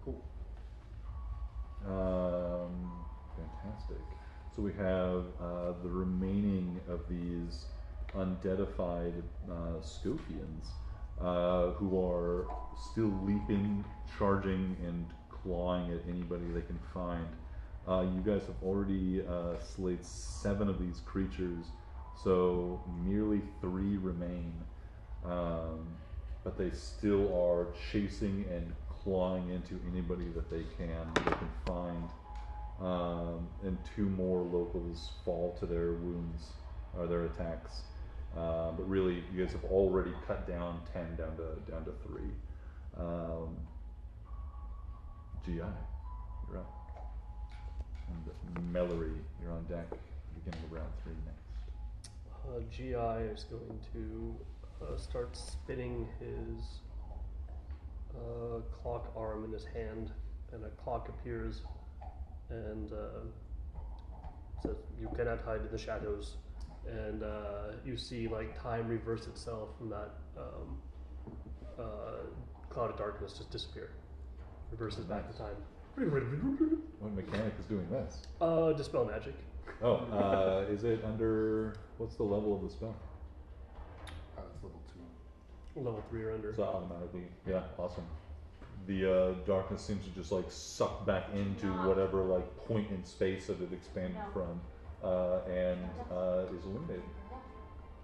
S4: cool.
S2: Fantastic. So we have the remaining of these undeadified Scofians who are still leaping, charging, and clawing at anybody they can find. You guys have already slayed 7 of these creatures, so merely 3 remain. But they still are chasing and clawing into anybody that they can find. And 2 more locals fall to their wounds or their attacks. But really, you guys have already cut down 10 down to 3. GI, you're up. And Mellory, you're on deck. Beginning of round 3 next.
S1: GI is going to start spinning his clock arm in his hand, and a clock appears and says, "You cannot hide in the shadows." And you see like time reverse itself from that cloud of darkness just disappear. Reverses back in time.
S2: What mechanic is doing this?
S1: Dispel magic.
S2: Oh, is it under, what's the level of the spell?
S5: It's level 2.
S1: Level 3 or under.
S2: So automatically, yeah, awesome. The darkness seems to just like suck back into whatever like point in space that it expanded from, and is illuminated.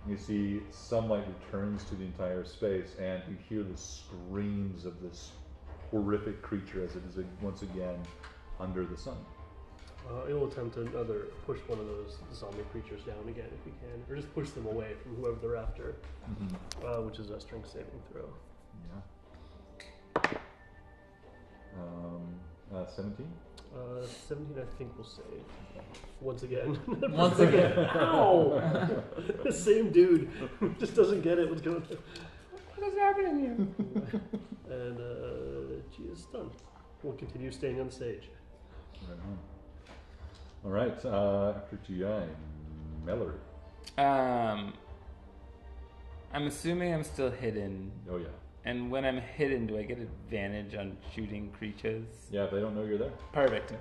S2: You see sunlight returns to the entire space, and you hear the screams of this horrific creature as it is once again under the sun.
S1: It'll attempt to push one of those zombie creatures down again if we can, or just push them away from whoever they're after, which is a strength saving throw.
S2: Yeah. 17?
S1: 17 I think will save. Once again.
S3: Once again.
S1: Ow! The same dude just doesn't get it. What's going on?
S3: What is happening here?
S1: And she is stunned. We'll continue staying on stage.
S2: Right on. All right, after GI, Mellory.
S3: I'm assuming I'm still hidden.
S2: Oh yeah.
S3: And when I'm hidden, do I get advantage on shooting creatures?
S2: Yeah, if they don't know you're there.
S3: Perfect.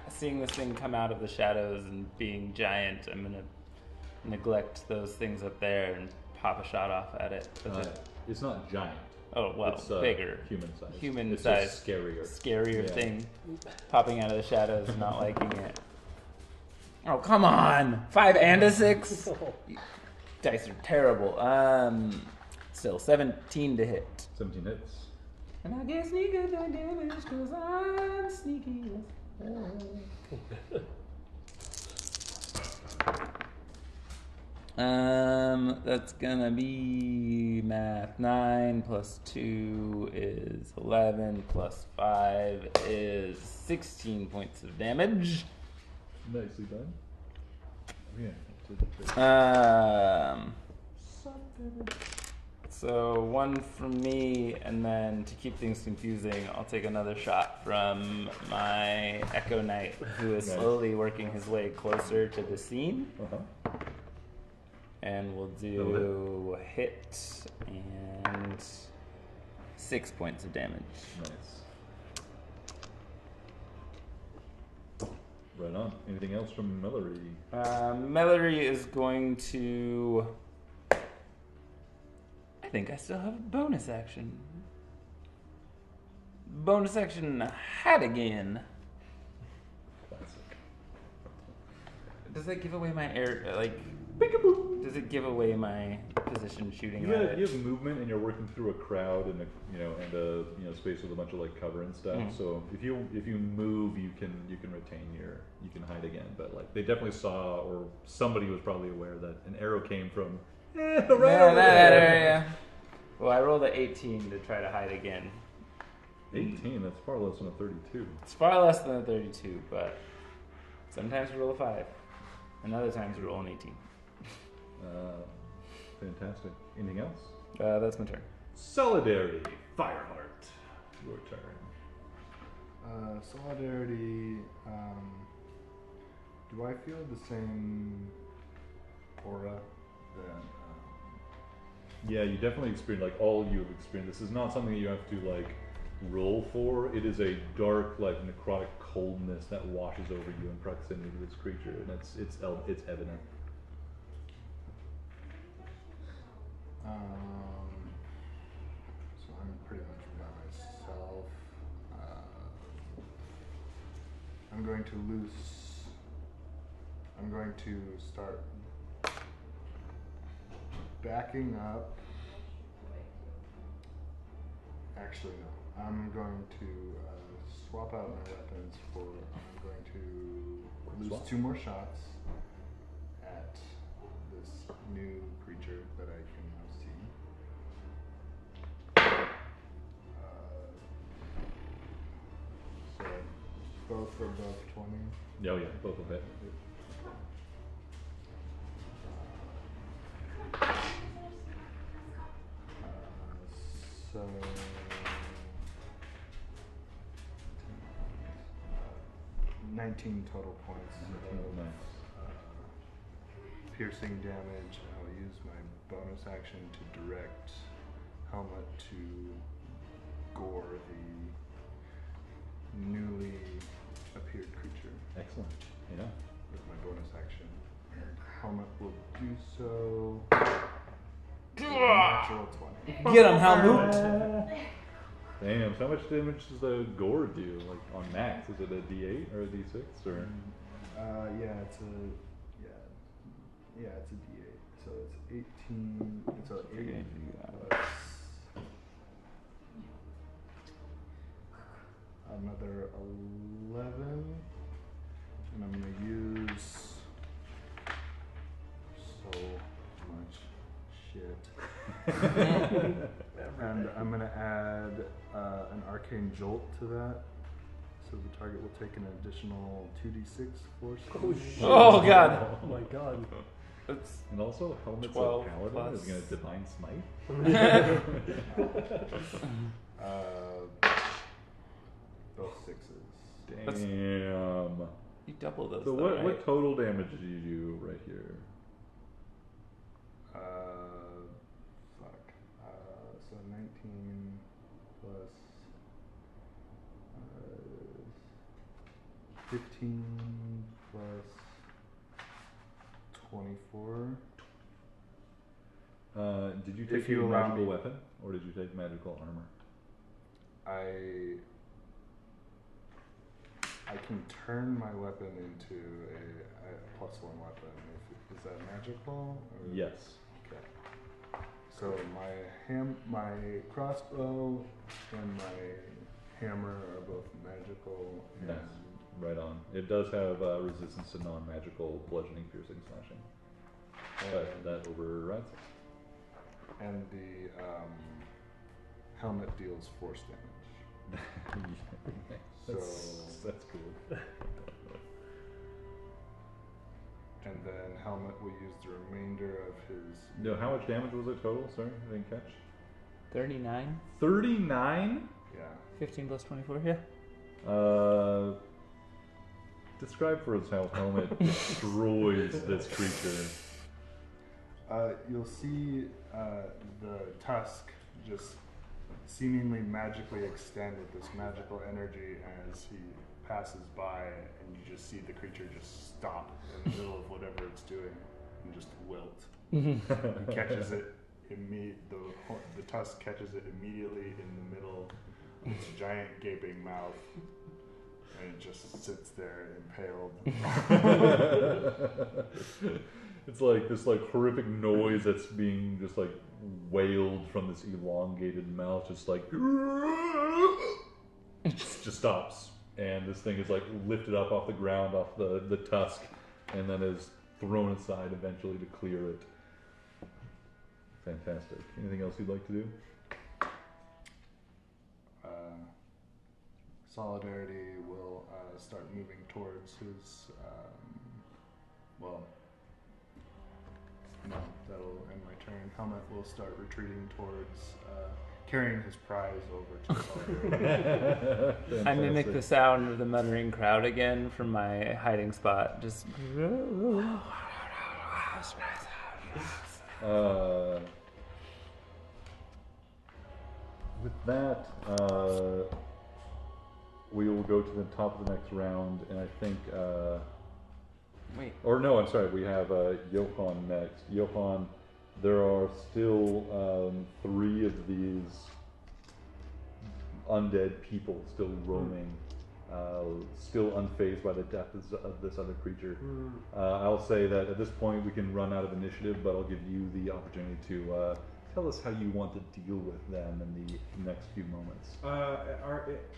S3: Seeing this thing come out of the shadows and being giant, I'm gonna neglect those things up there and pop a shot off at it.
S2: It's not giant.
S3: Oh, well,
S2: It's
S3: bigger.
S2: human size.
S3: Human
S2: It's
S3: size.
S2: just scarier.
S3: Scarier
S2: Yeah.
S3: thing. Popping out of the shadows, not liking it. Oh, come on! 5 and a 6? Dice are terrible. Still, 17 to hit.
S2: 17 hits.
S3: And I get sneaker damage because I'm sneaky. That's gonna be math. 9 plus 2 is 11 plus 5 is 16 points of damage.
S2: Nicely done. Yeah.
S3: So 1 from me, and then to keep things confusing, I'll take another shot from my Echo Knight, who is
S2: Nice.
S3: slowly working his way closer to the scene.
S2: Uh-huh.
S3: And we'll do hit and 6 points of damage.
S2: Nice. Right on. Anything else from Mallory?
S3: Mallory is going to... I think I still have a bonus action. Bonus action, hat again.
S2: Classic.
S3: Does that give away my air, like... Does it give away my position shooting?
S2: You have movement, and you're working through a crowd and a space with a bunch of like cover and stuff.
S3: Mhm.
S2: So if you move, you can retain you can hide again. But like they definitely saw, or somebody was probably aware that an arrow came from right over
S3: that
S2: there.
S3: area. Well, I rolled a 18 to try to hide again.
S2: 18. That's far less than a 32.
S3: It's far less than a 32, but sometimes we roll a 5, and other times we roll an 18.
S2: Fantastic. Anything else?
S3: That's my turn.
S2: Solidarity. Fireheart. Your turn.
S5: Solidarity. Do I feel the same aura that?
S2: Yeah, you definitely experience, like all you have experienced. This is not something that you have to like roll for. It is a dark, like necrotic coldness that washes over you in proximity to this creature, and it's evident.
S5: So I'm pretty much by myself. I'm going to start backing up. Actually, no. I'm going to swap out my weapons for. I'm going to lose
S2: Swap.
S5: 2 more shots at this new creature that I can now see. So both for above 20.
S2: Oh yeah, both of it.
S5: So 19 total points of piercing damage. I'll use my bonus action to direct Helmet to gore the newly appeared creature
S2: Excellent. Yeah.
S5: with my bonus action. Helmet will do so. Natural 20.
S3: Get him, Helmut!
S2: Damn. So how much damage does the gore do? Like on max, is it a D8 or a D6 or?
S5: Yeah, it's a D8. So it's 18. It's a 8 plus another 11, and I'm gonna use so much shit. And I'm gonna add an arcane jolt to that. So the target will take an additional 2d6 force.
S3: Oh, God.
S1: Oh my god.
S3: That's
S2: And also, Helmet's
S3: 12
S2: a paladin
S3: plus-
S2: is going to divine smite.
S5: Both 6s.
S2: Damn.
S3: you double those.
S2: So
S3: though,
S2: what
S3: right?
S2: total damage do you do right here?
S5: Fuck. So 19 plus 15 plus 24.
S2: Did you take
S5: If you
S2: a
S5: allow
S2: magical
S5: me.
S2: weapon, or did you take magical armor?
S5: I can turn my weapon into a +1 weapon. Is that magical? Or?
S2: Yes.
S5: Okay. So my crossbow and my hammer are both magical. And
S2: Nice. Right on. It does have resistance to non-magical bludgeoning, piercing, slashing. But that overrides it.
S5: And the helmet deals force damage.
S2: That's cool.
S5: And then helmet will use the remainder of his.
S2: No, how much damage was it total? Sorry, I didn't catch.
S3: 39.
S2: 39?
S5: Yeah.
S3: 15 plus 24, yeah.
S2: Describe for us how helmet destroys this creature.
S5: You'll see the tusk just seemingly magically extend with this magical energy as he passes by, and you just see the creature just stop in the middle of whatever it's doing and just wilt. He catches it the tusk catches it immediately in the middle of its giant gaping mouth, and it just sits there impaled.
S2: It's like this horrific noise that's being just wailed from this elongated mouth, just just stops, and this thing is lifted up off the ground, off the tusk, and then is thrown aside eventually to clear it. Fantastic. Anything else you'd like to do?
S5: Solidarity will start moving towards his. No, that'll end my turn. Helmet will start retreating towards carrying his prize over to Solidarity.
S3: I mimic the sound of the muttering crowd again from my hiding spot. Just.
S2: With that, we will go to the top of the next round, and I think.
S3: Wait.
S2: Or no, I'm sorry. We have Johan next. Johan, there are still 3 of these undead people still roaming, still unfazed by the death of this other creature. I'll say that at this point we can run out of initiative, but I'll give you the opportunity to tell us how you want to deal with them in the next few moments.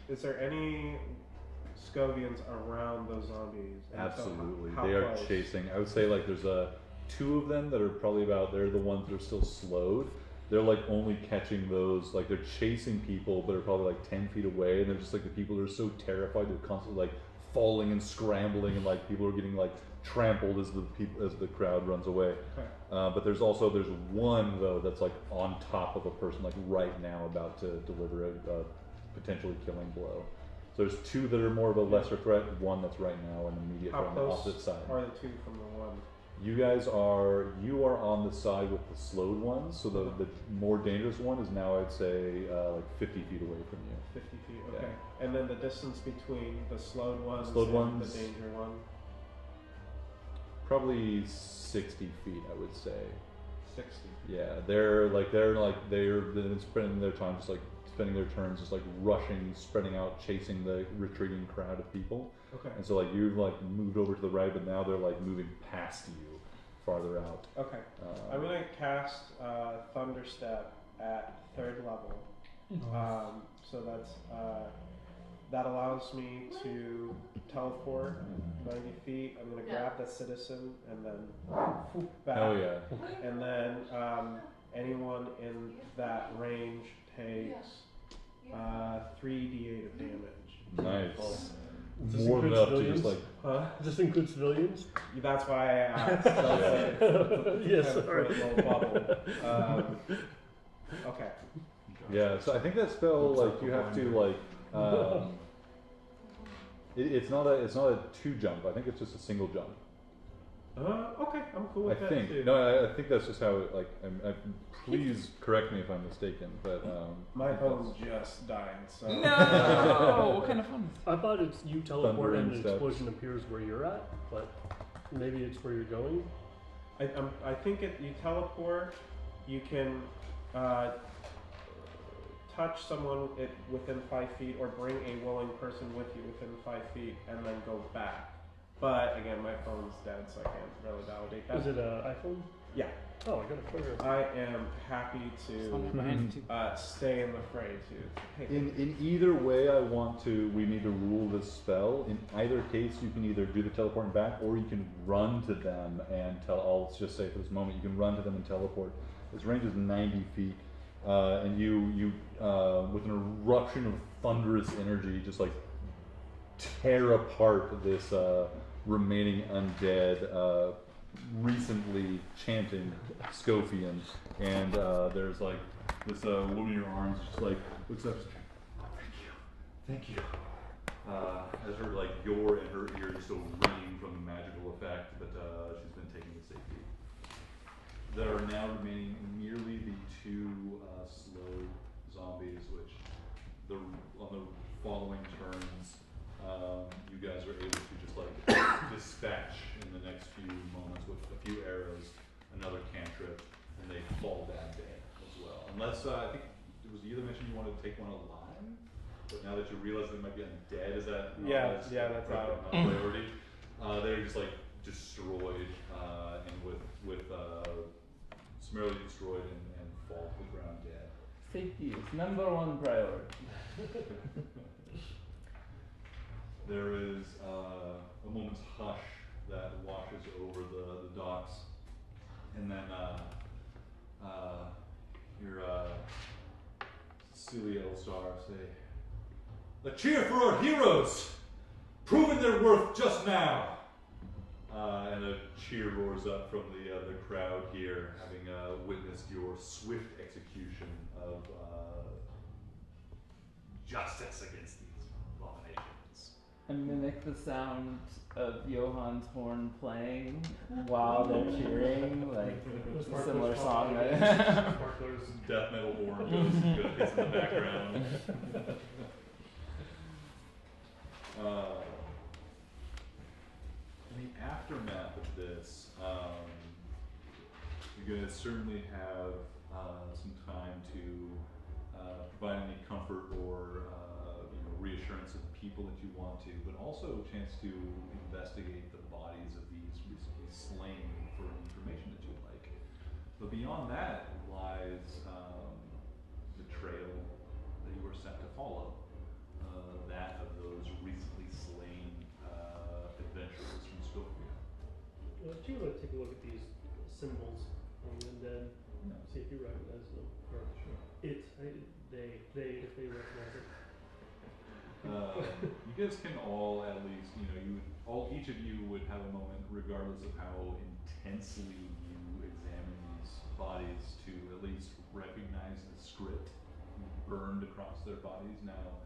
S4: Is there any Scovians around those zombies? And
S2: Absolutely.
S4: how
S2: They are
S4: close?
S2: chasing. I would say there's 2 of them that are probably they're the ones that are still slowed. They're only catching those, they're chasing people, but are probably 10 feet away, and they're just the people that are so terrified they're constantly falling and scrambling, and people are getting trampled as the crowd runs away.
S4: Okay.
S2: But there's one though that's on top of a person right now about to deliver a potentially killing blow. So there's 2 that are more of a lesser threat, 1 that's right now an immediate
S4: How
S2: threat on the
S4: close
S2: opposite side.
S4: are the 2 from the 1?
S2: You are on the side with the slowed ones, so the more dangerous one is now, I'd say, 50 feet away from you.
S4: 50 feet, okay.
S2: Yeah.
S4: And then the distance between the slowed ones
S2: Slowed
S4: and
S2: ones.
S4: the danger one?
S2: Probably 60 feet, I would say.
S4: 60.
S2: Yeah, they're spending their time spending their turns rushing, spreading out, chasing the retreating crowd of people.
S4: Okay.
S2: And so you've moved over to the right, but now they're moving past you, farther out.
S4: Okay. I'm gonna cast Thunderstep at 3rd level. So that's that allows me to teleport 90 feet. I'm gonna grab the citizen and then back.
S2: Oh yeah.
S4: And then anyone in that range takes 3d8 of damage.
S2: Nice.
S1: Does this
S2: More than
S1: include
S2: enough to just
S1: civilians? Does this include civilians?
S4: That's why I asked. So
S1: Yes,
S4: kind of
S1: sorry.
S4: a little bubble. Okay.
S2: Yeah, so I think that spell you have to it's not a 2 jump. I think it's just a single jump.
S4: Okay, I'm cool with
S2: I
S4: that
S2: think.
S4: too.
S2: No, I think that's just how it please correct me if I'm mistaken, but
S4: My phone just died, so.
S3: No! What kind of fun?
S1: I thought it's you teleport and an
S2: Thundering
S1: explosion appears where you're at, but maybe it's where you're going.
S4: I think you teleport, you can touch someone within 5 feet, or bring a willing person with you within 5 feet, and then go back. But again, my phone's dead, so I can't really validate that.
S1: Is it an iPhone?
S4: Yeah.
S1: Oh, I got a photo.
S4: I am happy to stay in the fray too.
S2: In either way, we need to rule this spell. In either case, you can either do the teleporting back, or you can run to them and I'll just say for this moment, you can run to them and teleport. Its range is 90 feet, and you with an eruption of thunderous energy, just like tear apart this remaining undead. Recently chanting Scofian, and there's like this woman in your arms just like looks up, thank you, as her like your and her ear just still ringing from the magical effect, but she's been taken to safety. There are now remaining merely the 2 slow zombies, which on the following turns you guys are able to just like dispatch in the next few moments with a few arrows, another cantrip, and they fall down dead as well. Unless I think it was you that mentioned you wanted to take one alive, but now that you realize they might be undead, is that
S4: that's out.
S2: Priority? They're just like destroyed and with summarily destroyed and fall to the ground dead.
S3: Safety is #1 priority.
S2: There is a moment's hush that washes over the docks, and then your Cecilia Elstar say, "A cheer for our heroes, proving their worth just now." And a cheer roars up from the crowd here, having witnessed your swift execution of justice against these abominations.
S3: And mimic the sound of Johann's horn playing while they're cheering, like a similar song.
S2: Sparklers, death metal horn goes in the background. In the aftermath of this, you're going to certainly have some time to provide any comfort or reassurance of the people that you want to, but also a chance to investigate the bodies of these recently slain for information that you'd like. But beyond that lies the trail that you were sent to follow, that of those recently slain adventurers from Scofia.
S1: Do you want to take a look at these symbols on the undead?
S2: Yeah.
S1: See if you recognize them. Or
S2: Sure.
S1: they, if they recognize it.
S2: You guys can all at least, each of you would have a moment, regardless of how intensely you examine these bodies, to at least recognize the script burned across their bodies now,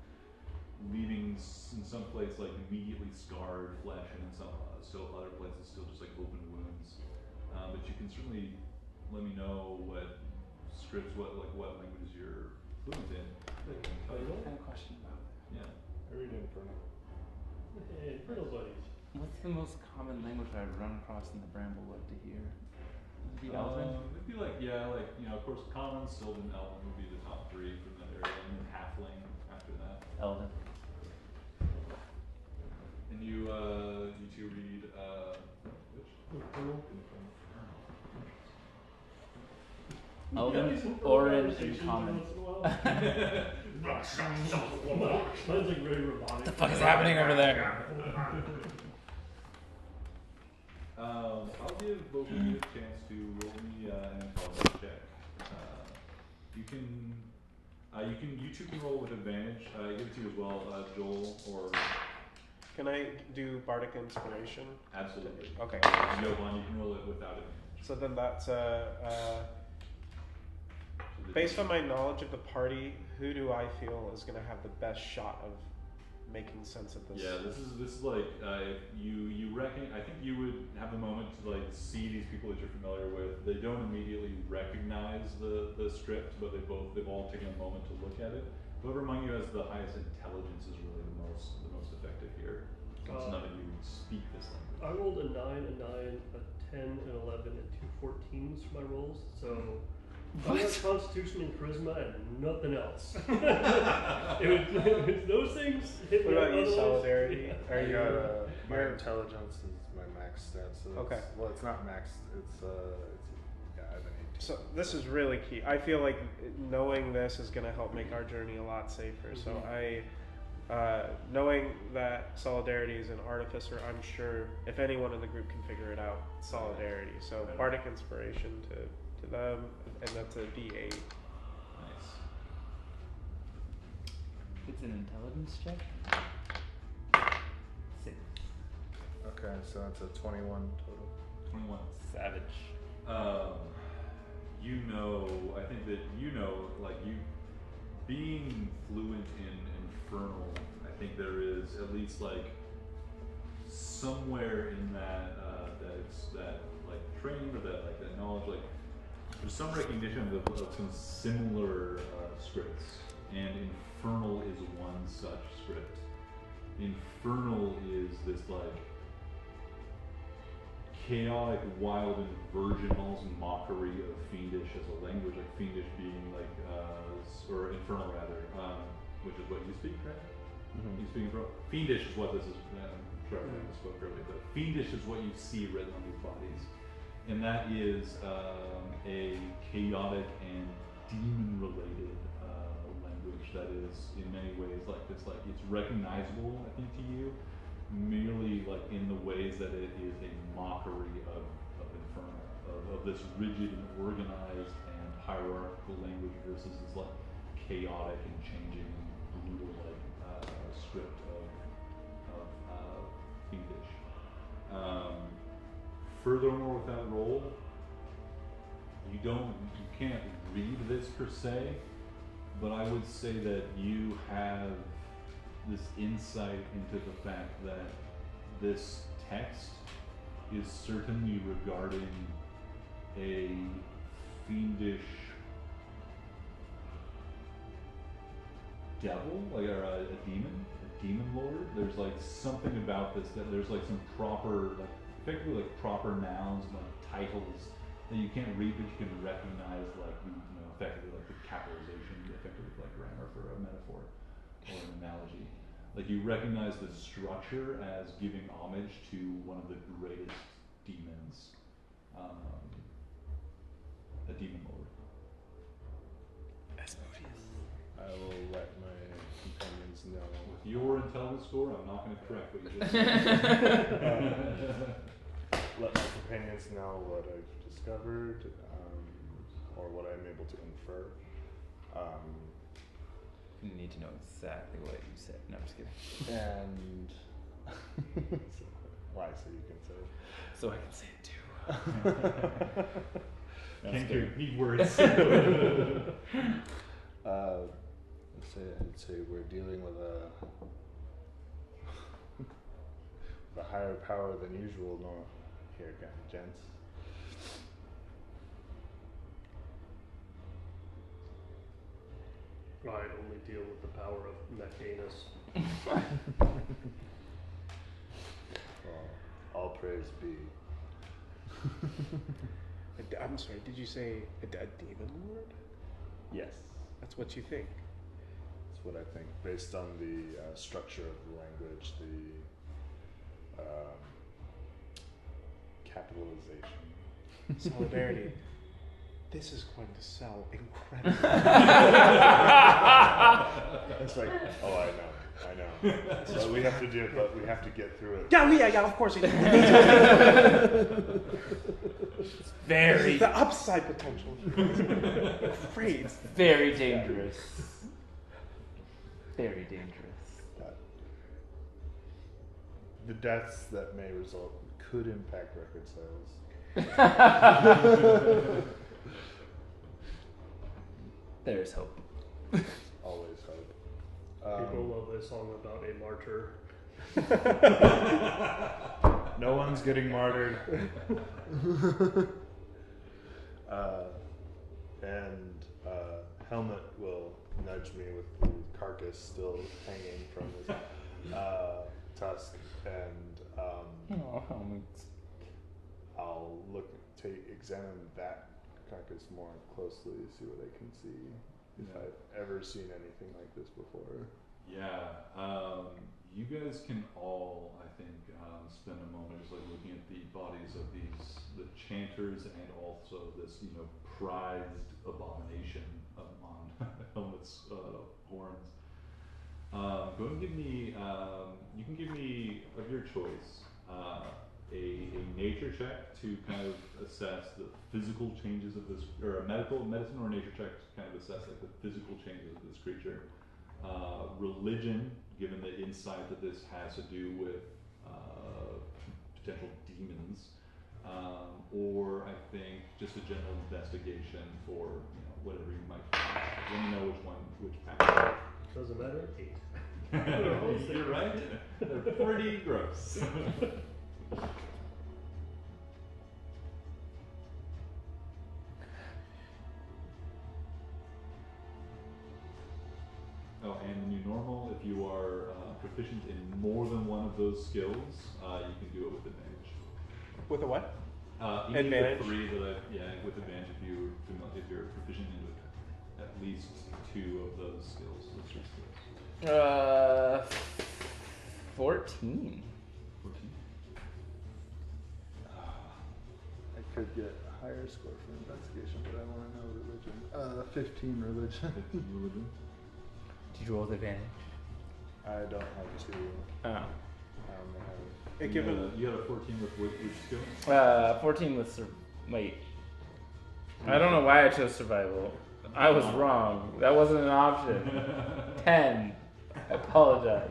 S2: leaving in some place like immediately scarred flesh, and in some still other places still just like open wounds. But you can certainly let me know what scripts, what language you're fluent in.
S3: I have a question about that.
S2: Yeah.
S5: I read Infernal.
S1: Hey, Infernal buddies.
S3: What's the most common language I'd run across in the Bramblewood to hear? Would it be Elven?
S2: It'd be like, of course, Common, Sylvan, Elven would be the top 3 from that area, and then Halfling after that.
S3: Elven.
S2: And you two read, which?
S1: Infernal.
S3: Elven, Orange, and Common.
S1: Sounds like very robotic.
S3: What the fuck is happening over there?
S2: I'll give both of you a chance to roll me an intelligence check. You two can roll with advantage. I give it to you as well, Joel, or...
S4: Can I do Bardic Inspiration?
S2: Absolutely.
S4: Okay.
S2: Jovan, you can roll it without advantage.
S4: So then that's based on my knowledge of the party, who do I feel is going to have the best shot of making sense of this?
S2: Yeah, this is like you reckon. I think you would have the moment to like see these people that you're familiar with. They don't immediately recognize the script, but they've all taken a moment to look at it. Whoever among you has the highest intelligence is really the most effective here. Since none of you speak this language.
S1: I rolled a 9, a 10, an 11, and 2 14s for my rolls. So I got Constitution and Charisma and nothing else. it was those things hit
S4: What
S1: me
S4: about you,
S1: otherwise-
S4: Solidarity?
S1: Yeah.
S4: Are
S5: I
S4: you?
S5: got my
S4: you're-
S5: intelligence is my max stat. So
S4: Okay.
S5: Well, it's not max. It's yeah, I have an 18.
S4: So this is really key. I feel like knowing this is going to help make our journey a lot safer. So knowing that Solidarity is an artificer, I'm sure if anyone in the group can figure it out, Solidarity. So bardic inspiration to them, and that's a D8.
S2: Nice.
S3: It's an intelligence check. 6.
S5: Okay, so that's a 21 total.
S2: 21.
S3: Savage.
S2: I think that like you being fluent in Infernal, I think there is at least like somewhere in that that like training or that knowledge, like there's some recognition of some similar scripts, and Infernal is one such script. Infernal is this like chaotic, wild, and virginal mockery of Fiendish as a language, like Fiendish being like, or Infernal rather, which is what you speak, right? You speak Infernal? Fiendish is what this is, I'm sure I spoke earlier, but Fiendish is what you see written on these bodies. And that is a chaotic and demon-related language that is in many ways like this, like it's recognizable, I think, to you, merely like in the ways that it is a mockery of Infernal, of this rigid and organized and hierarchical language versus this like chaotic and changing and brutal like script of Fiendish. Furthermore, with that role, you can't read this per se, but I would say that you have this insight into the fact that this text is certainly regarding a fiendish devil, like or a demon lord. There's like something about this that there's like some proper, like effectively like proper nouns and like titles that you can't read, but you can recognize, like effectively like the capitalization, effectively like grammar for a metaphor or an analogy. Like you recognize the structure as giving homage to one of the greatest demons, a demon lord.
S5: I will let my companions know.
S2: With your intelligence score, I'm not going to correct what you just said.
S5: Let my companions know what I've discovered, or what I'm able to infer.
S3: You need to know exactly what you said. No, I'm just kidding.
S5: And why? So you can say.
S3: So I can say it too.
S2: Can't repeat words.
S5: I'd say we're dealing with a higher power than usual, here, gents.
S1: I only deal with the power of Mechanus.
S5: Well, all praise be.
S4: I'm sorry, did you say a demon lord?
S5: Yes,
S4: That's what you think?
S5: that's what I think, based on the structure of the language, the capitalization.
S4: Solidarity. This is going to sell incredibly.
S5: It's like, oh, I know. But we have to get through it.
S4: Yeah, of course.
S3: Very,
S4: The upside potential is great.
S3: very dangerous. Very dangerous.
S5: The deaths that may result could impact record sales.
S3: There's hope.
S5: Always hope.
S1: People love this song about a martyr.
S5: No one's getting martyred. And Helmet will nudge me with the carcass still hanging from his tusk, and
S3: Oh, helmets.
S5: I'll examine that focus more closely, see what I can see, if I've ever seen anything like this before.
S2: Yeah, you guys can all, I think, spend a moment just like looking at the bodies of the chanters and also this, prized abomination on helmets, horns. Go and give me, you can give me, of your choice, a nature check to kind of assess the physical changes of this, or a medicine or nature check to kind of assess like the physical changes of this creature. Religion, given the insight that this has to do with potential demons, or I think just a general investigation for whatever you might find. Let me know which path.
S1: Doesn't matter. 8.
S2: You're right. They're pretty gross. Oh, and the new normal, if you are proficient in more than one of those skills, you can do it with advantage.
S4: With a what?
S2: Advantage? The 3 that with advantage if you're proficient in at least 2 of those skills. What's your skills?
S3: 14.
S2: 14?
S5: I could get a higher score for investigation, but I want to know religion. 15 religion.
S2: 15 religion.
S3: Did you roll with advantage?
S5: I don't have 2.
S3: Oh.
S5: I only have.
S4: It given
S2: You had a 14 with which skill?
S3: 14 with wait. I don't know why I chose survival. I was wrong. That wasn't an option. 10. I apologize.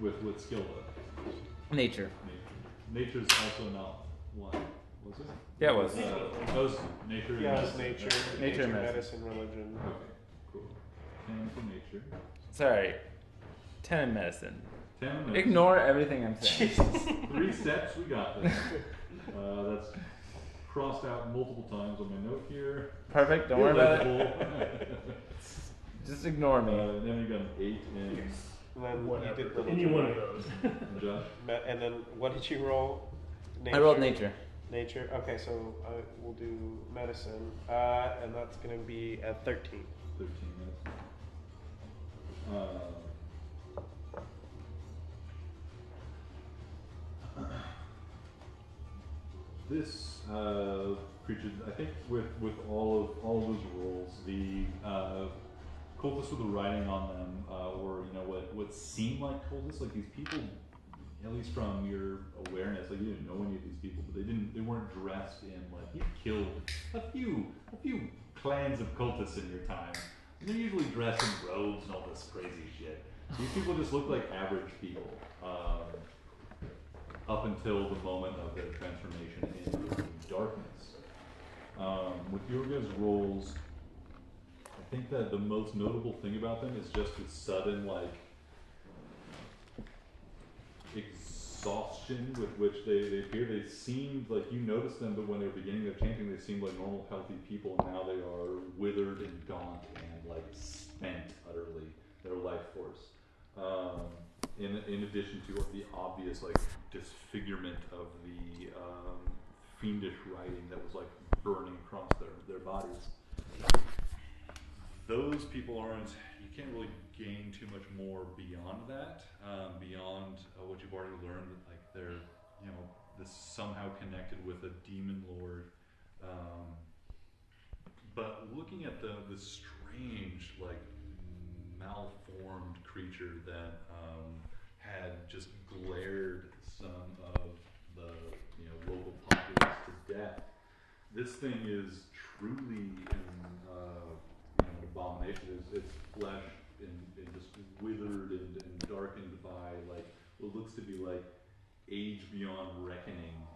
S2: With what skill though?
S3: Nature.
S2: Nature's also not 1, was it?
S3: Yeah, it was.
S2: Those nature. and
S4: Yeah, it's
S2: medicine.
S4: nature,
S3: Nature and medicine.
S4: religion.
S2: Okay, cool. 10 for nature.
S3: Sorry. 10 in medicine.
S2: 10 in medicine.
S3: Ignore everything I'm saying.
S2: 3 steps, we got this. That's crossed out multiple times on my note here.
S3: Perfect. Don't worry about it.
S2: Illegible.
S3: Just ignore me.
S2: And then we got an 8 in
S4: And then you did religion.
S1: Any one of those.
S2: Josh.
S4: And then what did you roll?
S3: I rolled nature.
S4: Nature. Okay, so we'll do medicine, and that's going to be at 13.
S2: 13 minutes. This creature, I think, with all of those rolls, the cultists with the writing on them were what seemed like cultists, like these people. At least from your awareness, like you didn't know any of these people, but they weren't dressed in like you killed a few clans of cultists in your time. And they're usually dressed in robes and all this crazy shit. These people just look like average people up until the moment of their transformation into darkness. With your guys' rolls, I think that the most notable thing about them is just the sudden exhaustion with which they appear. They seemed like you noticed them, but when they were beginning their chanting, they seemed like normal, healthy people, and now they are withered and gaunt and spent utterly their life force. In addition to the obvious disfigurement of the fiendish writing that was burning across their bodies. Those people you can't really gain too much more beyond that, beyond what you've already learned, that they're, this somehow connected with a demon lord. But looking at the strange, malformed creature that had just glared some of the local populace to death, this thing is truly an abomination. Its flesh and just withered and darkened by what looks to be age beyond reckoning.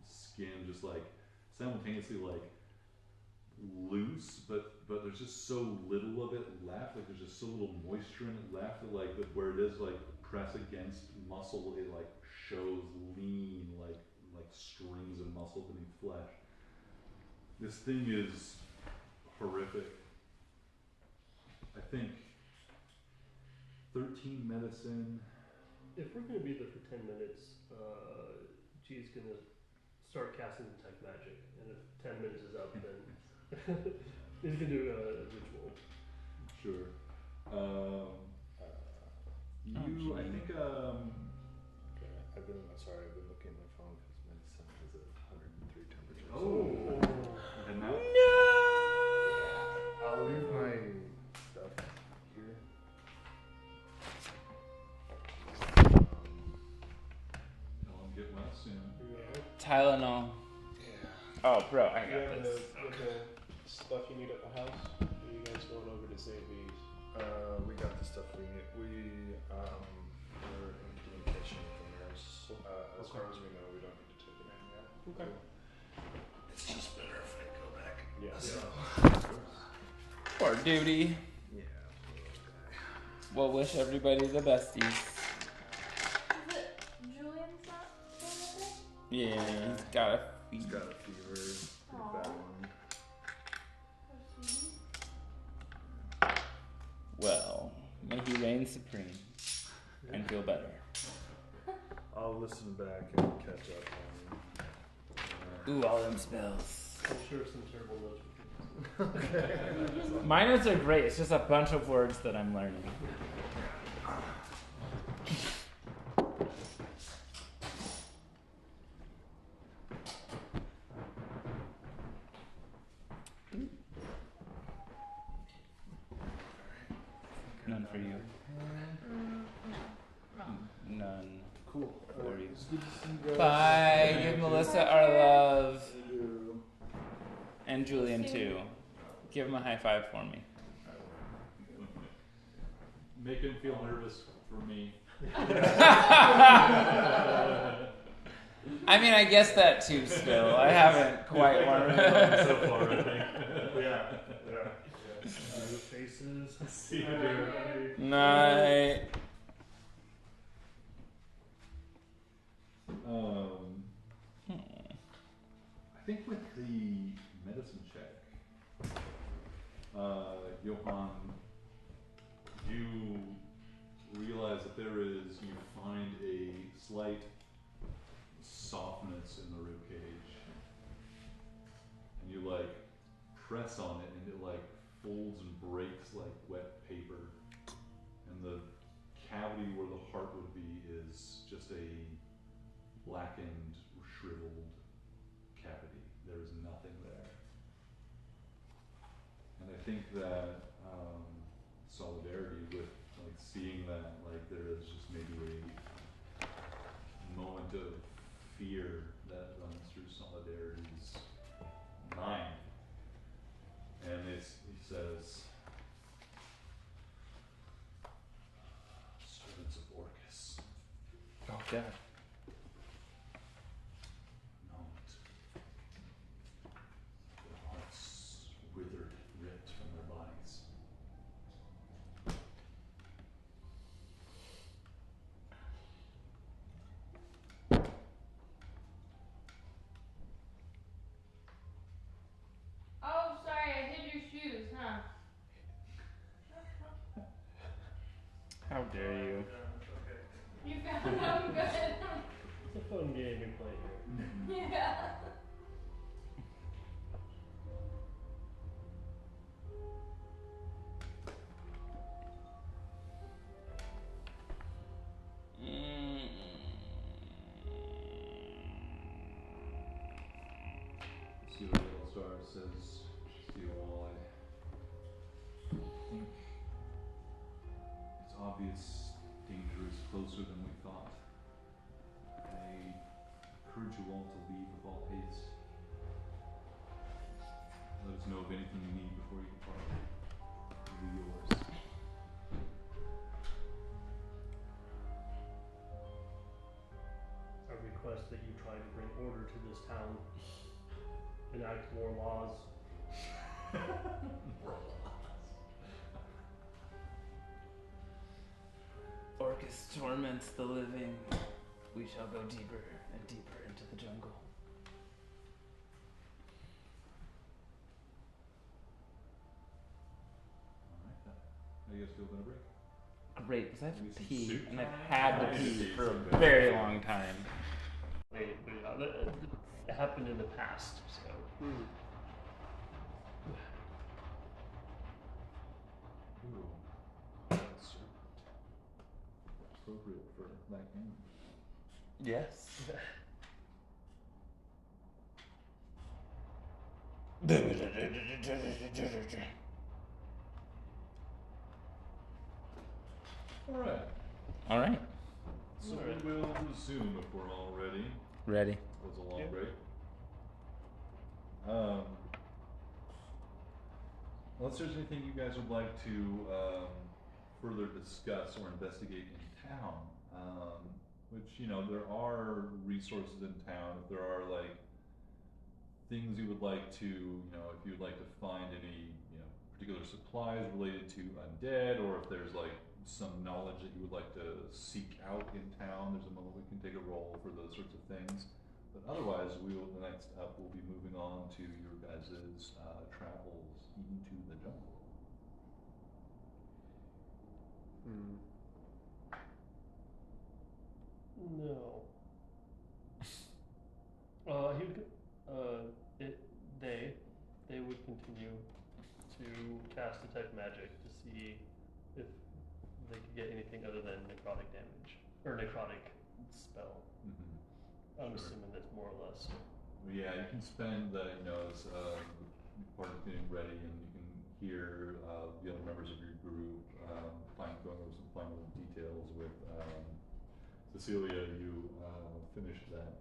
S2: Skin just simultaneously loose, but there's just so little of it left. There's just so little moisture in it left that where it is press against muscle, it shows lean like strings of muscle beneath flesh. This thing is horrific. I think 13 medicine.
S1: If we're going to be there for 10 minutes, G's going to start casting detect magic, and if 10 minutes is up, then he's gonna do a ritual.
S2: Sure. I think,
S5: Okay, I've been looking at my phone because my son has a 103 temperature.
S2: and now,
S5: I'll leave my stuff here.
S2: tell him get well soon.
S3: Tylenol.
S5: Yeah.
S3: Oh, bro, I
S4: You
S3: got
S4: have
S3: this.
S4: the stuff you need at the house? Or are you guys going over to save these?
S5: We got the stuff we need. We're in communication with the nurse. As far as we know, we don't need to take it in yet.
S4: Okay.
S5: It's just better if I go back.
S4: Yeah.
S5: So,
S3: For duty.
S5: yeah.
S3: We'll wish everybody the besties.
S6: Is it Julian's not tormented?
S3: Yeah, he's got a
S5: He's
S3: fever.
S5: got a fever. Pretty bad one.
S3: Well, may he reign supreme and feel better.
S5: I'll listen back and catch up on.
S3: Ooh, all them spells.
S1: I'm sure some terrible notes.
S3: My notes are great. It's just a bunch of words that I'm learning. None for you. None
S5: Cool.
S3: for you.
S5: It's good to see you guys.
S3: Bye. Give Melissa our love.
S5: You.
S3: And Julian too. Give him a high five for me.
S2: Make him feel nervous for me.
S3: I mean, I guess that too still. I haven't quite learned.
S2: So far, I think.
S5: Yeah.
S1: Faces.
S2: See you, dude.
S3: Night.
S2: I think with the medicine check, Johan, you realize that you find a slight softness in the ribcage, and you press on it, and it folds and breaks like wet paper, and the cavity where the heart would be is just a blackened, shriveled cavity. There's nothing there. And I think that solidarity with seeing that, there is just maybe a moment of fear that runs through Solidarity's mind. And he says, servants of Orcus.
S3: Oh God.
S2: Moment. Their hearts withered, ripped from their bodies.
S6: Oh, sorry, I hid your shoes, huh?
S3: How dare you?
S6: You found them good.
S1: It's a fun game you're playing here.
S6: Yeah.
S2: See what Yellow Star says. Steel Walleye. It's obvious danger is closer than we thought. I encourage you all to leave with all haste. Let us know of anything you need before you depart. It'll be yours.
S1: I request that you try to bring order to this town, enact more laws.
S3: Orcus torments the living. We shall go deeper and deeper into the jungle.
S2: Alright then. How you guys feel about a break?
S3: Great, because I have
S2: Maybe
S3: to
S2: some
S3: pee,
S2: soup?
S3: and I've had to
S2: I
S3: pee
S2: see
S3: for a
S2: some
S3: very long time.
S1: Wait, it happened in the past. So
S4: Hmm.
S2: Ooh. That's appropriate for that game.
S3: Yes.
S2: Alright.
S3: All right.
S2: So
S1: Alright.
S2: we will resume if we're all ready.
S3: Ready.
S2: It was a long
S4: Yeah.
S2: break. Unless there's anything you guys would like to further discuss or investigate in town, which, you know, there are resources in town. If there are like things you would like to, you know, if you'd like to find any, you know, particular supplies related to undead, or if there's like some knowledge that you would like to seek out in town, there's a moment we can take a roll for those sorts of things. But otherwise, the next up, we'll be moving on to your guys' travels into the jungle.
S4: Hmm.
S1: no. He would. They would continue to cast detect magic to see if they could get anything other than necrotic damage or necrotic spell.
S2: Mm-hmm.
S1: I'm
S2: Sure.
S1: assuming that's more or less.
S2: Well, yeah, you can spend the, you know, as part of getting ready, and you can hear the other members of your group going over some final details with Cecilia. You finished that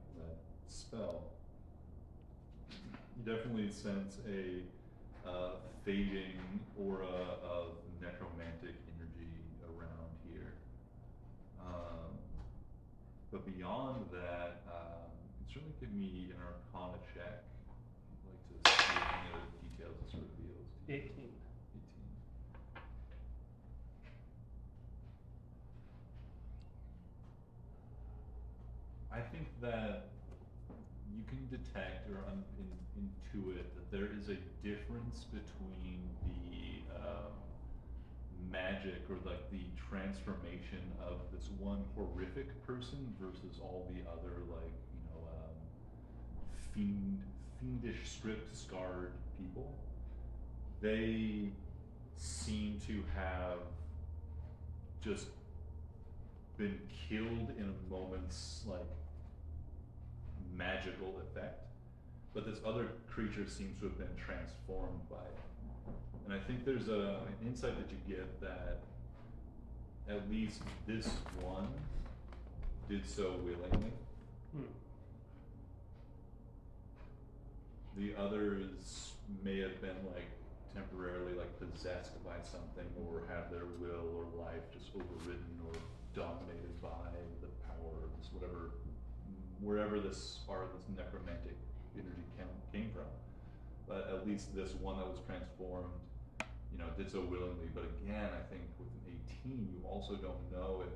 S2: spell. You definitely sense a fading aura of necromantic energy around here. But beyond that, you can certainly give me an Arcana check. I'd like to see if any other details this reveals.
S1: 18.
S2: 18. I think that you can detect or intuit that there is a difference between the magic or like the transformation of this one horrific person versus all the other, like, you know, fiendish stripped scarred people. They seem to have just been killed in a moment's like magical effect, but this other creature seems to have been transformed by it. And I think there's an insight that you get that at least this one did so willingly. The others may have been like temporarily like possessed by something, or have their will or life just overridden or dominated by the power of this wherever this necromantic energy came from. But at least this one that was transformed, you know, did so willingly. But again, I think with an 18, you also don't know if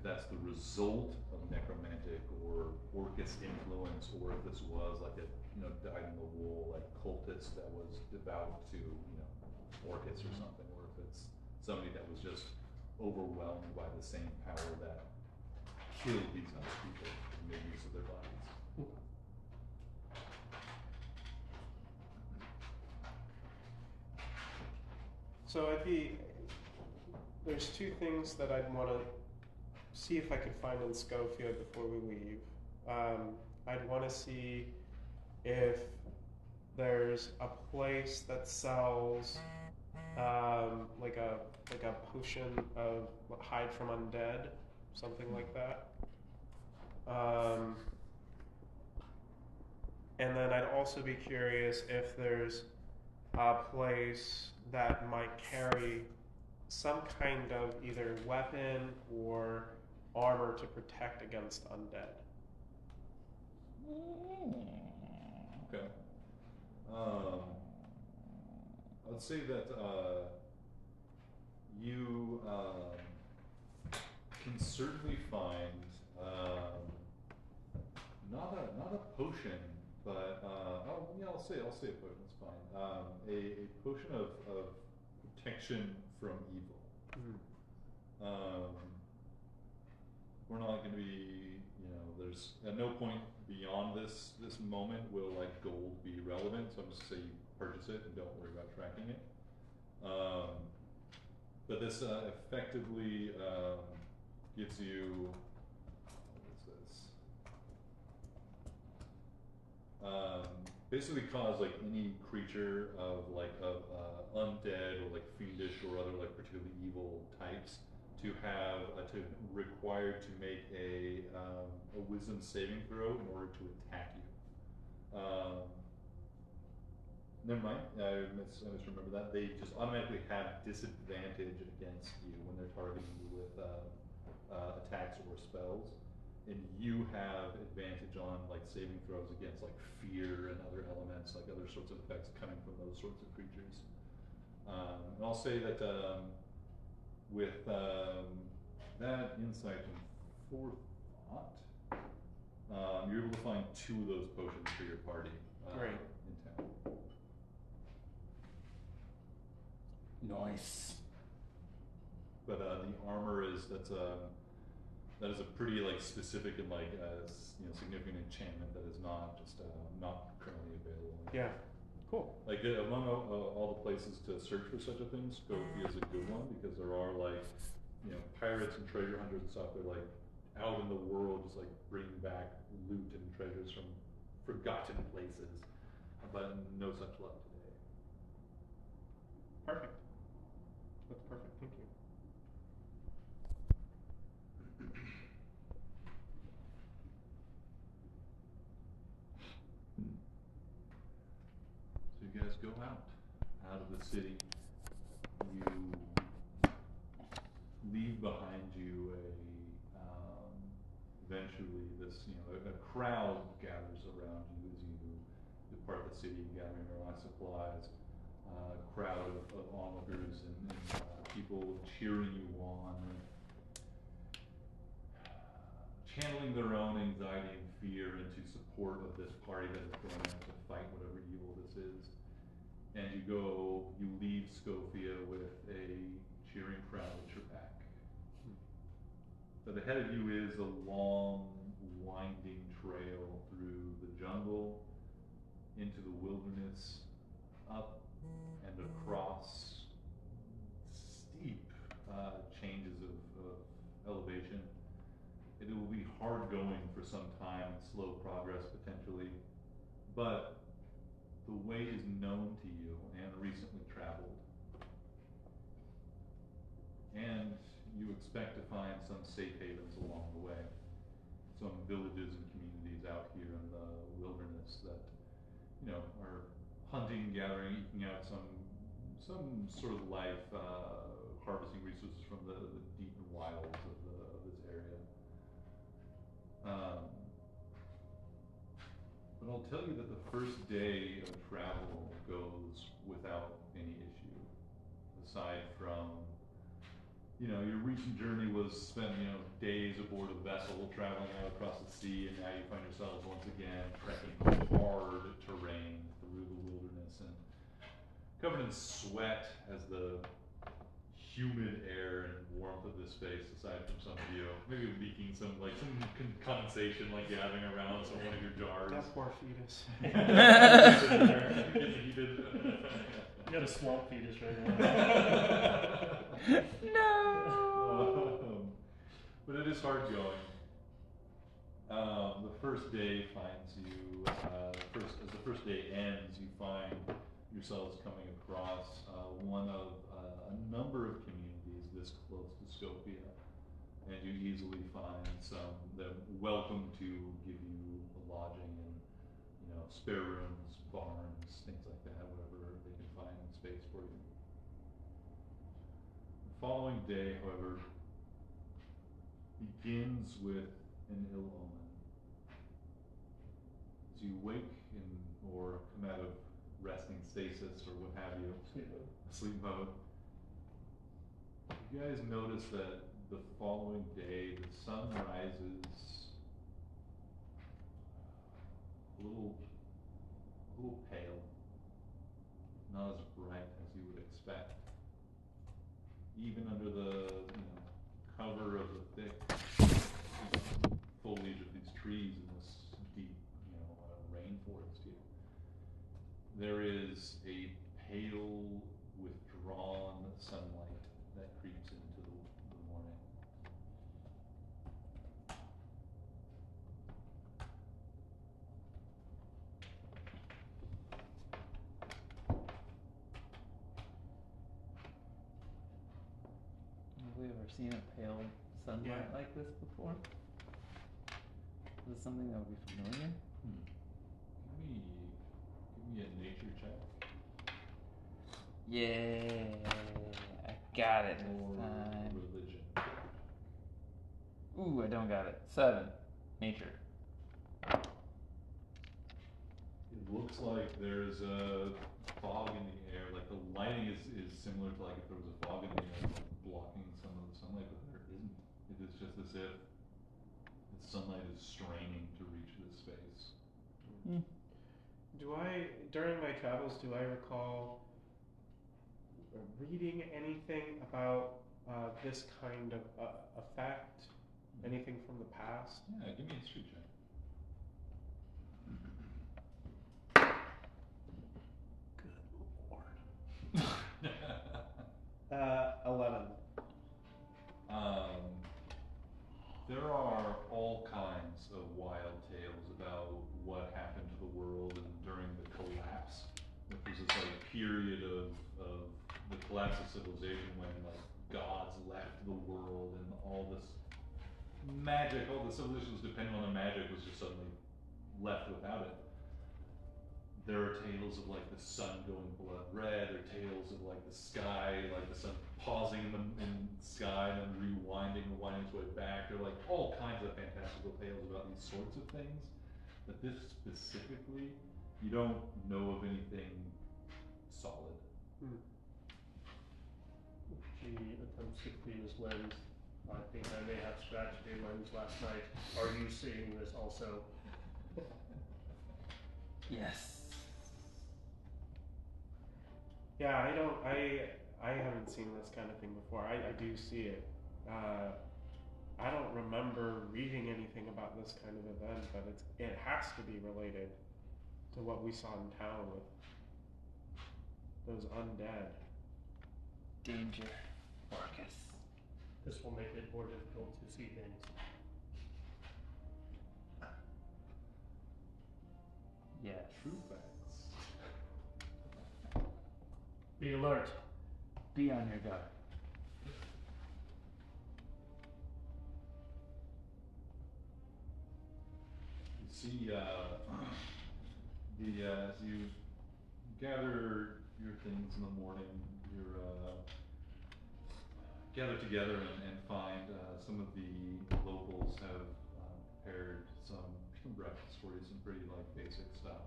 S2: that's the result of necromantic or Orcus influence, or if this was like a, you know, dyed-in-the-wool like cultist that was devout to, you know, Orcus or something, or if it's somebody that was just overwhelmed by the same power that killed these other people and made use of their bodies.
S4: So there's two things that I'd want to see if I could find in Scofia before we leave. I'd want to see if there's a place that sells like a potion of hide from undead, something like that. And then I'd also be curious if there's a place that might carry some kind of either weapon or armor to protect against undead.
S2: Okay. I'd say that you can certainly find not a potion, but I'll say a potion. It's fine. A potion of protection from evil.
S4: Mm-hmm.
S2: We're not going to be, you know, there's at no point beyond this moment will like gold be relevant. So I'm just say you purchase it and don't worry about tracking it. But this effectively gives you, what is this? Basically cause like any creature of undead or like fiendish or other like particularly evil types to have to require to make a wisdom saving throw in order to attack you. Never mind. I misremember that. They just automatically have disadvantage against you when they're targeting you with attacks or spells, and you have advantage on like saving throws against like fear and other elements, like other sorts of effects coming from those sorts of creatures. And I'll say that with that insight and forethought, you're able to find 2 of those potions for your party
S4: Great.
S2: in town.
S3: Nice.
S2: But the armor that is a pretty like specific and like significant enchantment that is not just not currently available.
S4: Yeah. Cool.
S2: Like among all the places to search for such a thing, Scofia is a good one because there are like pirates and treasure hunters and stuff. They're like out in the world just like bringing back loot and treasures from forgotten places, but no such luck today.
S4: Perfect. That's perfect. Thank you.
S2: So you guys go out of the city. You leave behind you eventually this a crowd gathers around you as you depart the city, gathering your last supplies. A crowd of onlookers and people cheering you on, and channeling their own anxiety and fear into support of this party that is going out to fight whatever evil this is. And you leave Scofia with a cheering crowd at your back. But ahead of you is a long, winding trail through the jungle, into the wilderness, up and across steep changes of elevation. It will be hard going for some time, slow progress potentially, but the way is known to you and recently traveled. And you expect to find some safe havens along the way, some villages and communities out here in the wilderness that are hunting, gathering, eking out some sort of life, harvesting resources from the deep and wilds of this area. But I'll tell you that the first day of travel goes without any issue, aside from your recent journey was spent days aboard a vessel traveling out across the sea, and now you find yourselves once again trekking hard terrain through the wilderness and covered in sweat as the humid air and warmth of this space, aside from some of you maybe leaking some condensation gathering around one of your jars.
S4: That poor fetus.
S1: You got a swamp fetus right now.
S3: No.
S2: But it is hard going. The first day finds you. As the first day ends, you find yourselves coming across one of a number of communities this close to Scofia, and you easily find them welcome to give you lodging and spare rooms, barns, things like that, whatever they can find in space for you. The following day, however, begins with an ill omen. As you wake or come out of resting stasis or what have you, sleep mode, you guys notice that the following day the sun rises a little pale, not as bright as you would expect. Even under the cover of the thick foliage of these trees in this deep there is a pale, withdrawn sunlight that creeps into the morning.
S7: Have we ever seen a pale sunlight like this before? Is this something that would be familiar?
S2: Give me a nature check.
S7: Yeah, I got it this
S2: Or
S7: time.
S2: religion.
S7: Ooh, I don't got it. 7. Nature.
S2: It looks like there's a fog in the air. Like the lighting is similar to like if there was a fog in the air like blocking some of the sunlight, but there isn't. It is just as if the sunlight is straining to reach this space.
S4: During my travels, do I recall reading anything about this kind of effect? Anything from the past?
S2: Yeah, give me a history check.
S7: Good lord.
S4: 11.
S2: There are all kinds of wild tales about what happened to the world and during the collapse, which was this like period of the collapse of civilization when like gods left the world and all this magic, all the civilization was dependent on the magic was just suddenly left without it. There are tales of like the sun going blood red, there are tales of like the sky, like the sun pausing in the sky and then rewinding and winding its way back. There are like all kinds of fantastical tales about these sorts of things. But this specifically, you don't know of anything solid.
S1: She attempts to clean his lens. I think I may have scratched your lens last night. Are you seeing this also?
S7: Yes.
S4: Yeah, I haven't seen this kind of thing before. I do see it. I don't remember reading anything about this kind of event, but it has to be related to what we saw in town with those undead.
S7: Danger. Marcus.
S1: This will make it more difficult to see things.
S7: Yes.
S2: True facts.
S1: Be alert.
S7: Be on your guard.
S2: You see, as you gather your things in the morning, you're gather together and find some of the locals have prepared some breakfast for you, some pretty like basic stuff,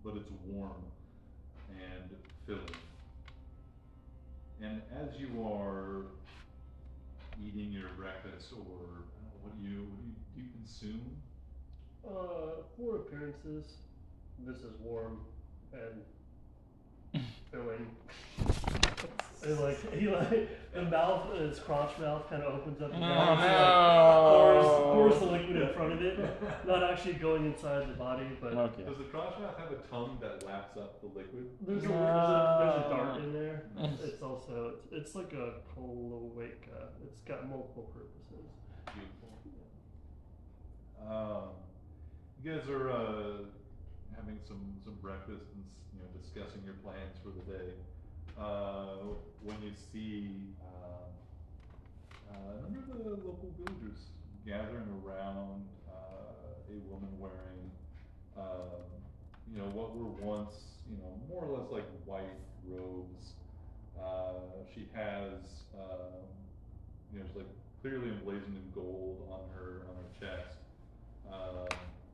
S2: but it's warm and filling. And as you are eating your breakfast, or what do you consume?
S1: For appearances, this is warm and filling. And like the mouth, his crotch mouth kind of opens up. And pours the liquid in front of it, not actually going inside the body, but
S7: Okay.
S2: Does the crotch mouth have a tongue that laps up the liquid?
S1: there's a dart in there. It's also it's like a cloaca. It's got multiple purposes.
S2: Beautiful. You guys are having some breakfast and discussing your plans for the day. When you see a number of the local villagers gathering around a woman wearing what were once more or less like white robes. She has it's like clearly emblazoned in gold on her chest.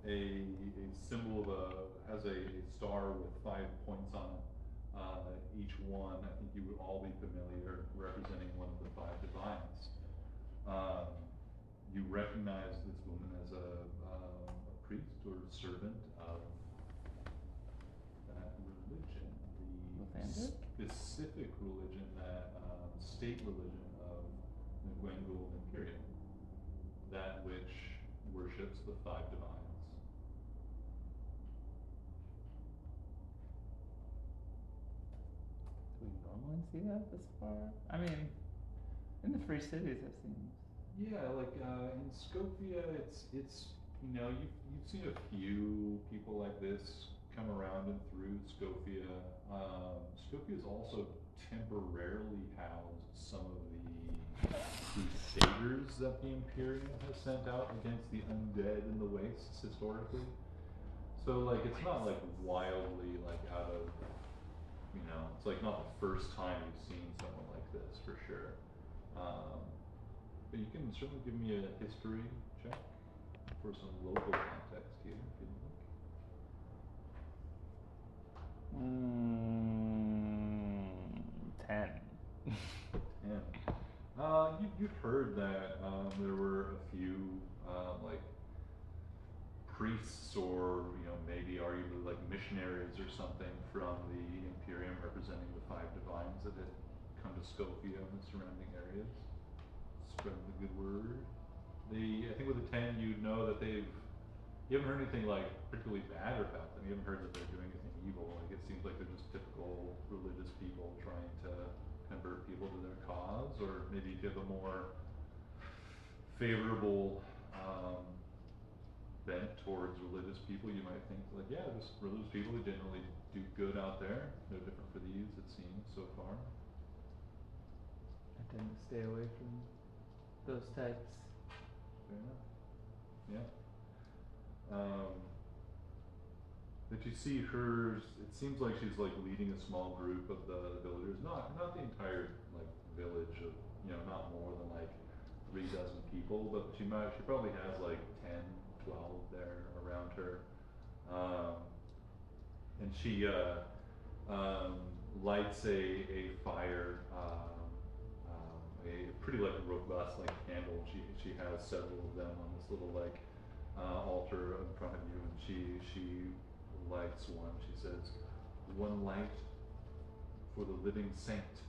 S2: A symbol has a star with 5 points on it. Each one, I think you would all be familiar, representing one of the 5 divines. You recognize this woman as a priest or servant of that religion, the specific religion, that state religion of the Gwengul Imperium, that which worships the 5 divines.
S7: normally see that this far? I mean, in the free cities, I've seen.
S2: Yeah, like in Scofia, it's you know you've seen a few people like this come around and through Scofia. Scofia's also temporarily housed some of the crusaders that the Imperium has sent out against the undead in the wastes historically. So like it's not like wildly like out of it's like not the first time you've seen someone like this for sure. But you can certainly give me a history check for some local context here if you'd like.
S7: 10.
S2: 10. You've heard that there were a few like priests or maybe arguably like missionaries or something from the Imperium representing the 5 divines that had come to Scofia and the surrounding areas. Spread the good word. I think with the 10 you know that you haven't heard anything like particularly bad about them. You haven't heard that they're doing anything evil. Like it seems like they're just typical religious people trying to convert people to their cause, or maybe give a more favorable bent towards religious people. You might think like, yeah, just religious people who generally do good out there. No different for these, it seems so far.
S7: I tend to stay away from those types.
S2: Fair enough. Yeah. But you see hers. It seems like she's like leading a small group of the villagers. Not the entire like village of not more than like 3 dozen people, but she probably has like 10, 12 there around her. And she lights a fire. A pretty like robust like candle. She has several of them on this little like altar in front of you, and she lights one. She says, "One light for the living saint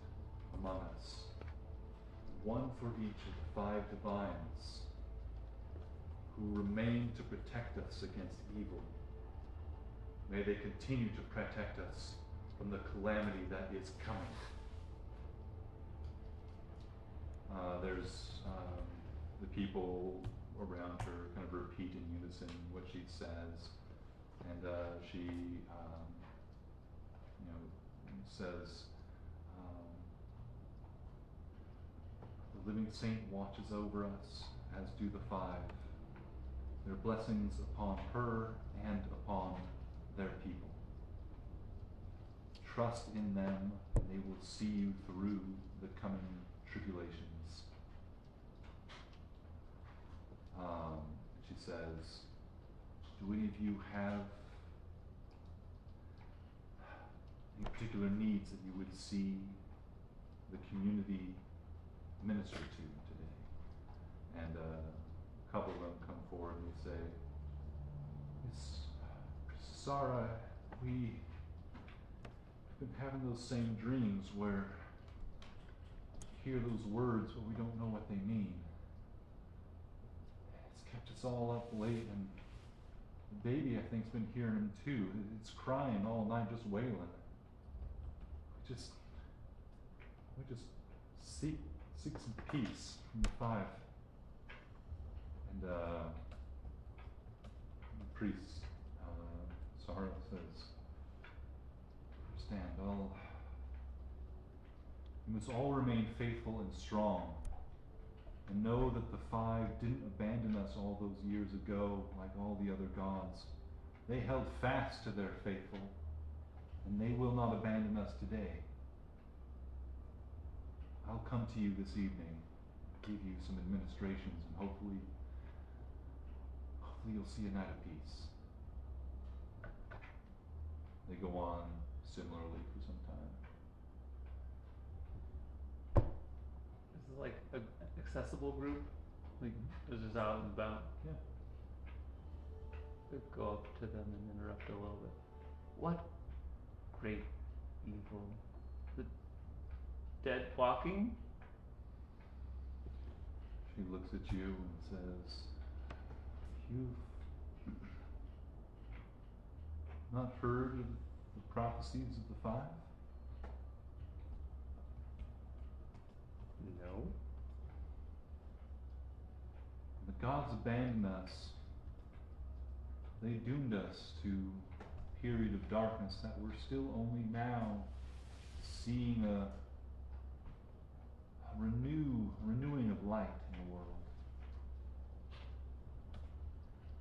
S2: among us, one for each of the 5 divines who remain to protect us against evil. May they continue to protect us from the calamity that is coming." There's the people around her kind of repeat in unison what she says, and she says, "The living saint watches over us, as do the 5. Their blessings upon her and upon their people. Trust in them, and they will see you through the coming tribulations." She says, "Do any of you have any particular needs that you would see the community minister to today?" And a couple of them come forward and they say, "Yes, Sarah, we've been having those same dreams where we hear those words but we don't know what they mean. It's kept us all up late, and the baby, I think, has been hearing them too. It's crying all night, just wailing. We just seek some peace from the 5. And the priest, Sarah, says, "Understand, you must all remain faithful and strong, and know that the 5 didn't abandon us all those years ago like all the other gods. They held fast to their faithful, and they will not abandon us today. I'll come to you this evening, give you some administrations, and hopefully you'll see a night of peace." They go on similarly for some time.
S7: This is like an accessible group. Like, this is out and about.
S2: Yeah.
S7: Could go up to them and interrupt a little bit. What great evil? The dead walking?
S2: She looks at you and says, "You've not heard of the prophecies of the 5?
S7: No.
S2: The gods abandoned us. They doomed us to a period of darkness that we're still only now seeing a renewing of light in the world.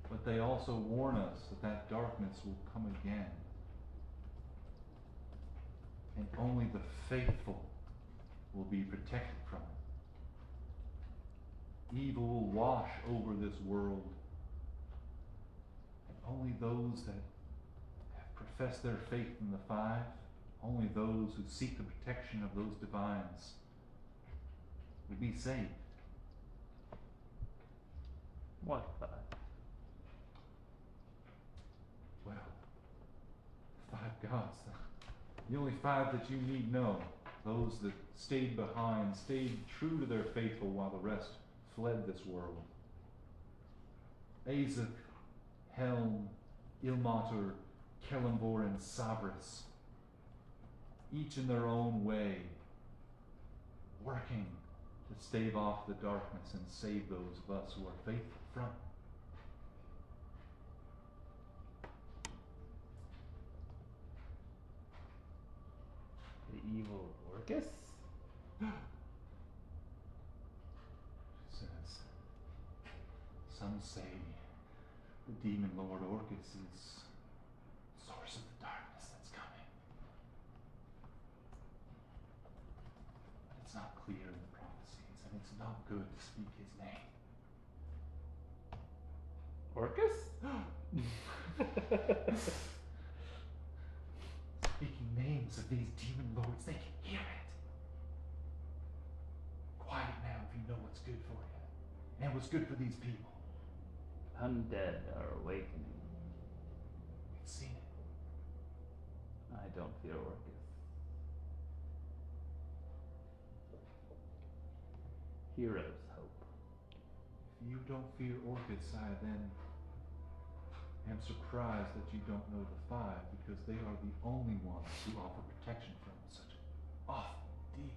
S2: But they also warn us that that darkness will come again. And only the faithful will be protected from it. Evil will wash over this world. And only those that have professed their faith in the five, only those who seek the protection of those divines will be saved.
S7: What five?
S2: Well, the five gods. The only five that you need know. Those that stayed behind, stayed true to their faithful while the rest fled this world. Azek, Helm, Ilmater, Kellenvor, and Sabris. Each in their own way, working to stave off the darkness and save those of us who are faithful from it.
S7: The evil Orcus?
S2: She says, some say the demon Lord Orcus is source of the darkness that's coming. But it's not clear in the prophecies, and it's not good to speak his name.
S7: Orcus?
S2: Speaking names of these demon lords, they can hear it. Quiet now if you know what's good for you, and what's good for these people.
S7: Undead are awakening.
S2: We've seen it.
S7: I don't fear Orcus. Heroes hope.
S2: If you don't fear Orcus, I then am surprised that you don't know the five, because they are the only ones who offer protection from such an awful demon.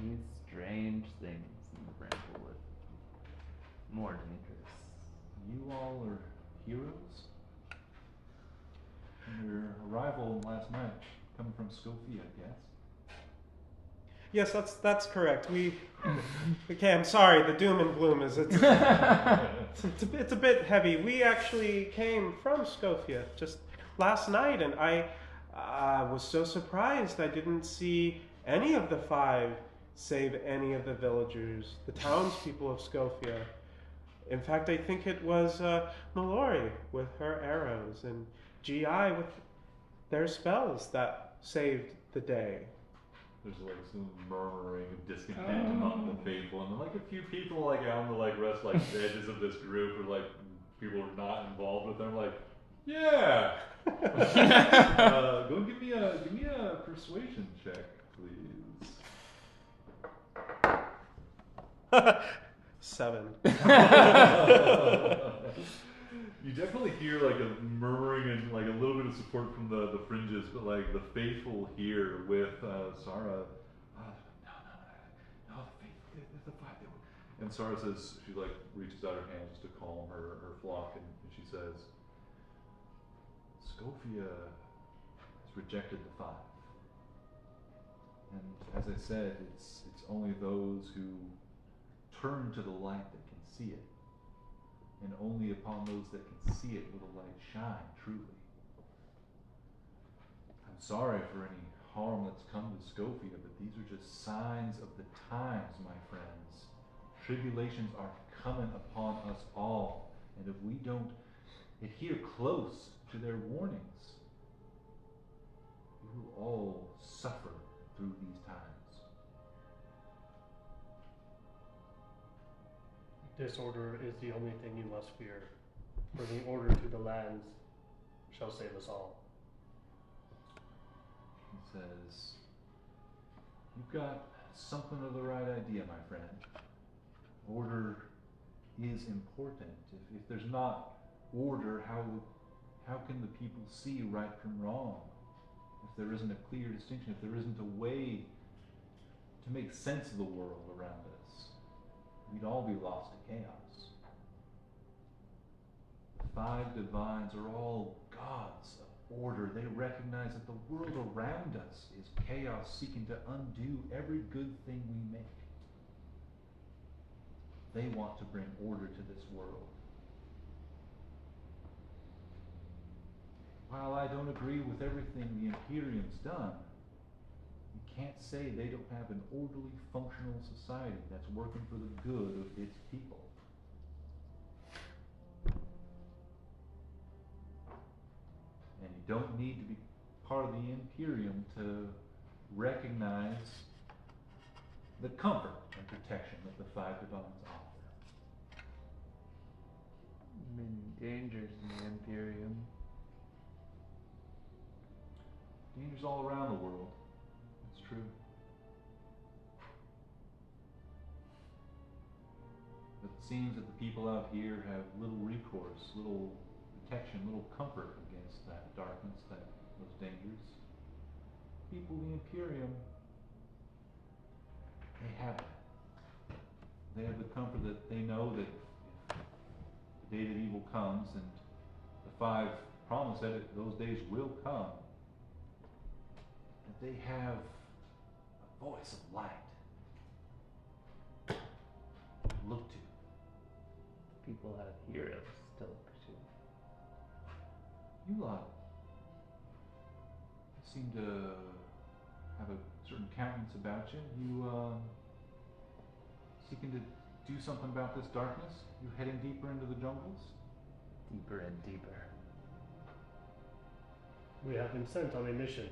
S7: Many strange things in the Bramblewood. More dangerous.
S2: You all are heroes? And your arrival last night, coming from Scofia, I guess?
S4: Yes, that's correct. Okay, I'm sorry. The doom and gloom is it's a bit heavy. We actually came from Scofia just last night, and I was so surprised I didn't see any of the five save any of the villagers, the townspeople of Scofia. In fact, I think it was Mallory with her arrows and GI with their spells that saved the day.
S2: There's like some murmuring of discontent among the faithful, and then like a few people like on the rest the edges of this group, or like people who are not involved with them, like, yeah. Go give me a persuasion check, please.
S4: 7.
S2: You definitely hear like a murmuring and like a little bit of support from the fringes, but like the faithful here with Sarah. No, the faithful, the five. And Sarah says, she like reaches out her hands to calm her flock, and she says, Scofia has rejected the five. And as I said, it's only those who turn to the light that can see it. And only upon those that can see it will the light shine truly. I'm sorry for any harm that's come to Scofia, but these are just signs of the times, my friends. Tribulations are coming upon us all, and if we don't adhere close to their warnings, we will all suffer through these times.
S1: Disorder is the only thing you must fear, for the order to the lands shall save us all.
S2: He says, you've got something of the right idea, my friend. Order is important. If there's not order, how can the people see right from wrong? if there isn't a clear distinction, if there isn't a way to make sense of the world around us, we'd all be lost to chaos. The five divines are all gods of order. They recognize that the world around us is chaos seeking to undo every good thing we make. They want to bring order to this world. While I don't agree with everything the Imperium's done, you can't say they don't have an orderly, functional society that's working for the good of its people. And you don't need to be part of the Imperium to recognize the comfort and protection that the five divines offer.
S7: Many dangers in the Imperium.
S2: Dangers all around the world. It's true. But it seems that the people out here have little recourse, little protection, little comfort against that darkness, those dangers. People of the Imperium, they have that. They have the comfort that they know that if the day that evil comes, and the five promise that those days will come, that they have a voice of light to look to.
S7: People have heroes to look to.
S2: You lot seem to have a certain countenance about you. You seeking to do something about this darkness? You heading deeper into the jungles?
S7: Deeper and deeper.
S1: We have been sent on a mission.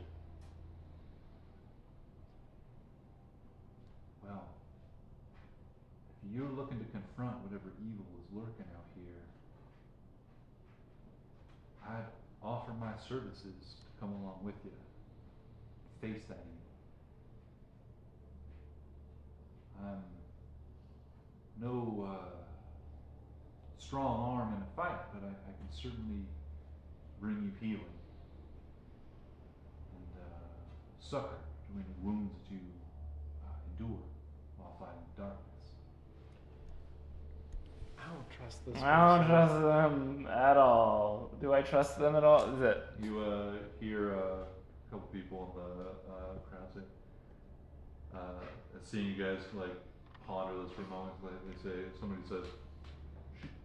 S2: Well, if you're looking to confront whatever evil is lurking out here, I'd offer my services to come along with you, face that evil. I'm no strong arm in a fight, but I can certainly bring you healing and succor to any wounds that you endure while fighting the darkness.
S4: I don't trust this.
S3: I don't trust them at all. Do I trust them at all? Is it?
S2: You hear a couple people in the crowd say, seeing you guys like ponder this for a moment, somebody says,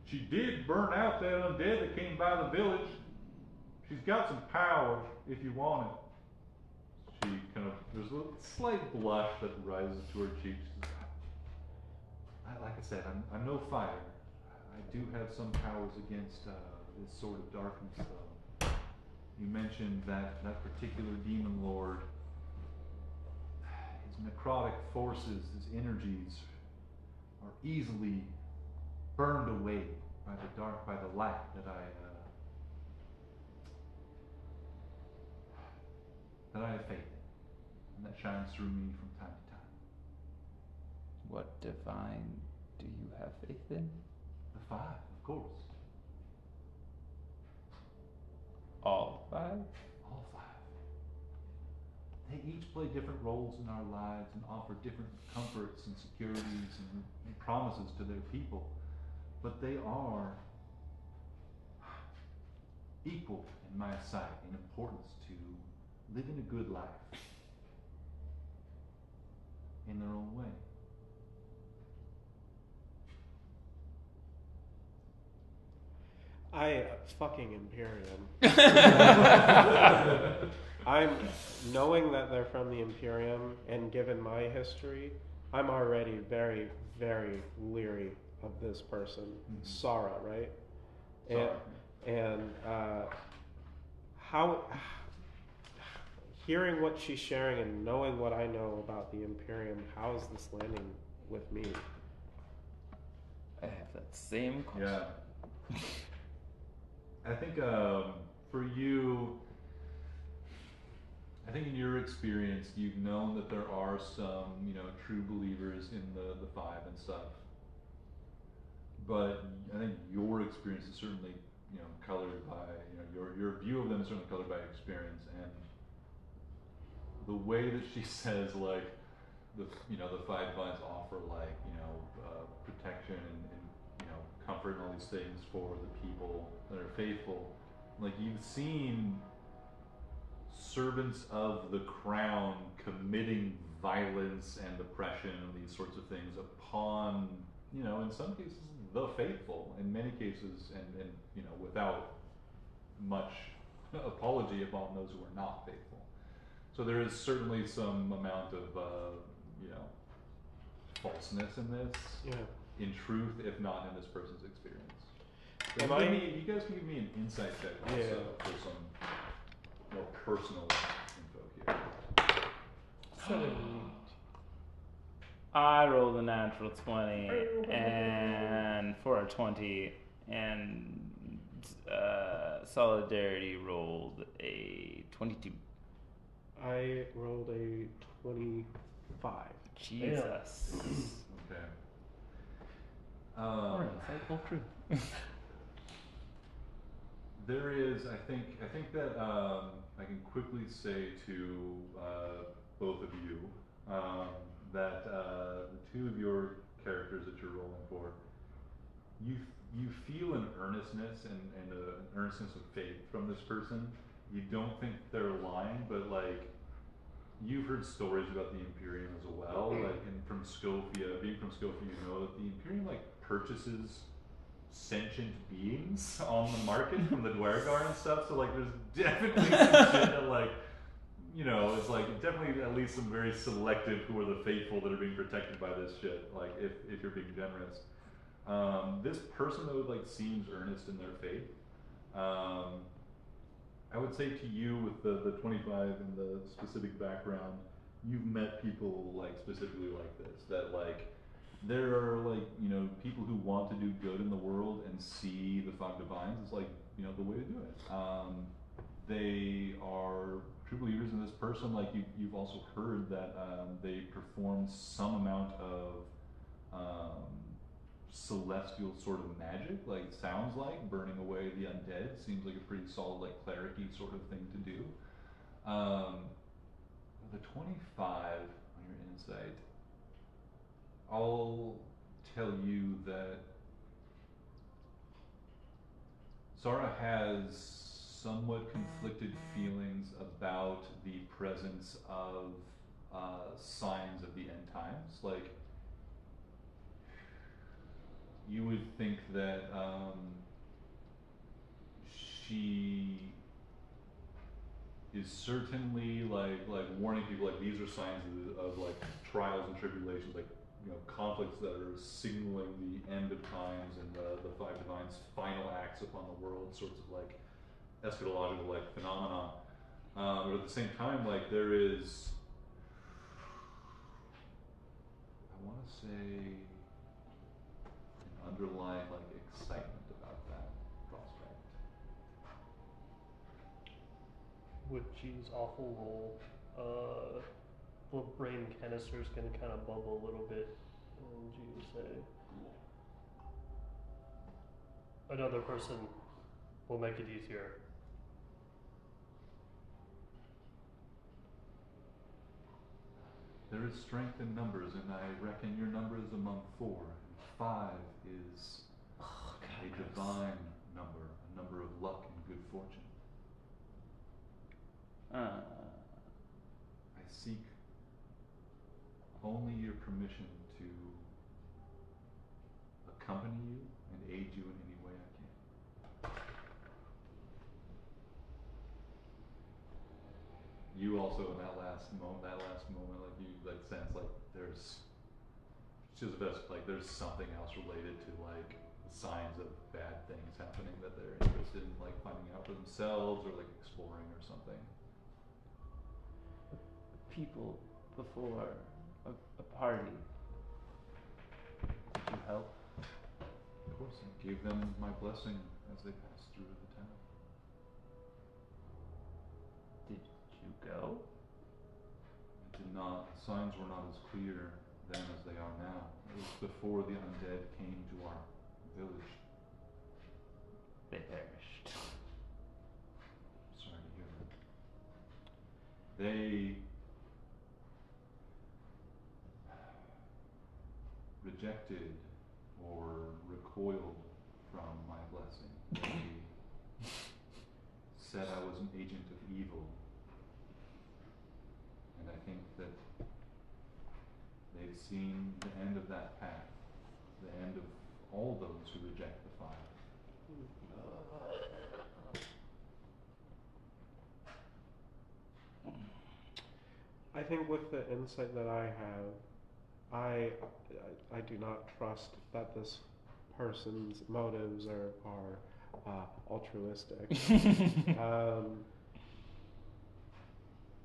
S2: she did burn out that undead that came by the village. She's got some power if you want it. She kind of, there's a slight blush that rises to her cheeks. Like I said, I'm no fighter. I do have some powers against this sort of darkness, though. You mentioned that particular demon lord, his necrotic forces, his energies are easily burned away by the dark, by the light that I have faith in, and that shines through me from time to time.
S3: What divine do you have faith in?
S2: The five, of course.
S3: All five?
S2: All five. They each play different roles in our lives and offer different comforts and securities and promises to their people. But they are equal in my sight in importance to living a good life in their own way.
S4: Fucking Imperium. I'm knowing that they're from the Imperium, and given my history, I'm already very, very leery of this person, Sarah, right? And how hearing what she's sharing and knowing what I know about the Imperium, how is this landing with me?
S3: I have that same question.
S2: Yeah. I think for you, I think in your experience, you've known that there are some, true believers in the five and stuff. But I think your experience is certainly, colored by, your view of them is certainly colored by experience. And the way that she says like the five vines offer like protection and comfort and all these things for the people that are faithful. Like you've seen servants of the crown committing violence and oppression and these sorts of things upon, in some cases the faithful, in many cases, and without much apology upon those who are not faithful. So there is certainly some amount of falseness in this.
S4: Yeah.
S2: In truth, if not in this person's experience.
S4: Am
S2: You guys can give me an insight check also
S4: Yeah.
S2: for some more personal info here.
S4: 7.
S3: I rolled a natural 20 and for a 20, and Solidarity rolled a 22.
S4: I rolled a 25.
S3: Jesus.
S2: Okay.
S3: Or an insightful truth.
S2: There is, I think that I can quickly say to both of you that the two of your characters that you're rolling for, you feel an earnestness and an earnestness of faith from this person. You don't think they're lying, but like you've heard stories about the Imperium as well, like from Scofia. Being from Scofia, you know that the Imperium like purchases sentient beings on the market from the Dwargar and stuff. So like, there's definitely some shit that like, it's like definitely at least some very selective who are the faithful that are being protected by this shit. Like if you're being generous, this person though like seems earnest in their faith. I would say to you with the 25 and the specific background, you've met people like specifically like this, that like there are like, people who want to do good in the world and see the Five Divines as like, the way to do it. They are true believers in this person. Like you've also heard that they perform some amount of celestial sort of magic, like it sounds like burning away the undead seems like a pretty solid like cleric-y sort of thing to do. The 25 on your insight, I'll tell you that Zara has somewhat conflicted feelings about the presence of signs of the end times. Like, you would think that she is certainly like warning people, like these are signs of like trials and tribulations, like conflicts that are signaling the end of times and the Five Divines' final acts upon the world, sorts of like eschatological like phenomena. But at the same time, like there is, I want to say, an underlying like excitement about that prospect.
S1: With G's awful roll, the brain canister's gonna kind of bubble a little bit, and G will say, another person will make it easier.
S2: There is strength in numbers, and I reckon your number is among 4. 5 is a divine number, a number of luck and good fortune. I seek only your permission to accompany you and aid you in any way I can. You also in that last moment, like you like sense like there's Jezebel's like there's something else related to like signs of bad things happening that they're interested in like finding out for themselves or like exploring or something.
S3: People before a party. Did you help?
S2: Of course, I gave them my blessing as they passed through the town.
S3: Did you go?
S2: I did not. The signs were not as clear then as they are now. It was before the undead came to our village.
S3: They perished.
S2: Sorry to hear that. They rejected or recoiled from my blessing. They said I was an agent of evil. And I think that they've seen the end of that path, the end of all those who reject the fire.
S4: I think with the insight that I have, I do not trust that this person's motives are altruistic.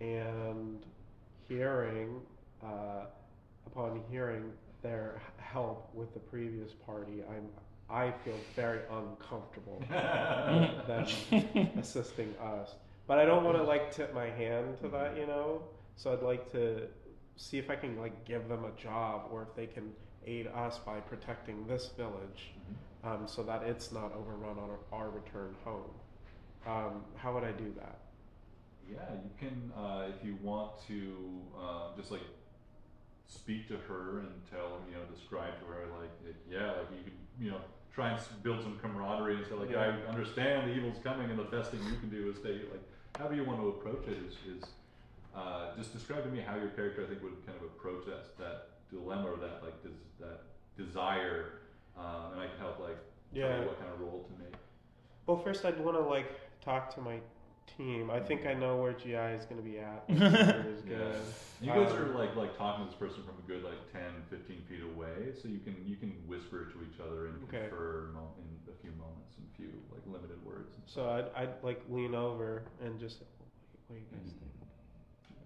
S4: And upon hearing their help with the previous party, I feel very uncomfortable with them assisting us. But I don't want to like tip my hand to that, you know. So I'd like to see if I can like give them a job, or if they can aid us by protecting this village, so that it's not overrun on our return home. How would I do that?
S2: Yeah, you can, if you want to, just like speak to her and describe to her, like, you can, try and build some camaraderie and say, like, I understand the evil's coming, and the best thing you can do is stay, like, however you want to approach it is just describe to me how your character, I think, would kind of approach that dilemma, or that, like, that desire, and I can help, like, tell you what kind of role to make.
S4: Well, first I'd want to, like, talk to my team. I think I know where GI is going to be at. Is good.
S2: You guys are like talking to this person from a good like 10, 15 feet away, so you can whisper to each other and confer in a few moments and a few like limited words.
S4: So I'd like lean over and just, what do you guys think?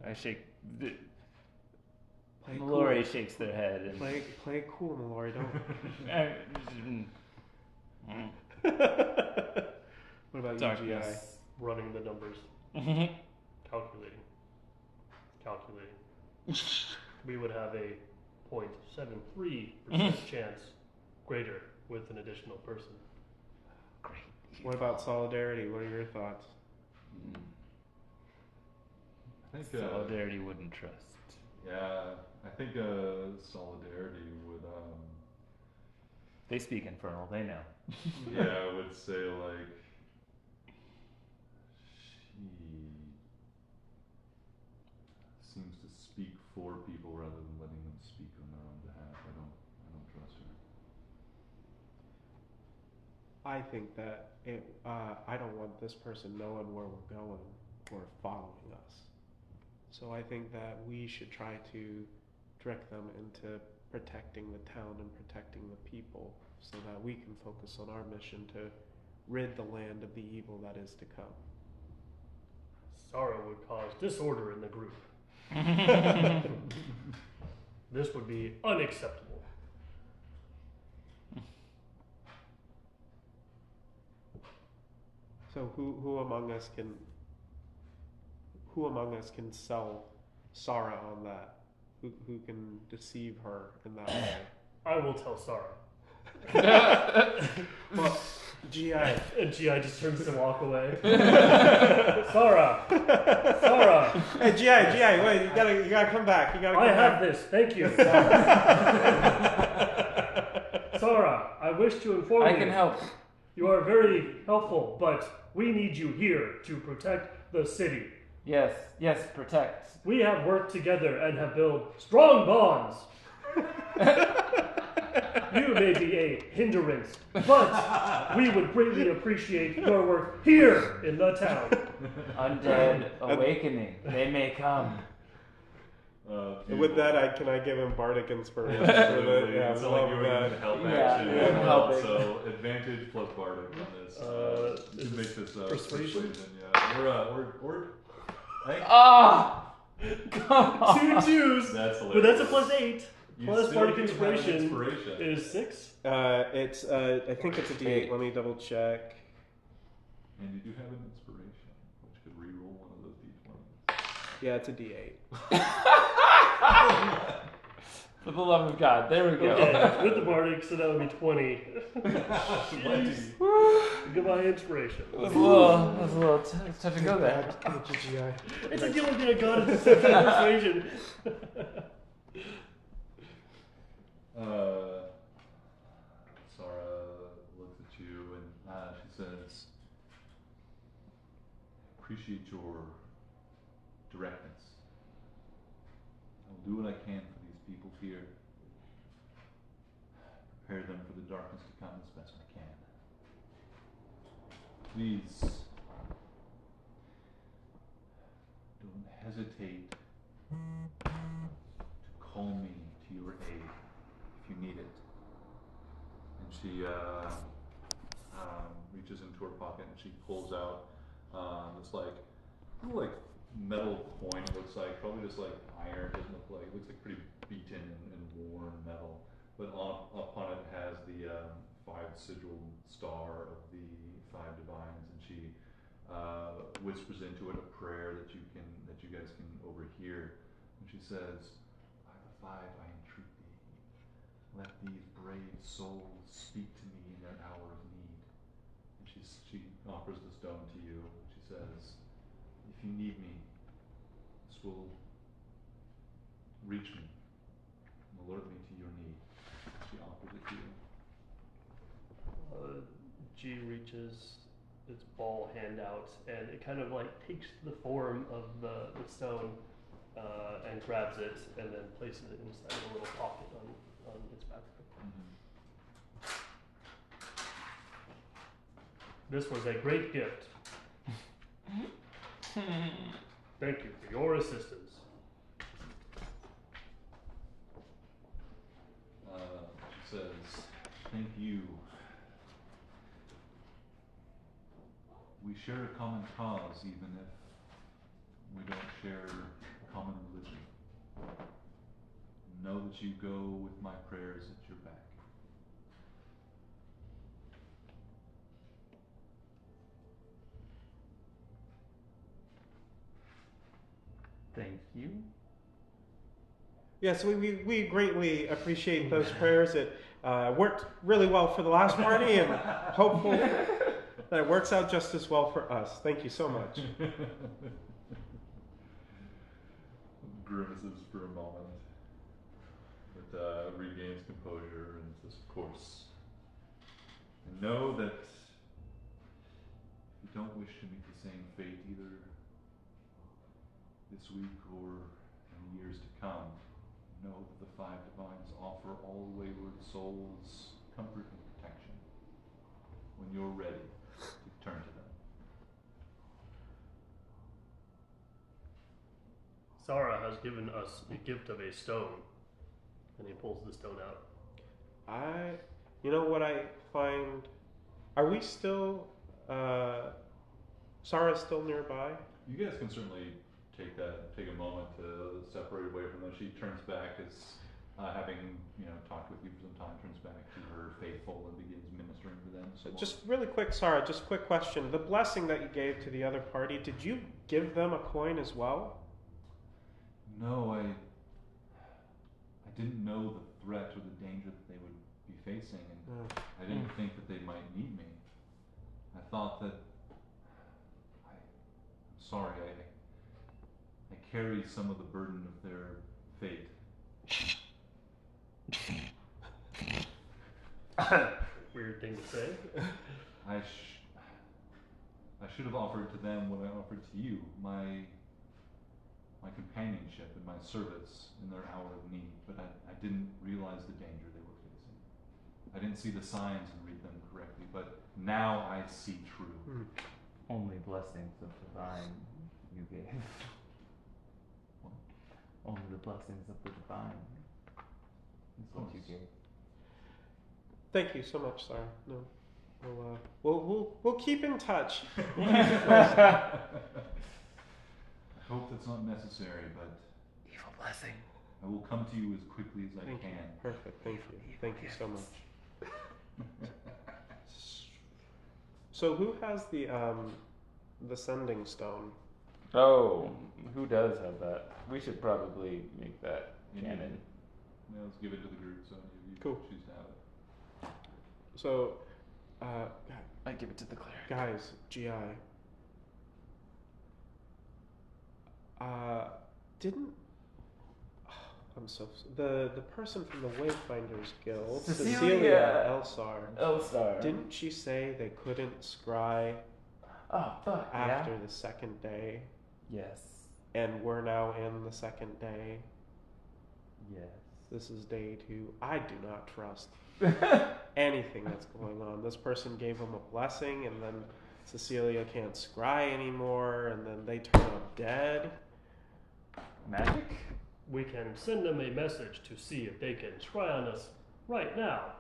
S7: I shake.
S4: Play
S7: Mallory
S4: cool.
S7: shakes their head. And
S4: Play cool, Mallory. Don't. What about
S7: Darkness.
S4: you, GI?
S1: Running the numbers. Calculating. We would have a 0.73% chance greater with an additional person.
S7: Great.
S4: What about solidarity? What are your thoughts?
S2: I think
S7: Solidarity wouldn't trust.
S2: Yeah, I think solidarity would.
S7: They speak Infernal. They know.
S2: Yeah, I would say like she seems to speak for people rather than letting them speak on their own behalf. I don't trust her.
S4: I think that I don't want this person knowing where we're going or following us. So I think that we should try to direct them into protecting the town and protecting the people, so that we can focus on our mission to rid the land of the evil that is to come.
S1: Sorrow would cause disorder in the group. This would be unacceptable.
S4: So who among us can sell Sarah on that? Who can deceive her in that way?
S1: I will tell Sarah.
S4: Well, GI.
S1: And GI just turns to walk away. Sarah!
S4: Hey, GI, wait, you gotta come back.
S1: I have this, thank you. Sarah, I wish to inform you.
S3: I can help.
S1: You are very helpful, but we need you here to protect the city.
S3: Yes, protect.
S1: We have worked together and have built strong bonds. You may be a hindrance, but we would greatly appreciate your work here in the town.
S3: Undead awakening. They may come.
S4: With that, can I give him bardic inspiration?
S2: Absolutely.
S4: Yeah,
S2: It's not like you were using the help action.
S3: Yeah, helping.
S2: So advantage plus bardic on this. You can make this
S1: persuasion?
S2: Yeah, we're
S3: Come on.
S1: 2 twos.
S2: That's
S1: But that's a
S2: hilarious.
S1: +8.
S2: You
S1: Plus
S2: still
S1: bardic
S2: can have an
S1: inspiration is 6.
S4: It's I think it's a D8. Let me double check.
S2: And you do have an inspiration, which could reroll one of those d20s.
S4: Yeah, it's a D8.
S3: For the love of God. There we go.
S1: Okay, with the bardic, so that would be 20. Goodbye, inspiration.
S3: It was a little touch and go there.
S1: It's like the only thing I got is persuasion.
S2: says, appreciate your directness. I'll do what I can for these people here. Prepare them for the darkness to come as best I can. Please don't hesitate to call me to your aid if you need it. And she reaches into her pocket and she pulls out this like metal coin. It looks like probably just like iron. Doesn't look like. It looks like pretty beaten and worn metal. But upon it has the 5 sigil star of the 5 divines, and she whispers into it a prayer that you guys can overhear. And she says, "By the 5 I entreat thee, let these brave souls speak to me in their hour of need." And she offers the stone to you. She says, "If you need me, this will reach me and alert me to your need." She offers it to you.
S1: G reaches its ball hand out, and it kind of like takes the form of the stone and grabs it, and then places it inside a little pocket on its back. This was a great gift. Thank you for your assistance.
S2: She says, "Thank you. We share a common cause, even if we don't share a common religion. Know that you go with my prayers at your back."
S7: Thank you.
S4: Yes, we greatly appreciate those prayers. It worked really well for the last party, and hopeful that it works out just as well for us. Thank you so much.
S2: Grimaces for a moment, but regains composure and says, "Of course. And know that if you don't wish to meet the same fate either this week or in the years to come, know that the 5 divines offer all wayward souls comfort and protection when you're ready to turn to them."
S1: Sarah has given us the gift of a stone, and he pulls the stone out.
S4: You know what I find? Are we still? Sarah's still nearby.
S2: You guys can certainly take a moment to separate away from them. She turns back as having talked with you for some time, turns back to her faithful and begins ministering to them. So
S4: Just really quick, Sarah. Just quick question: the blessing that you gave to the other party, did you give them a coin as well?
S2: No, I didn't know the threat or the danger that they would be facing, and I didn't think that they might need me. I thought that I'm sorry, I carry some of the burden of their fate.
S1: Weird thing to say.
S2: I should have offered to them what I offered to you, my companionship and my service in their hour of need, but I didn't realize the danger they were facing. I didn't see the signs and read them correctly, but now I see through.
S7: Only blessings of divine you gave. Only the blessings of the divine is what you gave.
S4: Thank you so much, Sarah. No, we'll keep in touch.
S2: I hope that's not necessary, but
S7: Evil blessing.
S2: I will come to you as quickly as I
S4: Thank
S2: can.
S4: you. Perfect. Thank you. Thank you so much. So who has the sending stone?
S3: Oh, who does have that? We should probably make that canon.
S2: Yeah, let's give it to the group so you
S4: Cool.
S2: choose to have it.
S4: So,
S3: I give it to the cleric.
S4: guys, GI. I'm so the person from the Wayfinders Guild,
S3: Cecilia
S4: Elsar. Didn't she say they couldn't scry
S3: Oh, fuck,
S4: after the second day?
S3: Yes.
S4: And we're now in the second day.
S3: Yes.
S4: This is day 2. I do not trust anything that's going on. This person gave him a blessing, and then Cecilia can't scry anymore, and then they turn up dead.
S3: Magic?
S1: We can send them a message to see if they can scry on us right now.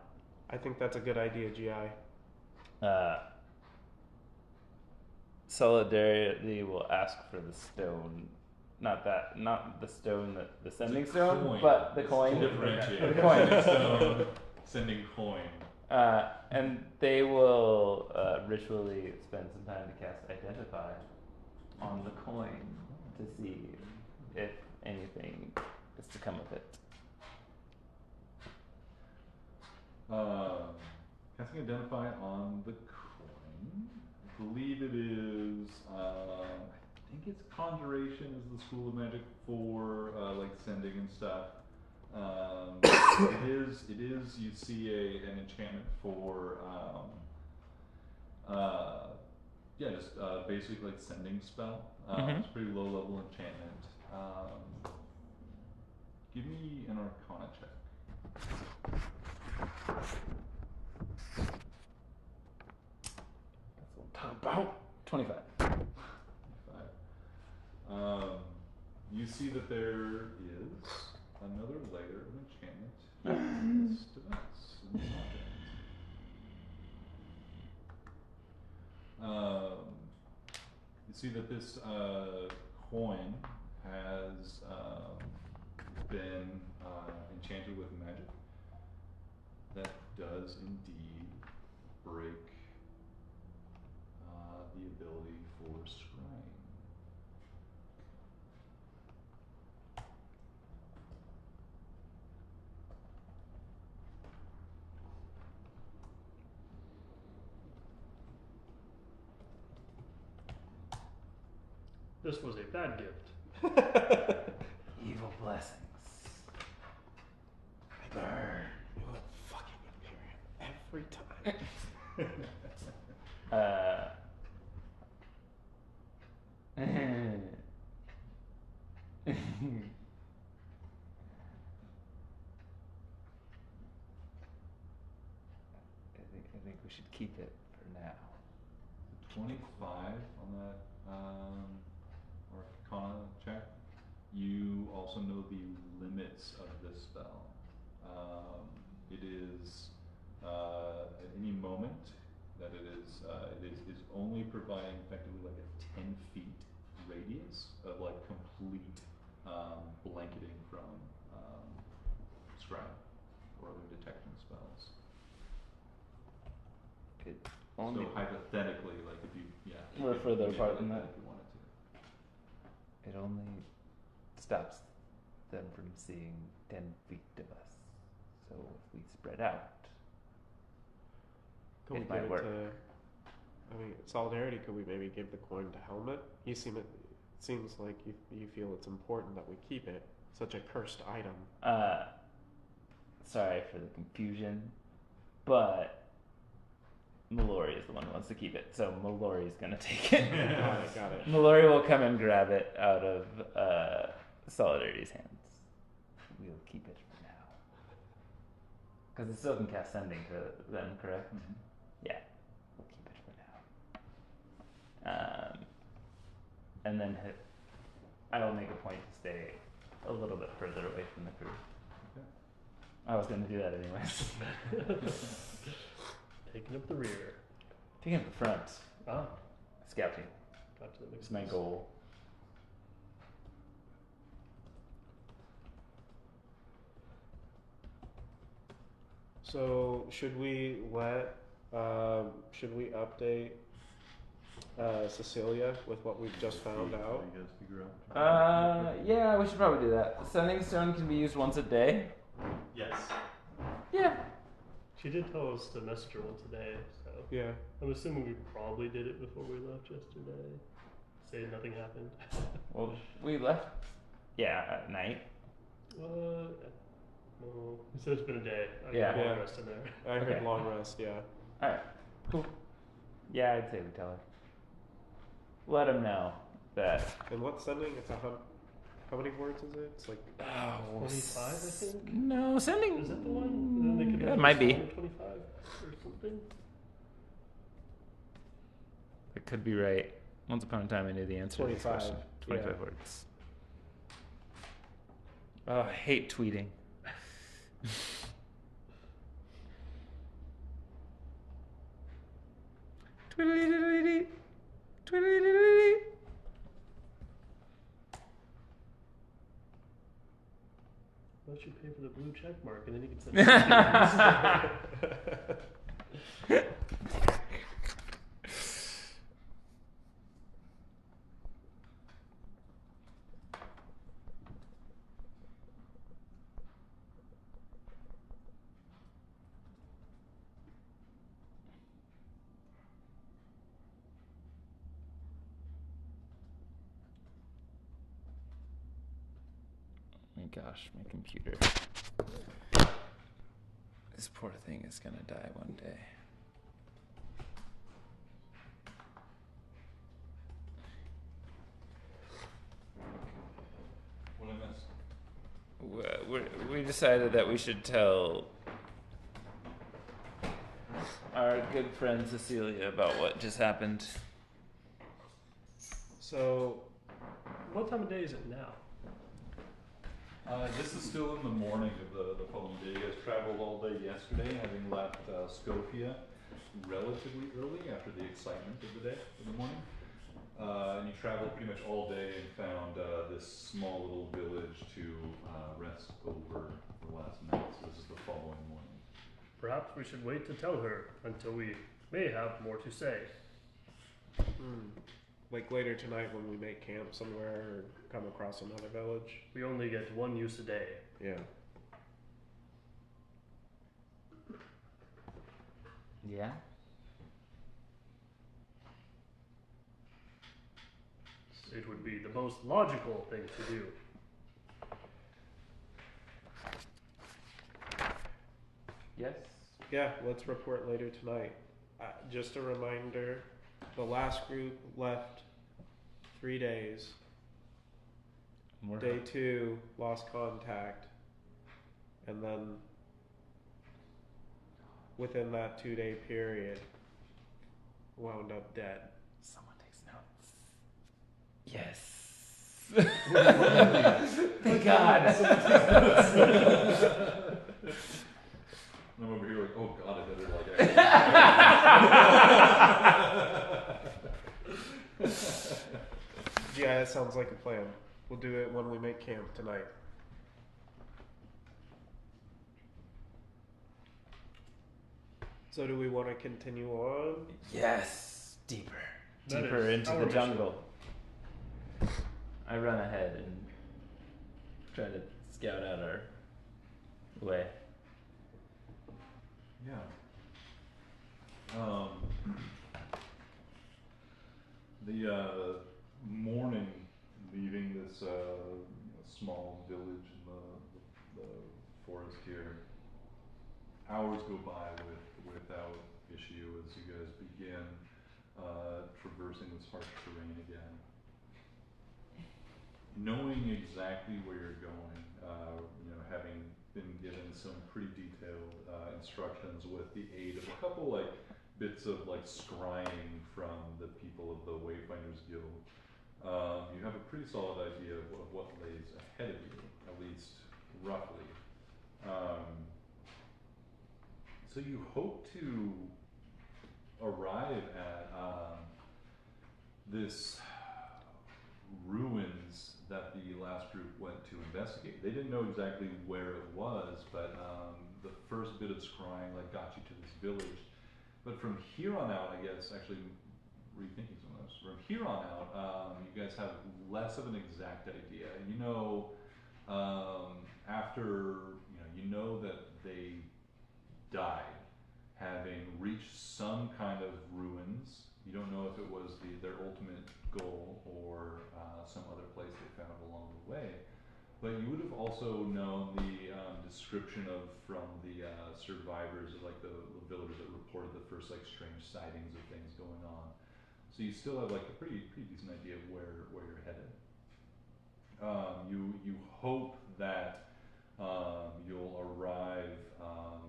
S4: I think that's a good idea, GI.
S3: Solidarity will ask for the stone. Not the stone, the sending stone,
S2: coin.
S3: but the coin.
S2: Differentiate.
S3: The coin.
S2: Stone, sending coin.
S3: And they will ritually spend some time to cast Identify on the coin to see if anything is to come of it.
S2: Casting Identify on the coin. I believe it is. I think it's Conjuration is the school of magic for like sending and stuff. It is. You see an enchantment for just basically like sending spell. It's a pretty low level enchantment. Give me an Arcana check.
S3: That's what I'm talking about. 25.
S2: You see that there is another layer of enchantment in this device, in this object. You see that this coin has been enchanted with magic that does indeed break the ability for scrying.
S1: This was a bad gift.
S3: Evil blessings. Burn.
S4: You would fucking Imperium every time.
S3: I think we should keep it for now.
S2: 25 on that Arcana check. You also know the limits of this spell. It is at any moment that it is only providing effectively like a 10 feet radius of like complete blanketing from scry or other detection spells.
S3: It
S2: So
S3: only
S2: hypothetically, like if you,
S3: We're
S2: you could
S3: further
S2: manipulate
S3: apart than that.
S2: if you wanted to.
S3: it only stops them from seeing 10 feet of us. So if we spread out,
S4: Could we
S3: it might
S4: give it
S3: work.
S4: to? I mean, Solidarity. Could we maybe give the coin to Helmet? It seems like you feel it's important that we keep it. Such a cursed item.
S3: Sorry for the confusion, but Mallory is the one who wants to keep it, so Mallory's gonna take it.
S4: Got it.
S3: Mallory will come and grab it out of Solidarity's hands. We'll keep it for now. Because it still can cast Sending to them, correct?
S2: Mhm.
S3: Yeah, we'll keep it for now. And then I will make a point to stay a little bit further away from the crew.
S2: Okay.
S3: I was going to do that anyways.
S1: Taking up the rear.
S3: Taking up the front.
S1: Ah,
S3: Scouting.
S1: gotcha. That makes
S3: It's my
S1: sense.
S3: goal.
S4: So should we update Cecilia with what we've just found
S2: See
S4: out?
S2: how you guys figure out.
S3: Yeah, we should probably do that. Sending stone can be used once a day.
S2: Yes.
S3: Yeah.
S1: She did tell us to message her once a day, so
S4: Yeah.
S1: I'm assuming we probably did it before we left yesterday. Say nothing happened.
S3: Well, we left. Yeah, at night.
S1: No. He said it's been a day. I
S3: Yeah.
S1: got a long
S4: Yeah.
S1: rest in there.
S4: I heard
S3: Okay.
S4: long rest. Yeah.
S3: Alright, cool. Yeah, I'd say we tell her. Let him know that.
S4: And what's sending? It's how many words is it? It's like
S1: 25, I think.
S3: No, sending.
S1: Is that the one? And then they could
S3: That
S1: make
S3: might be.
S1: 25 or something.
S3: It could be right. Once upon a time, I knew the answer to this
S4: 25,
S3: question. 25
S4: yeah.
S3: words. Oh, I hate tweeting. Tweedledee, tweedledee.
S1: Why don't you pay for the blue check mark and then you can send it.
S3: My gosh, my computer. This poor thing is gonna die one day.
S2: What I missed?
S3: We decided that we should tell our good friend Cecilia about what just happened.
S4: so.
S1: What time of day is it now?
S2: This is still in the morning of the following day. You guys traveled all day yesterday, having left Scofia relatively early after the excitement of the day in the morning. And you traveled pretty much all day and found this small little village to rest over the last night. So this is the following morning.
S1: Perhaps we should wait to tell her until we may have more to say.
S4: Like later tonight when we make camp somewhere or come across another village.
S1: We only get one use a day.
S4: Yeah.
S3: Yeah?
S1: It would be the most logical thing to do.
S3: Yes?
S4: Yeah, let's report later tonight. Just a reminder, the last group left 3 days. Day 2, lost contact. And then within that 2-day period, wound up dead.
S3: Someone takes notes. Yes. Thank God.
S2: I'm over here like, oh god, I better
S4: Yeah, that sounds like a plan. We'll do it when we make camp tonight. So do we want to continue on?
S3: Yes. Deeper.
S1: That
S3: Deeper
S1: is
S3: into
S1: our
S3: the
S1: mission.
S3: jungle. I run ahead and try to scout out our way.
S2: Yeah. The morning leaving this small village in the forest here, hours go by without issue as you guys begin traversing this harsh terrain again. Knowing exactly where you're going, having been given some pretty detailed instructions with the aid of a couple bits of scrying from the people of the Wayfinders Guild, you have a pretty solid idea of what lays ahead of you, at least roughly. So you hope to arrive at this ruins that the last group went to investigate. They didn't know exactly where it was, but the first bit of scrying got you to this village. But from here on out, I guess, actually rethinking some of this, from here on out, you guys have less of an exact idea. After you know that they died, having reached some kind of ruins. You don't know if it was their ultimate goal or some other place they found along the way. But you would have also known the description from the survivors of like the villagers that reported the first like strange sightings of things going on. So you still have like a pretty decent idea of where you're headed. You hope that you'll arrive on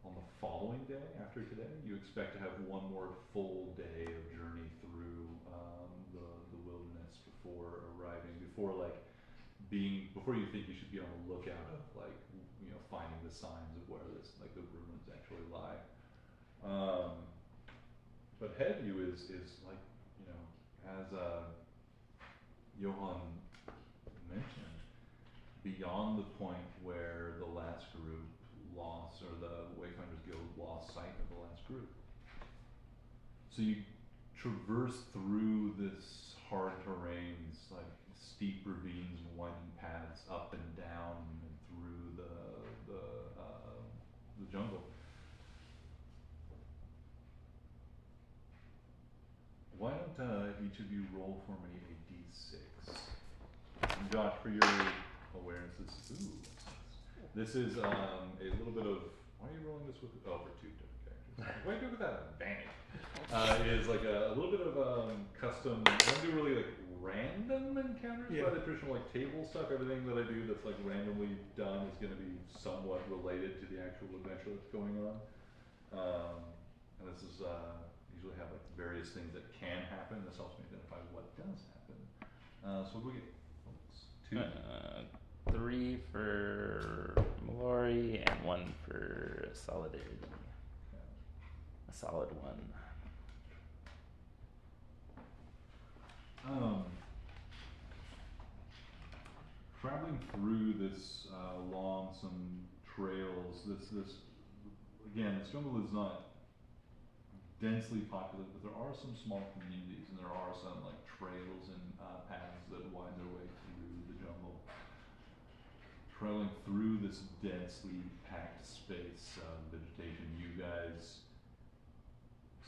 S2: the following day after today. You expect to have one more full day of journey through the wilderness before arriving, before you think you should be on the lookout of like finding the signs of where this like the ruins actually lie. But ahead of you is like as Johan mentioned, beyond the point where the last group lost, or the Wayfinders Guild lost sight of the last group. So you traverse through this hard terrain, these like steep ravines and winding paths up and down and through the jungle. Why don't each of you roll for me a d6? And Josh, for your awareness, this is a little bit of. Why are you rolling this with? Oh, for two different characters. Why do you do it with that advantage? It is like a little bit of custom. I don't do really like random encounters by the traditional like table stuff. Everything that I do that's like randomly done is going to be somewhat related to the actual adventure that's going on. And this is usually have like various things that can happen. This helps me identify what does happen. So what do we get? 2.
S3: 3 for Mallory and 1 for Solidarity.
S2: Okay.
S3: A solid 1.
S2: Traveling through this along some trails, this again, this jungle is not densely populated, but there are some small communities, and there are some like trails and paths that wind their way through the jungle. Traveling through this densely packed space of vegetation, you guys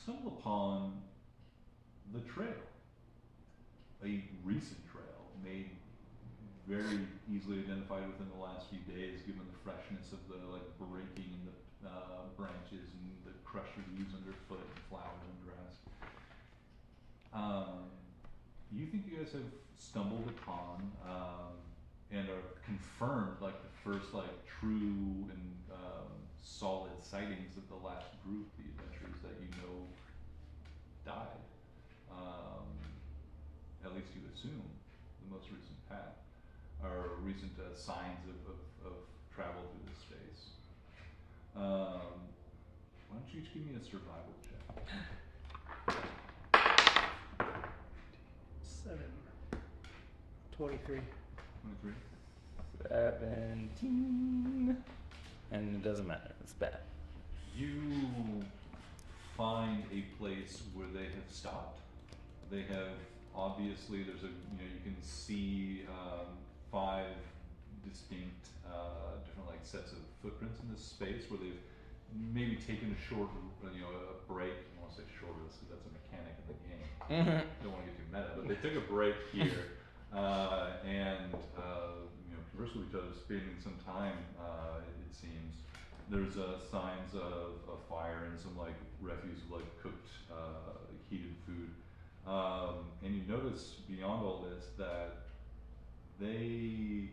S2: stumble upon the trail, a recent trail made very easily identified within the last few days, given the freshness of the like breaking in the branches and the crushed leaves underfoot and flowers and grass. You think you guys have stumbled upon and are confirmed like the first like true and solid sightings of the last group, the adventurers that died. At least you assume the most recent path, or recent signs of travel through this space. Why don't you each give me a survival check?
S1: 7. 23.
S2: 23.
S3: 17. And it doesn't matter, it's bad.
S2: You find a place where they have stopped. They have obviously, there's you can see 5 distinct different like sets of footprints in this space where they've maybe taken a short a break. I don't want to say shortest because that's a mechanic in the game. Don't want to get too meta, but they took a break here and conversed with each other, spending some time. It seems there's signs of a fire and some like refuse of like cooked heated food. And you notice beyond all this that they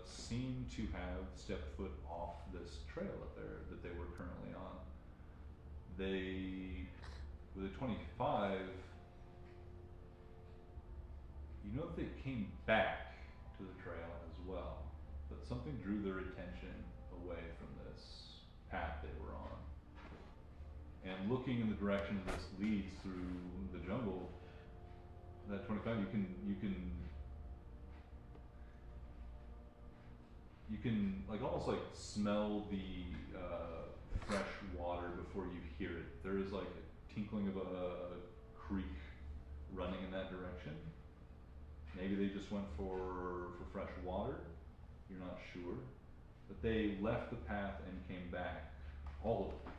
S2: seem to have stepped foot off this trail that they were currently on. They, with a 25, you know that they came back to the trail as well, but something drew their attention away from this path they were on. And looking in the direction this leads through the jungle, that 25, you can like almost like smell the fresh water before you hear it. There is like a tinkling of a creek running in that direction. Maybe they just went for fresh water. You're not sure, but they left the path and came back. All of them,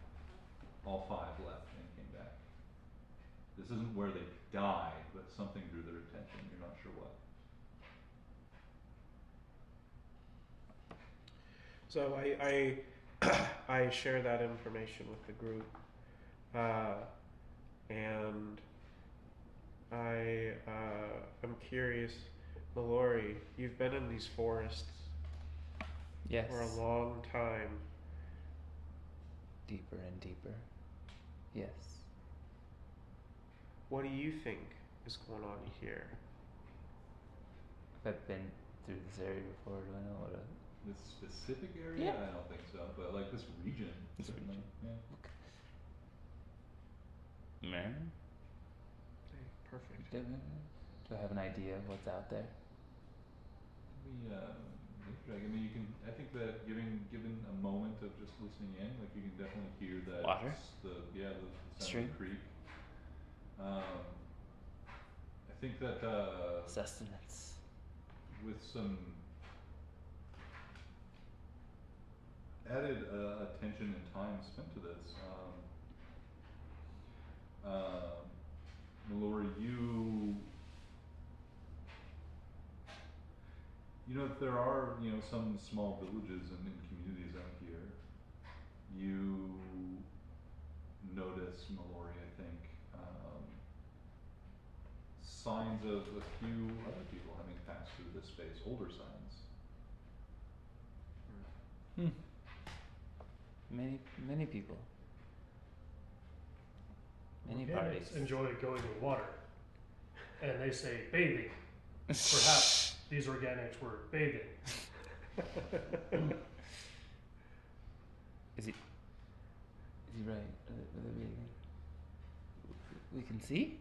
S2: all 5 left and came back. This isn't where they died, but something drew their attention. You're not sure what.
S4: So I share that information with the group, and I am curious, Mallory. You've been in these forests
S3: Yes.
S4: for a long time.
S3: Deeper and deeper. Yes.
S4: What do you think is going on here?
S3: If I've been through this area before, do I know what it
S2: This specific area?
S3: Yeah.
S2: I don't think so, but like this region,
S3: This
S2: certainly.
S3: region.
S2: Yeah.
S3: Man?
S4: Hey, perfect.
S3: Do I have an idea of what's out there?
S2: I mean, you can. I think that given a moment of just listening in, like you can definitely hear that
S3: Water?
S2: the sound
S3: Stream?
S2: of the creek. I think that
S3: Sustenance.
S2: with some added attention and time spent to this, Mallory, you know, there are, you know, some small villages and communities out here. You notice, Mallory, I think, signs of a few other people having passed through this space, older signs.
S3: Many people. Many
S1: Organics
S3: parties.
S1: enjoy going in water, and they say bathing. Perhaps these organics were bathing.
S3: Is he right? We can see?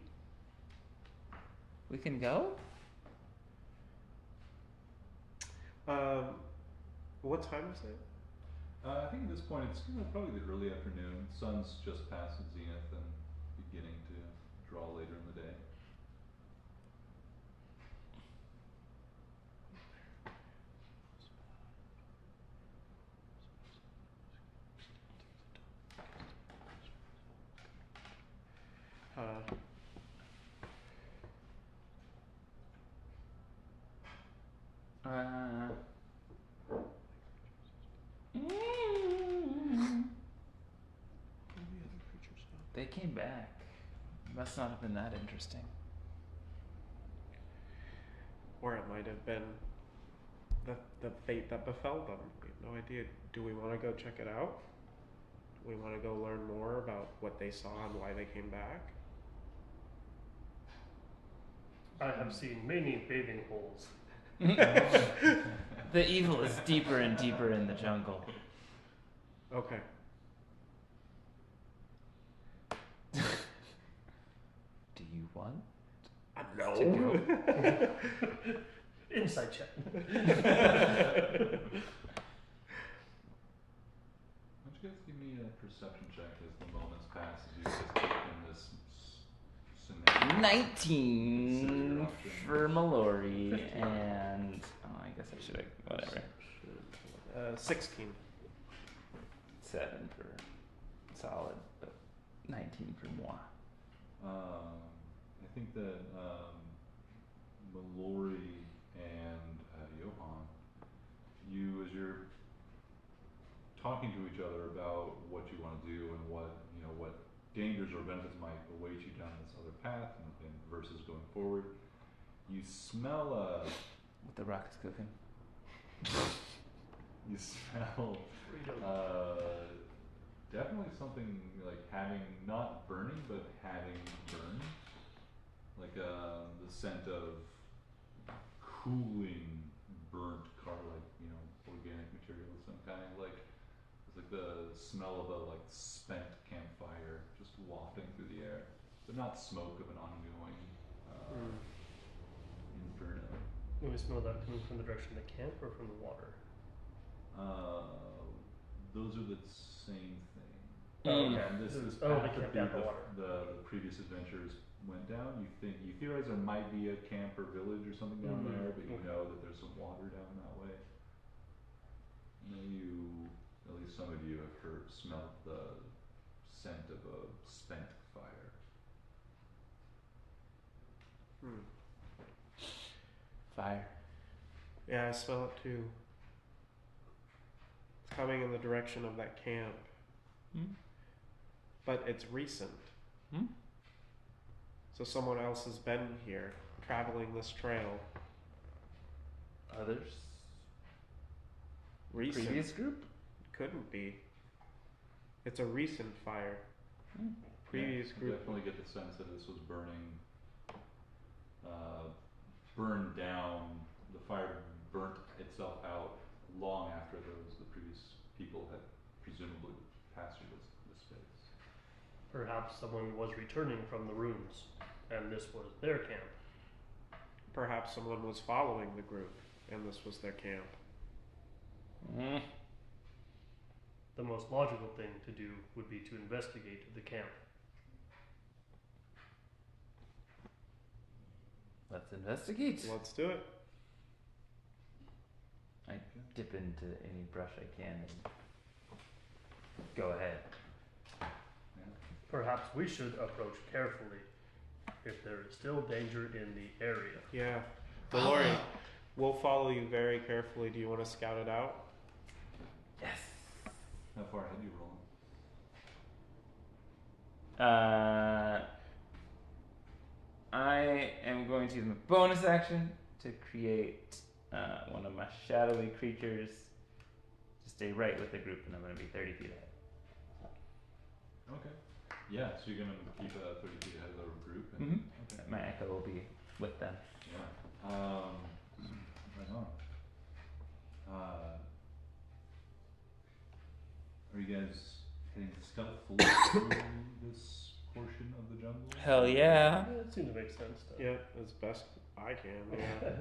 S3: We can go?
S4: What time is it?
S2: I think at this point it's probably the early afternoon. Sun's just past its zenith and beginning to draw later in the day.
S3: They came back. Must not have been that interesting.
S4: Or it might have been the fate that befell them. We have no idea. Do we want to go check it out? Do we want to go learn more about what they saw and why they came back?
S1: I have seen many bathing holes.
S3: The evil is deeper and deeper in the jungle.
S4: Okay.
S3: Do you want?
S4: No.
S3: To go?
S1: Inside check.
S2: Why don't you guys give me a perception check as the moments pass as you guys keep in this scenario?
S3: 19 for Mallory, and I guess I should have whatever.
S4: 16.
S3: 7 for solid, but 19 for moi.
S2: I think that Mallory and Johan, you, as you're talking to each other about what you want to do and what dangers or benefits might await you down this other path and versus going forward, you smell
S3: What the rock is cooking.
S2: you smell definitely something like having not burning but having burned, like the scent of cooling burnt like organic material of some kind, like it's like the smell of a like spent campfire just wafting through the air, but not smoke of an ongoing inferno.
S1: Do we smell that coming from the direction of the camp or from the water?
S2: Those are the same thing.
S1: Oh, okay.
S2: This
S1: Oh,
S2: path
S1: the camp
S2: that
S1: down the water.
S2: the previous adventures went down. You theorize there might be a camp or village or something down
S1: Mhm.
S2: there, but you
S1: Okay.
S2: know that there's some water down that way. At least some of you have smelled the scent of a spent fire.
S3: Fire.
S4: Yeah, I smell it too. coming in the direction of that camp.
S3: Hmm?
S4: But it's recent.
S3: Hmm?
S4: So someone else has been here, traveling this trail.
S3: Others?
S4: Recent.
S3: Previous group?
S4: Couldn't be. It's a recent fire.
S3: Hmm.
S4: Previous
S2: You
S4: group.
S2: definitely get the sense that this was burned down. The fire burnt itself out long after the previous people had presumably passed through this space.
S1: Perhaps someone was returning from the ruins, and this was their camp.
S4: Perhaps someone was following the group, and this was their camp.
S3: Mm.
S1: The most logical thing to do would be to investigate the camp.
S3: Let's investigate.
S4: Let's do it.
S7: I dip into any brush I can and go ahead.
S1: Perhaps we should approach carefully if there is still danger in the area.
S4: Yeah. Mallory, we'll follow you very carefully. Do you want to scout it out?
S7: Yes.
S2: How far ahead are you rolling?
S3: I am going to use my bonus action to create one of my shadowy creatures to stay right with the group, and I'm going to be 30 feet ahead.
S2: Okay. Yeah, so you're gonna keep 30 feet ahead of the group. And,
S3: Mm-hmm.
S2: Okay.
S3: My echo will be with them.
S2: Yeah. Right on. Are you guys heading stealthily through this portion of the jungle?
S3: Hell yeah.
S1: Yeah, it seems to make sense.
S4: Yeah, as best I can. Yeah.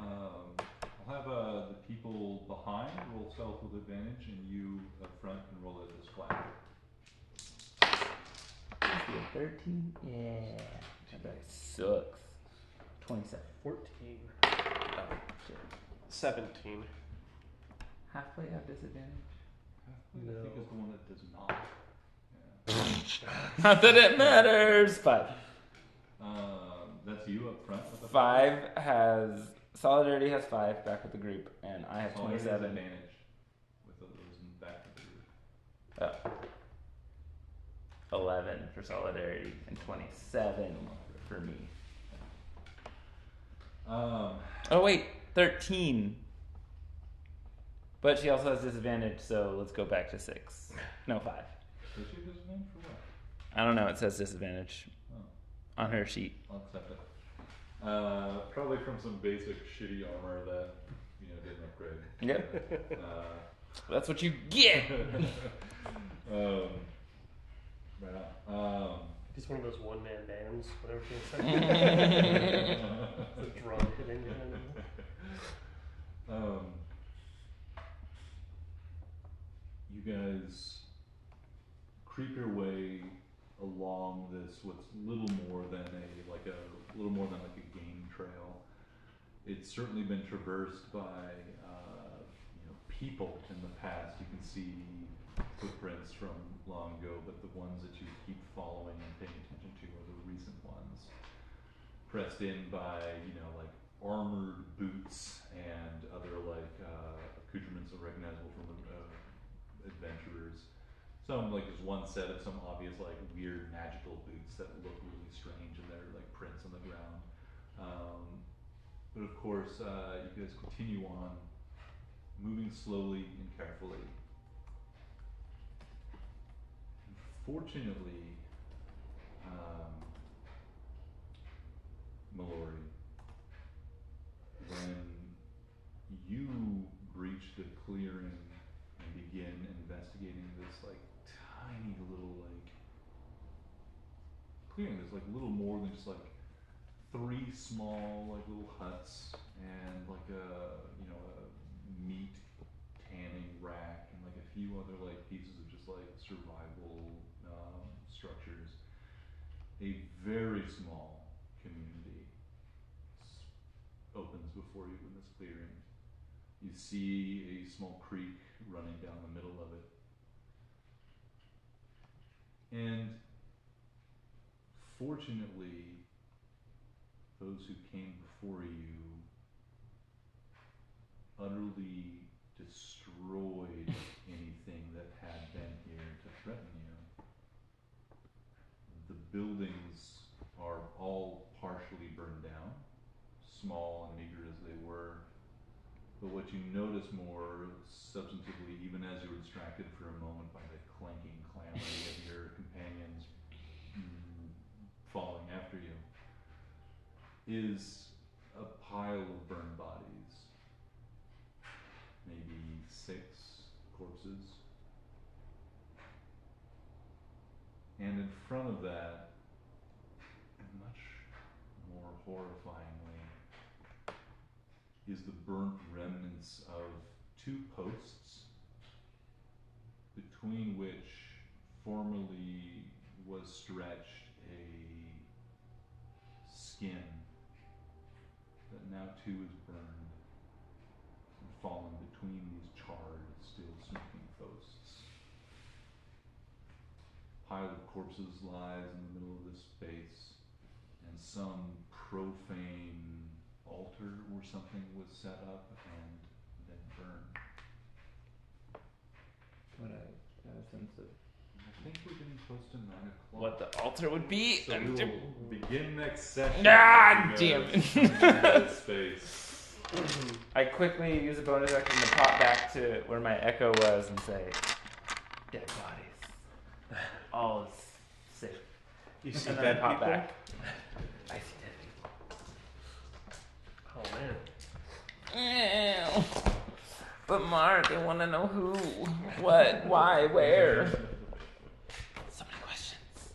S2: I'll have the people behind roll stealth with advantage, and you up front can roll it as flat.
S3: 13? Yeah. That dice sucks. 27.
S1: 14.
S3: Oh, shit.
S4: 17.
S3: Halfway have disadvantage?
S2: I think is the one that does not. Yeah.
S3: Not that it matters! 5.
S2: That's you up front with the
S3: 5 has. Solidarity has 5 back with the group, and I have
S2: Solidarity has
S3: 27.
S2: advantage with those in back of the group.
S3: 11 for Solidarity, and 27 for me. Oh, wait, 13. But she also has disadvantage, so let's go back to 6. No, 5.
S2: Does she have disadvantage for what?
S3: I don't know, it says disadvantage
S2: Oh,
S3: on her sheet.
S2: I'll accept it. Probably from some basic shitty armor that didn't upgrade.
S3: Yep.
S2: Uh,
S3: That's what you get!
S2: Right on.
S1: Just one of those one-man bands, whatever you say. The drum hitting behind you.
S2: You guys creep your way along this what's little more than a game trail. It's certainly been traversed by people in the past. You can see footprints from long ago, but the ones that you keep following and paying attention to are the recent ones, pressed in by armored boots and other accoutrements recognizable from adventurers. Some there's one set of some obvious weird magical boots that look really strange, and they're prints on the ground. But of course, you guys continue on, moving slowly and carefully. Fortunately, Mallory, when you breach the clearing and begin investigating this tiny little clearing, there's little more than just 3 small little huts and a meat tanning rack and a few other pieces of just survival structures. A very small community opens before you in this clearing. You see a small creek running down the middle of it. And fortunately, those who came before you utterly destroyed But what you notice more substantively, even as you were distracted for a moment by the clanking clamor of your companions following after you, is a pile of burned bodies. Maybe 6 corpses. And in front of that, and much more horrifyingly, is the burnt remnants of 2 posts, between which formerly was stretched a skin that now too is burned and fallen between these charred, still smoking posts. Pile of corpses lies in the middle of this space, and some profane altar or something was set up and then burned.
S3: What I have a sense of
S2: I think we're getting close to 9 o'clock.
S3: what the altar would be.
S2: So we will begin next session.
S3: Ah, damn it.
S2: Space.
S3: I quickly use a bonus action to pop back to where my echo was and say, dead bodies. All is safe.
S4: You see
S3: And then
S4: dead
S3: pop
S4: people?
S3: back. I see dead people.
S1: Oh man.
S3: Ew. But Mark, I want to know who, what, why, where. So many questions.